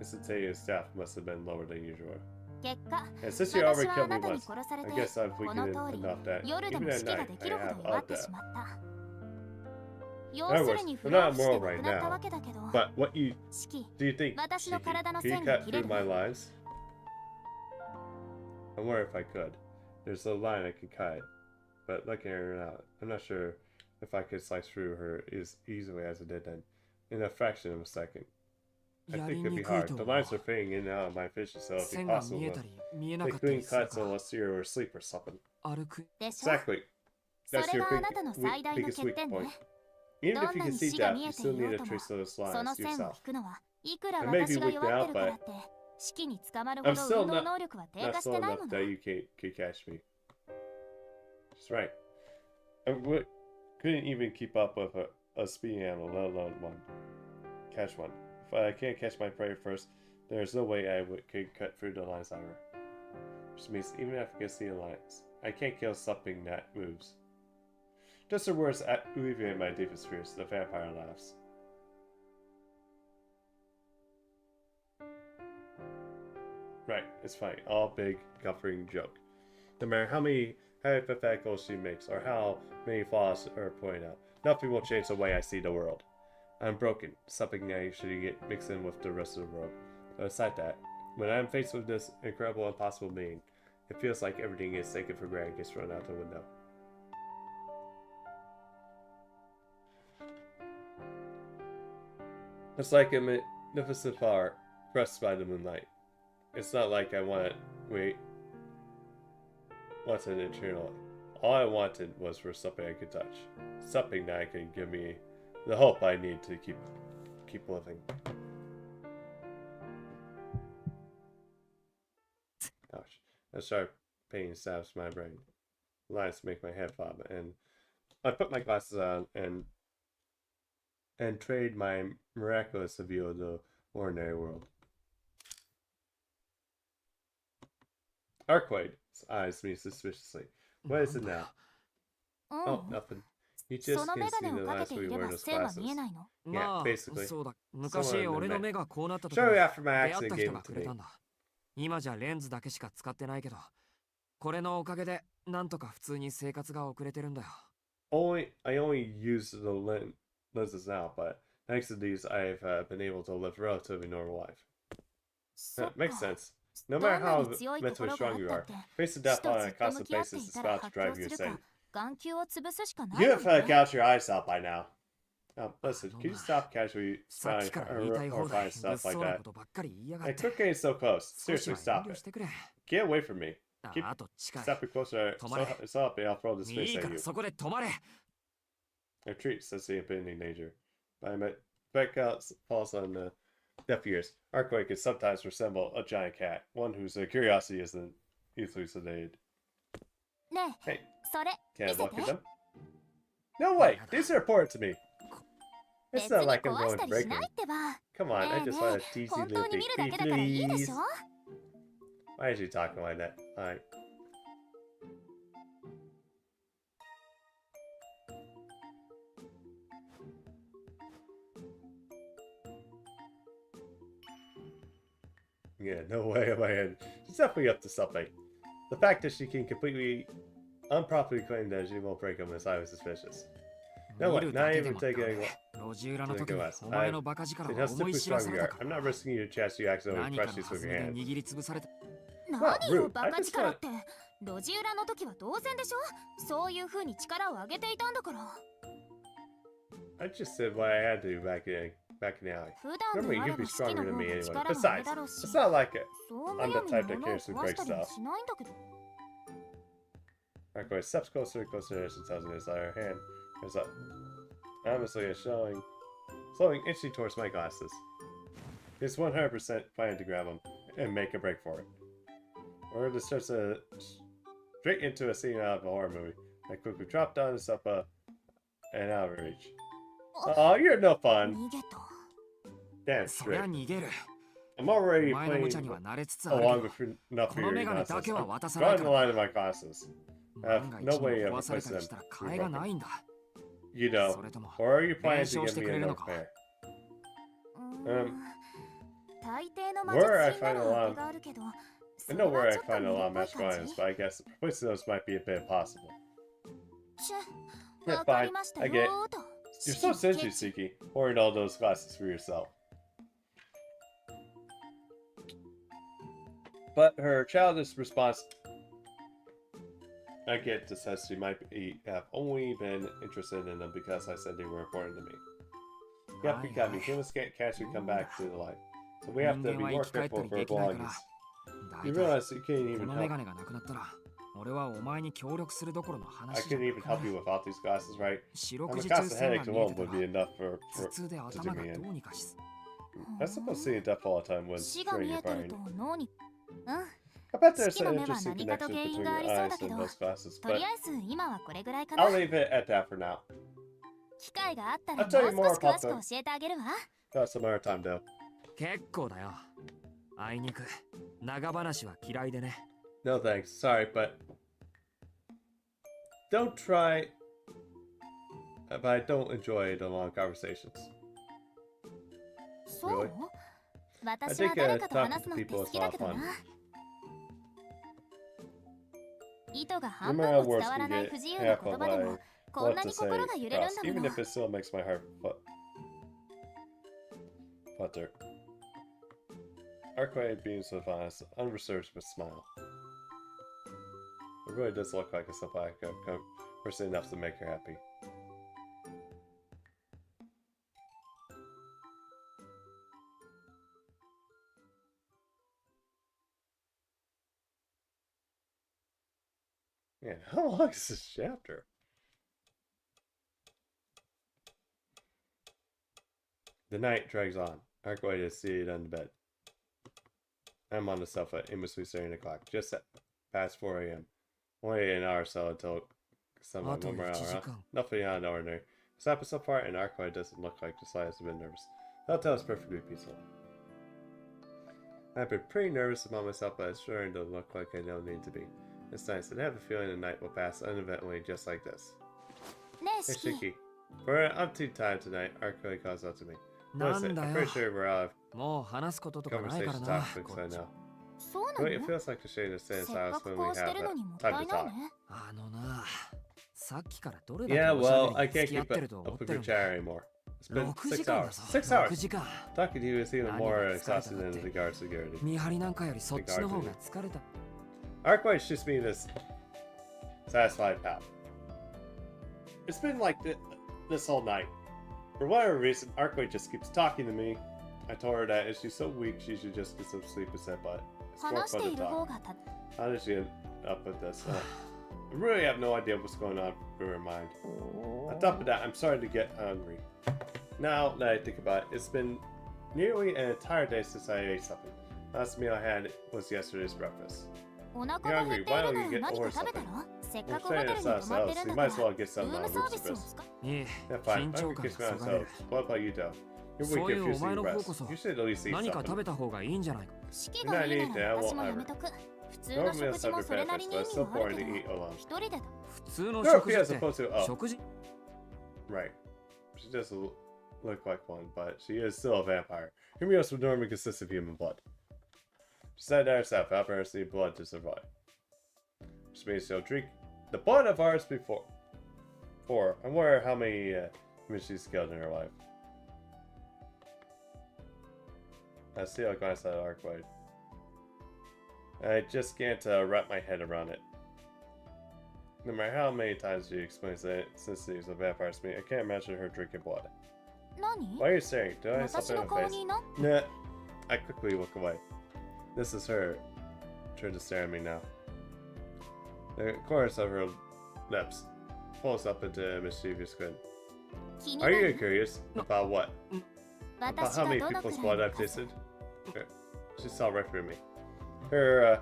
instantaneous death must have been lower than usual. 結果、 And since you 私 already はあ killed な me たに once, 殺され I て、 guess I've この weakened 通り enough that 夜で even も at 死期が night でき I るほど have 弱っ odd て death. しまった。 In 要 other する words, に I'm 不老 not 不死で moral 亡 right くなったわ now, けだけど、 but what you 四季 do you think? 私の Shiki, 体の can you 線が cut 切れ through る my lines? I wonder if I could. There's a line I can cut, but looking at her now, I'm not sure if I could slice through her as easily as I did then, in a fraction of a second. I や think り it'd に be くい hard. と The 思う lines are fading in and out of my vision, so it'd be 線が possible 見え to たり見えなか take ったり clean する cuts から unless you're asleep or something. 歩くでしょ。 Exactly. そ That's れ your があ big, なたの最大の biggest 欠 weak 点 point. ね。 Even ど if ん you な can に see 死が death, 見 you えて still いよ need う to とも、 trace those その lines 線を yourself. 引くのは、いくら It may be 私が weak 弱っ now, てるから but って、四季に捕まるほ I'm ど still 運動 not, 能力は低 not 下し slow てない enough もの。 that you could catch me. That's right. Couldn't even keep up with a speeding animal, let alone one. Catch one. If I can't catch my prey first, there's no way I could cut through the lines either. Which means even if I can see the lines, I can't kill something that moves. Just the words alleviate my deepest fears. The vampire laughs. Right, it's funny. All big, comforting joke. No matter how many hypotheticals she makes or how many flaws are pointed out, nothing will change the way I see the world. I'm broken, something I should get mixed in with the rest of the world. But aside that, when I'm faced with this incredible, impossible being, it feels like everything is taken for granted gets thrown out the window. It's like a magnificent flower pressed by the moonlight. It's not like I wanted eternal. All I wanted was for something I could touch. Something that could give me the hope I need to keep living. Ouch. A sharp pain stabs my brain. Lines make my head throb, and I put my glasses on and trade my miraculous view of the ordinary world. Arcueid's eyes me suspiciously. What is it now? う Oh, ん。 nothing. You そ just の can't メガ see ネ the をかけ lines て we いれ wear ば those 線は glasses. 見えないの。まあ basically. そうだ昔 Someone 俺の目がこうなった時 Shortly after my 出会っ accident た gave 人 it が to くれ me. たんだ今じゃレンズだけしか使ってないけどこれのおかげでなんとか普通に生活が遅れてるんだよ I only use the lenses now, but thanks to these, I've been able to live a relatively normal life. そっ That か。 makes sense. ど No ん matter な how に強い mentally 心があ strong っ you たっ are, て、 facing 死 death と on ず a っと向 constant き合って basis い is たら about to 発 drive 狂 you する insane. か、眼球を潰すしかない You もん have ね。 gouged your eyes out by now. Listen, can you stop casually さっ spouting きから言いたい放 or 題 fine 物 stuff like 騒な that? ことばっかり言いやがっ Hey, て quit getting so close. 少し Seriously, は遠 stop 慮 it. してくれ Get away from me. あと近い Step it closer. Tomare. It's up, and I'll throw this い face いか at ら you. そこで止まれ A treat, says the impending danger. But Beck falls on the deaf ears. Arcueid can sometimes resemble a giant cat, one whose curiosity isn't elucidated. ねえ、 Hey, それ can 見 I せ look て。 at them? No way! These are important to me. 別 It's に not like I'm 壊し going た to り break しない them. ってば。 Come on, ね I え just ね want え a teasy 本 little 当に見 peek. るだけ Peek, だからいいでし please. ょ。 Why is he talking like that? Alright. Yeah, no way am I in. She's definitely up to something. The fact that she can completely unproperly claim that she won't break him is highly suspicious. 見 No way, る not だけで even もダメ taking 路地裏の to 時 the に glass. お前のバカ力 It は has 思い simply 知ら strong さ you れ are. た I'm か not risking you a chance you accidentally 何か crush の these は with ず your で hands. 握りつぶされた Not 何よ rude. バ I カ just 力 want って路地裏の時は当然でしょ。そういう風に力を上げていたんだから。 I just said what I had to back back in the alley. 普段 Remember, であれ you'd be ば式 stronger の than 方 me が anyway. 力もある Besides, だろうし it's not like it. そうむ I'm や the み type に that 物を carelessly 壊し breaks たりも stuff. しないんだけど Arcueid steps closer, closer as she tells me his other hand is up. Honestly, it's slowing itchy towards my glasses. He's 100% planning to grab them and make a break for it. Or this starts straight into a scene out of a horror movie. I quickly drop down and step and out of reach. Oh, you're no fun. 逃げた Damn そりゃ straight. 逃げる。 I'm already お前の無茶に playing は慣れつつあるけ along ど with enough for この your メガネだ nonsense. けは I'm 渡さない drawing か the ら。 line in my glasses. I 万が have 一 no も way of 壊された replacing り them. したら替えがないんだ。 You そ know. れとも Or are you planning to 弁償 give して me くれる another のか pair? 大抵の魔 Where I 術師な find ら a lot 当 of てがあるけど I know where I find a lot of magical items, but I guess replacing those might be a bit impossible. ち Yeah, わか fine. りました I よ get it. ーと You're so stingy, Suki. Hoarding all those glasses for yourself. But her childish response, I get to says she might have only been interested in them because I said they were important to me. Yep, you got me. Humans can't catch come back to the light. So we have to be more careful of our belongings. 大 You 体 realize you can't こ even のメ help. ガネがなくなったら俺はお前に協力するどころの I 話じゃ couldn't な even く help you without these glasses, right? 四 I'm 六 a 時 constant 中線 headache が見え alone てた would ら be enough for 頭痛で to 頭 do が me ど in. うにかし I suppose seeing death all the time would 死が strain 見 your えてる brain. と脳に I bet there's 月の an 目は interesting 何かと connection 原因 between があ your りそうだ eyes けど and those glasses, と but りあえず今はこれぐらいかな I'll leave it at that for now. 機会があったら I'll tell you もう more 少し詳 about し them. く教えてあげるわ Some other time, though. 結構だよ。あいにく長話は嫌いでね。 No thanks. Sorry, but don't try. But I don't enjoy the long conversations. そう Really? 私は I think, 誰かと talking 話す to のって people 好 is き a だ lot けど of な fun. 意図が No 半分 matter も words 伝わら can ない get 不自由な half 言 of 葉で my もこん what な to に say 心が揺れるん across, だも even の if it still makes my heart flutter. Arcueid beams with honest, unreserved with smile. It really does look like a supply person enough to make her happy. Man, how long is this chapter? The night drags on. Arcueid is seated on the bed. I'm on the sofa, aimlessly staring at the clock. Just past 4 a.m. Only an hour or so until someone あと one more 1 hour, 時 huh? 間。 Nothing out of the ordinary. It's happened so far, and Arcueid doesn't look like the slightest bit nervous. The hotel is perfectly peaceful. I've been pretty nervous about myself, but it's sure doesn't look like I don't need to be. It's nice, and I have a feeling the night will pass uneventfully just like this. ねえ Hey, シキ Shiki. For an umpteenth time tonight, Arcueid calls out to me. な What is ん it? だ I'm よ pretty。sure we're out of もう話すこととかないから conversation な。 topics こ right っち now. そうな But の it feels like a shame to stay in せっ silence かく when こ we うして have るのにもっ time た to いない talk. ねあのな、さっきからどれだけ Yeah, おしゃ well, べ I りに can't 付き合 keep ってると up 思っ with て your るんだ。 chat anymore. It's been 6 6時間だ hours. ぞ。 6 hours! 6時間。 Talking to you is even 何 more が疲れた exhausting かっ than て。 the guard security. 見張りなんかよりそっちの方が疲れた。 Arcueid shoots me this satisfied pout. It's been like this whole night. For whatever reason, Arcueid just keeps talking to me. I told her that if she's so weak, she should just get some sleep instead, but it's more 話し fun て to いる方 talk. がた How did she end up with this? I really have no idea what's going on in her mind. On top of that, I'm starting to get hungry. Now that I think about it, it's been nearly an entire day since I ate something. Last meal I had was yesterday's breakfast. お腹が減っているなら何か食べたらせっか I'm くホテ saying ル it's に not 泊まって else, るん so you だ might か as ら well get ル some ームサ room ービスを service. 使 いえ、 Yeah, fine. 緊張 I'm 感 gonna が kiss そ my がれる。 What about you, though? You're そう weak いう if you お前 see の方 rest. こそ You should at least eat 何か something. 食べた方がいいんじゃないか。式がいいなら私もやめとく普通 Normally の I'll 食事 serve も your それなり breakfast, に意 but it's 味 so はある boring け to ど eat alone. 一人でだ普通の No, 食 he 事っ as て opposed to... Oh, 食事 right. She doesn't look like one, but she is still a vampire. Humios would normally consist of human blood. She said that herself, vampires need blood to survive. Which means she'll drink the blood of ours before. I wonder how many she's killed in her life. I see a glance at Arcueid. I just can't wrap my head around it. No matter how many times she explains that since she's a vampire to me, I can't imagine her drinking blood. 何 Why are you staring? Did I have 私 something の in 顔 my に face? な Nah. I quickly look away. This is her. Trying to stare at me now. The corners of her lips pulls up into a mischievous grin. 気に Are な you る curious about what? About 私 how が many どのく people's らい blood の I've 数 tasted? Here. She saw right through me. Her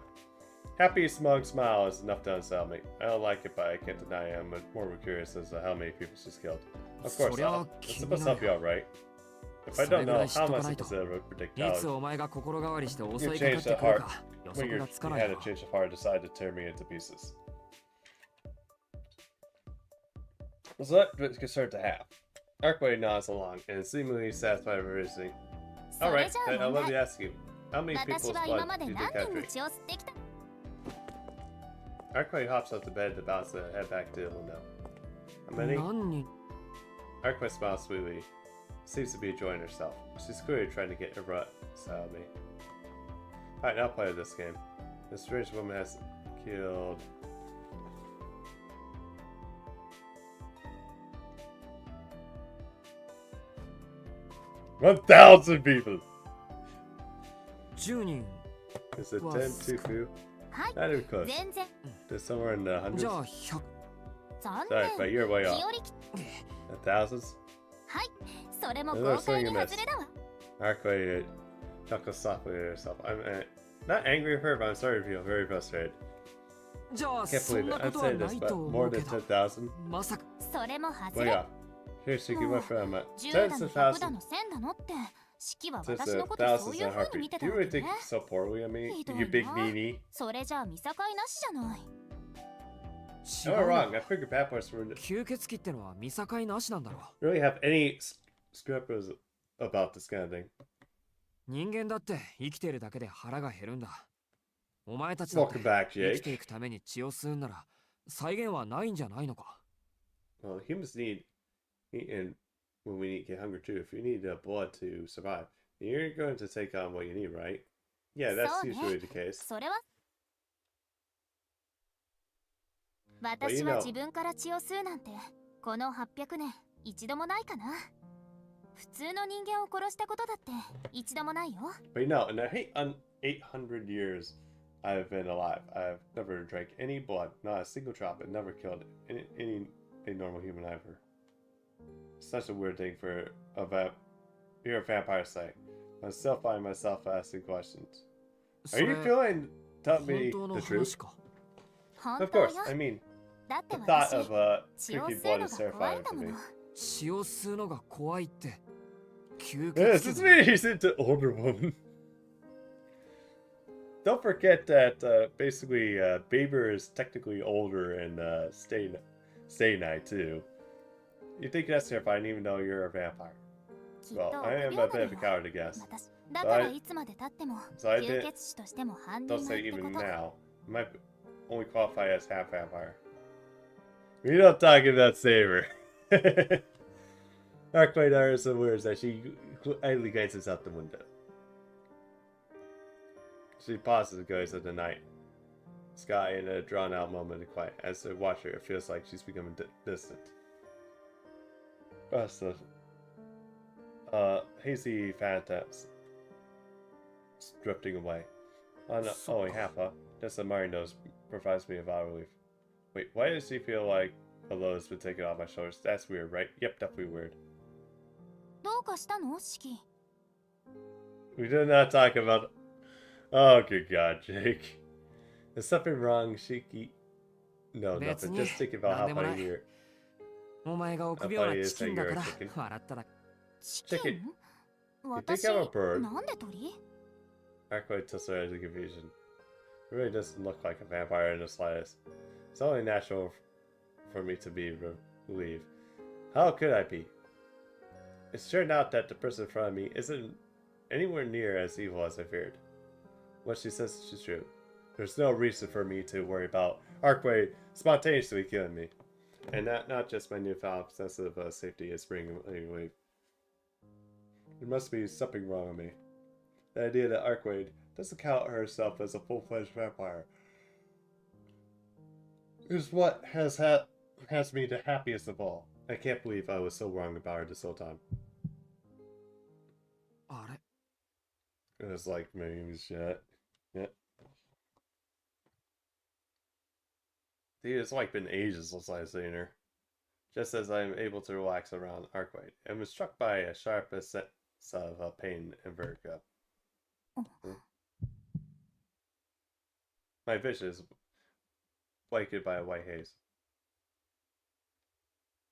happy, smug smile is enough to unsettle me. I don't like it, but I can't deny I'm more curious as to how many people she's killed. Of course, it's supposed to help you out, right? If I don't know, how am I supposed to predict い how つお前が心変わりして襲 you いかか changed って the くる heart か予 when 測 you がつか had ない a よ change of heart decide to tear me into pieces. So that could start to have. Arcueid nods along and is seemingly satisfied with everything. それ Alright, じゃあ then I'd 問 love to 題 ask you, how many 私 people's は今 blood まで do you 何 think I've 人の drank? 血を吸ってきた Arcueid hops off the bed to bounce and head back to the window. How many? 何人 Arcueid smiles sweetly. Seems to be enjoying herself. She's clearly trying to get a rut out of me. Alright, now play this game. This strange woman has killed... $1,000 people! 10人 Is it Well, 10 too few? はい Not even close. 全然 There's somewhere in the じ hundreds. ゃあ100残 Sorry, 念 but you're way 日 off. 和き The thousands? はいそれも There's 豪 something 快 you に missed. 外れだわ Arcueid chuckles softly to herself. I'm not angry with her, but I'm starting to feel very frustrated. じゃあ Can't そ believe ん it. なこ I'd とは say な this, い but と思 more うけ than ど 10,000? まさかそれも外 Way れ off. Here, Tsukihime went from 10だ tens の of 100だ thousands の1000だのって式は to 私のこと thousands そういう and 風に見 heartbeat. て Do た you わ really け think ね so poorly of me? ひどい You big な meanie? それじゃあ見境なしじゃない違 Am う I な wrong? I figured vampires were... 吸血鬼ってのは見境なしなんだろ really have any scruples about this kind of thing. 人間だって生きてるだけで腹が減るんだお前たちだって Welcome back, 生きてい Jake. くために血を吸うんなら再現はないんじゃないのか Well, humans need eat, and when we get hunger too. If you need blood to survive, you're going to take on what you need, right? Yeah, that's そうね usually the case. それは私は自分から血を吸うなんてこの800年一度もないかな普通の人間を殺したことだって一度もないよ But you know, in the 800 years I've been alive, I've never drank any blood, not a single drop, and never killed any a normal human ever. Such a weird thing for you're a vampire saying. I still find myself asking questions. そ Are れ you feeling? Tell 本 me 当の the truth. 話か本 Of 当 course, よ I mean, だって the thought 私 of 血を drinking 吸う blood の is が怖い terrifying んだ to も me. の血を吸うのが怖いって吸 Yes, 血 this 鬼 means he's into older women. Don't forget that basically Baber is technically older and Stay Night too. You think that's terrifying even though you're a vampire? きっ Well, と I 臆 am 病 a な bit の of a よ coward, I guess. 私だからいつまで経っても So I 吸 did. 血師としても半 Don't 人 say 前ってこ even と now. I might only qualify as half vampire. We don't talk about Saber. Arcueid utters some words as she idly glances out the window. She pauses and goes into the night sky in a drawn-out moment of quiet. As they watch her, it feels like she's becoming distant. Restless. Hazy phantoms drifting away. Only half, huh? Just admiring those provides me a lot of relief. Wait, why does she feel like a load's been taken off my shoulders? That's weird, right? Yep, definitely weird. どうかしたの式 We did not talk about... Oh, good God, Jake. Is something wrong, Shiki? No, nothing. Just think about how funny you're... お前が臆病なチキンだから笑っただチキ Chicken. ン You 私 think I'm a bird? なんで鳥 Arcueid tilts her eyes in confusion. It really doesn't look like a vampire in the slightest. It's only natural for me to be relieved. How could I be? It's turned out that the person in front of me isn't anywhere near as evil as I feared. What she says is true. There's no reason for me to worry about Arcueid spontaneously killing me. And not just my newfound sense of safety is bringing me relief. There must be something wrong with me. The idea that Arcueid doesn't count herself as a full-fledged vampire is what has me the happiest of all. I can't believe I was so wrong about her this whole time. あれ It was like maybe shit. Yeah. Dude, it's like been ages since I've seen her. Just as I'm able to relax around Arcueid, and was struck by a sharp sense of pain and vertigo. My vision is blanketed by a white haze.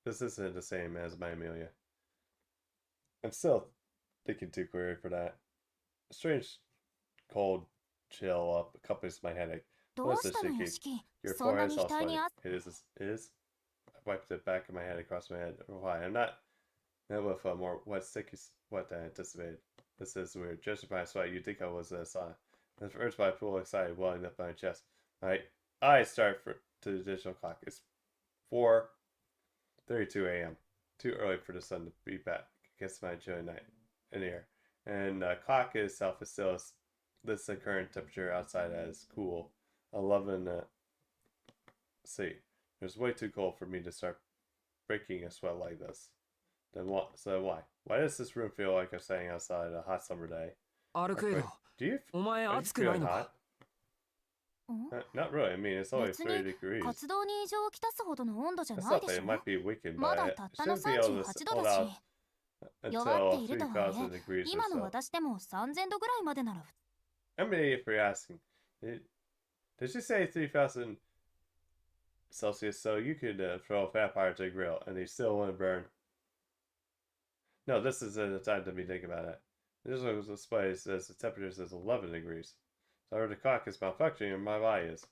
This isn't the same as my Amelia. I'm still thinking too queer for that. A strange, cold chill up accompanies my headache. どうしたのよ、シキ。 Your そんな forehead に is all 額に sweaty. 汗。 It is? I wiped the back of my head across my head. Why? I'm not with more wet, sticky sweat than I anticipated. This is weird. Judging by my sweat, you'd think I was a saw. And urged by a pool of excited welling up my chest. My eyes start to the digital clock. It's 4:32 a.m. Too early for the sun to be back against my chilly night in the air. And the clock itself is still lists the current temperature outside as cool. 11 C. It's way too cold for me to start breaking a sweat like this. Then what? So why? Why does this room feel like I'm standing outside a hot summer day? アルクエイド Do you? お前 Are you 暑くない feeling の hot? か Not really. I mean, it's only 別 30 に degrees. 活動に異常をきたすほどの温度じゃ I ない thought でし that it ょ。 might be weakened, ま but だ it たったの shouldn't be able to 38 hold 度だ out し、 until 弱っているとはい3,000 え、 degrees or 今の so. 私でも3000度ぐらいまでなら。 I'm an idiot for asking. Did you say 3,000 Celsius so you could throw a vampire to a grill and they still wouldn't burn? No, this isn't the time to be thinking about it. This was a display says the temperature says 11 degrees. So I heard the clock is malfunctioning and my body is.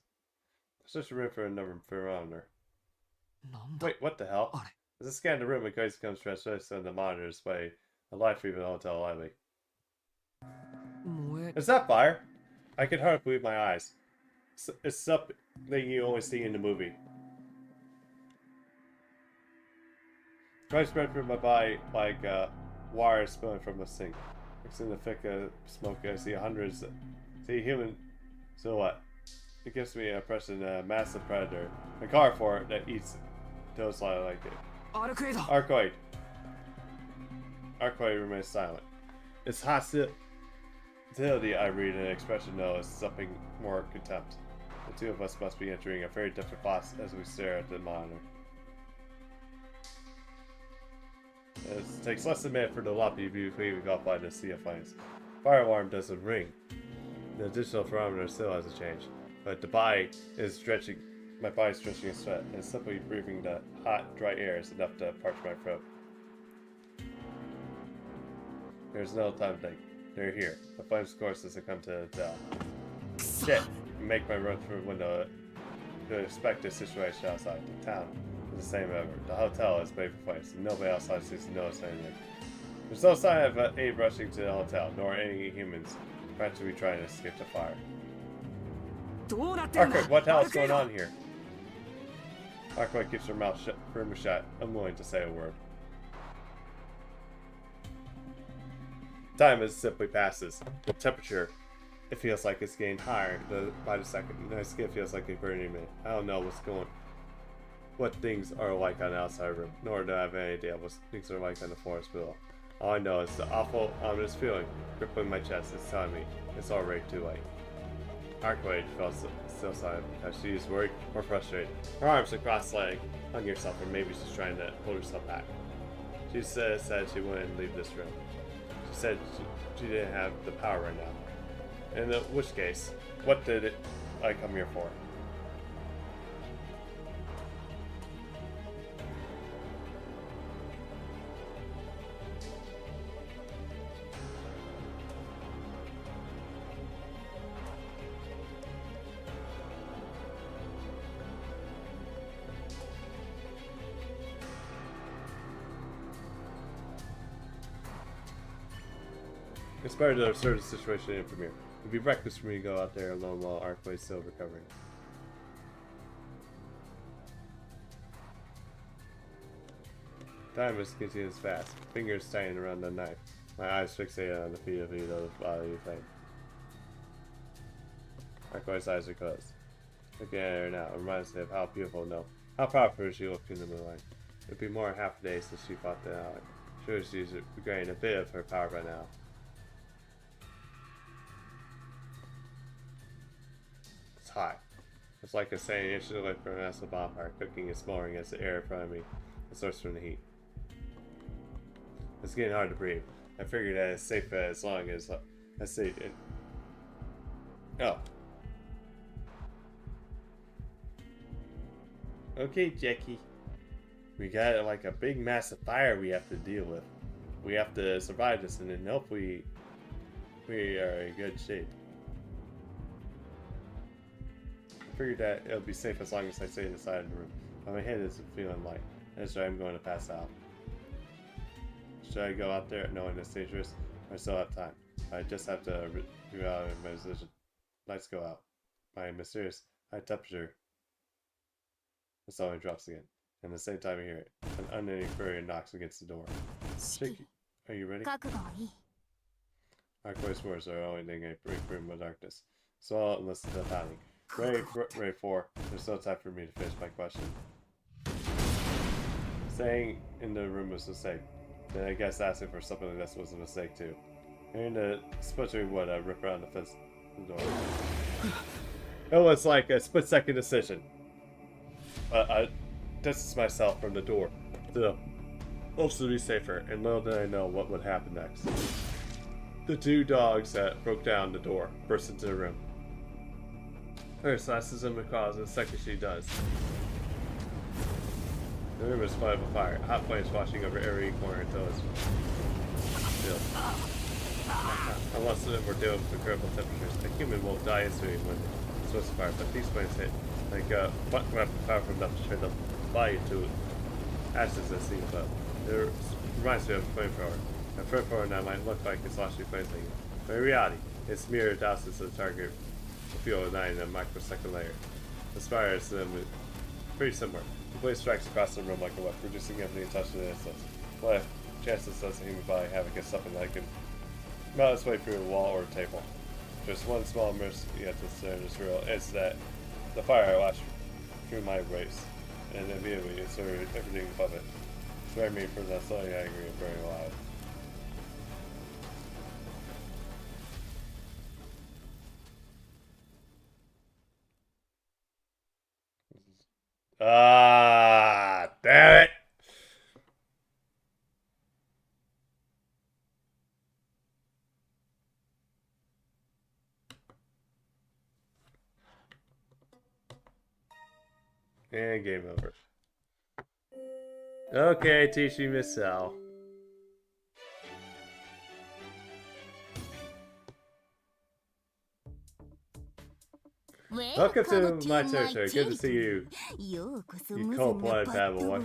There's just room for another thermometer. なんだ Wait, what the hell? あれ As I scan the room, a ghost becomes transfixed on the monitor display a live feed of the hotel lobby. 燃え Is that fire? I can hardly believe my eyes. It's something you only see in the movie. Fire spread through my body like wire spilling from a sink. Mixed in the thick smoke, I see see human silhouette. It gives me an impression of a massive predator, a carnivore that eats those like it. アルクエイド Arcueid. Arcueid remains silent. Its hostility I read in an expression though is something more contempt. The two of us must be entering a very different thoughts as we stare at the monitor. It takes less than a minute for the lobby view to even go by the sea of flames. Fire alarm doesn't ring. The digital thermometer still hasn't changed, but the body is stretching. My body's stretching in sweat, and simply breathing the hot, dry air is enough to parch my throat. There's no time to think. They're here. The flames course as I come to the hotel. Shit! I make my run through the window to expect the situation outside. The town is the same ever. The hotel is made for flames, and nobody outside seems to notice anything. There's no sign of aid rushing to the hotel, nor any humans practically trying to escape the fire. どうなってんだ Arcueid, what the hell is アルクエイ going ド on here? Arcueid keeps her mouth firmly shut, unwilling to say a word. Time as simply passes. The temperature, it feels like it's getting higher by the second. My skin feels like it's burning me. I don't know what things are like on the outside room, nor do I have any idea what things are like on the forest below. All I know is the awful, ominous feeling gripping my chest is telling me it's already too late. Arcueid felt still silent because she is worried or frustrated. Her arms are cross-legged, hung herself, or maybe she's trying to hold herself back. She said she wouldn't leave this room. She said she didn't have the power right now. In which case, what did I come here for? It's better to observe the situation in Premiere. It'd be reckless for me to go out there alone while Arcueid's still recovering. Time is continues fast. Fingers tightening around the knife. My eyes fixated on the feet of Vito's body thing. Arcueid's eyes are closed. Looking at her now, it reminds me of how beautiful, no, how powerful she looked in the moonlight. It'd be more than half a day since she fought the ally. Sure, she's regaining a bit of her power by now. It's hot. It's like a saying instantly from an acid bonfire, cooking and smoldering as the air in front of me source from the heat. It's getting hard to breathe. I figured that it's safe as long as I stayed in. Oh. Okay, Jackie. We got like a big massive fire we have to deal with. We have to survive this and then hopefully we are in good shape. I figured that it'll be safe as long as I stay inside the room. But my head is feeling light. That's why I'm going to pass out. Should I go out there knowing it's dangerous? I still have time. I just have to do out my decision. Lights go out. My mysterious high temperature. The suddenly drops again. And at the same time I hear it. An unending fury knocks against the door. Shaky. Are you ready? Arcueid's words are the only thing I break through the darkness. So I'll listen to the pounding. Ray 4. There's no time for me to finish my question. Staying in the room was a mistake. Then I guess asking for something like this was a mistake too. Hearing the sputtering wood rip around the door. It was like a split-second decision. I distanced myself from the door to also be safer, and little did I know what would happen next. The two dogs that broke down the door burst into the room. Her slashes him across the second she does. The room is flooded with fire. Hot flames washing over every corner until it's filled. Unless we're dealing with incredible temperatures, a human will die instantly when it's supposed to fire, but these flames hit like a weapon powerful enough to turn the body to ashes as seen above. It reminds me of a flamethrower. A flamethrower now might look like it's actually flaming, but in reality, it's mere douses of the target fuel igniting in a microsecond layer. The fire is pretty similar. The blade strikes across the room like a whip, producing everything touched in an instant. But chances does a human body have against something that can melt its way through a wall or a table. Just one small mercy yet to discern is real, is that the fire lashed through my waist, and immediately inserted everything above it, sparing me from the slowly angry and burning alive. Ah, damn it! And game over. Okay, Tsukihime Cell. Welcome to my territory. Good to see you. You cold-blooded bad boy.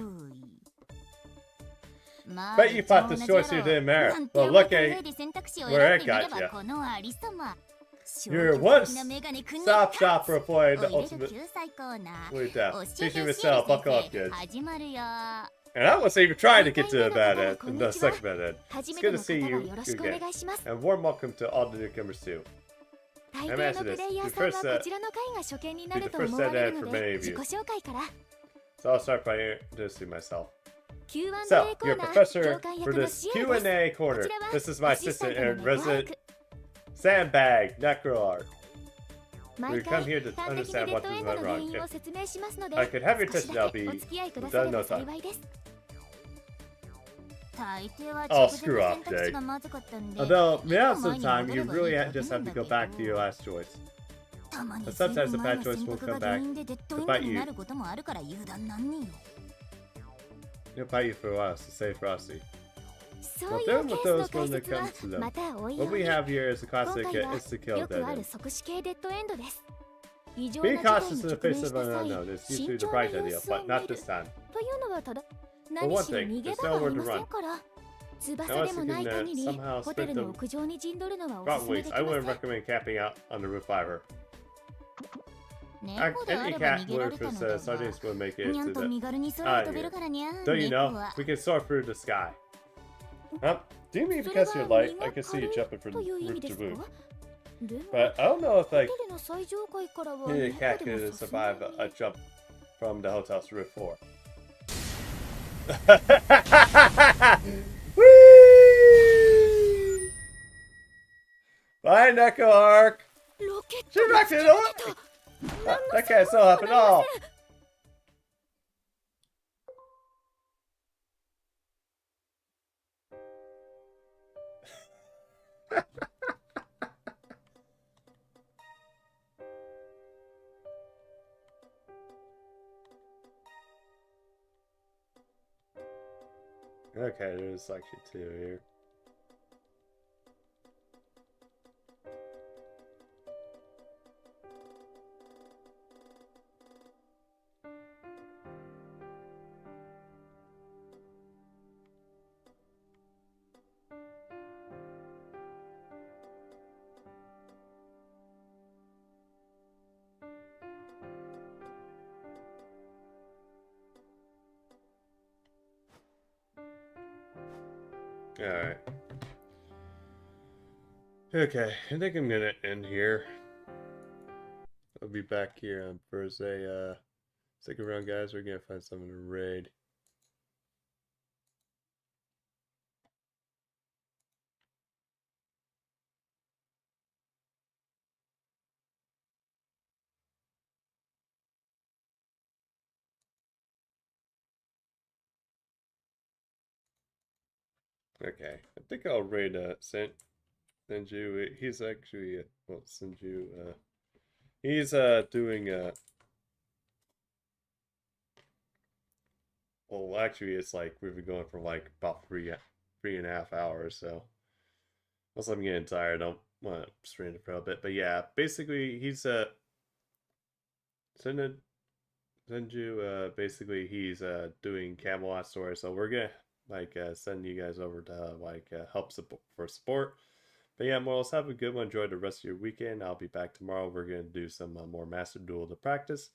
Bet you fought this choice you didn't marry. Well, look at where it got you. You're one stop shop for avoiding the ultimate death. Tsukihime Cell, buckle up, kids. And I wasn't even trying to get to the bad end, the second bad end. It's good to see you again. And warm welcome to all the newcomers too. Imagine this, be the first set ad for many of you. So I'll start by introducing myself. So, you're a professor for this Q&A corner. This is my assistant and resident Sandbag, Necroarch. We come here to understand what is went wrong. If I could have your attention, I'll be done in no time. Oh, screw off, Jake. Although, most of the time, you really just have to go back to your last choice. But sometimes the bad choice will come back to bite you. It'll bite you for a while, so save frosty. Well, dealing with those when it comes to them. What we have here is a classic insta-kill dead end. Being cautious in the face of an unknown is usually the right idea, but not this time. For one thing, there's nowhere to run. Unless you can somehow sprint the front wings, I wouldn't recommend camping out on the roof either. Any cat would for sardines will make it to the... Don't you know? We can soar through the sky. Huh? Do you mean because you're light, I can see you jumping from roof to roof? But I don't know if like a cat can survive a jump from the hotel's roof floor. Whee! Bye, Necroarch! She backed it up! That can't still happen at all. Okay, there's actually two here. Alright. Okay, I think I'm gonna end here. I'll be back here on Thursday. Stick around, guys. We're gonna find someone to raid. Okay, I think I'll raid Senju. He's actually well, Senju. He's doing well, actually, it's like we've been going for like about 3.5 hours. So once I'm getting tired, I don't want to stream it for a bit. But yeah, basically, he's Senju. Basically, he's doing Camelot story. So we're gonna like send you guys over to like help support. But yeah, Morals, have a good one. Enjoy the rest of your weekend. I'll be back tomorrow. We're gonna do some more Master Duel to practice.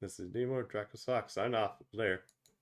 This is Nemo Draco Sock. Sign off. Later.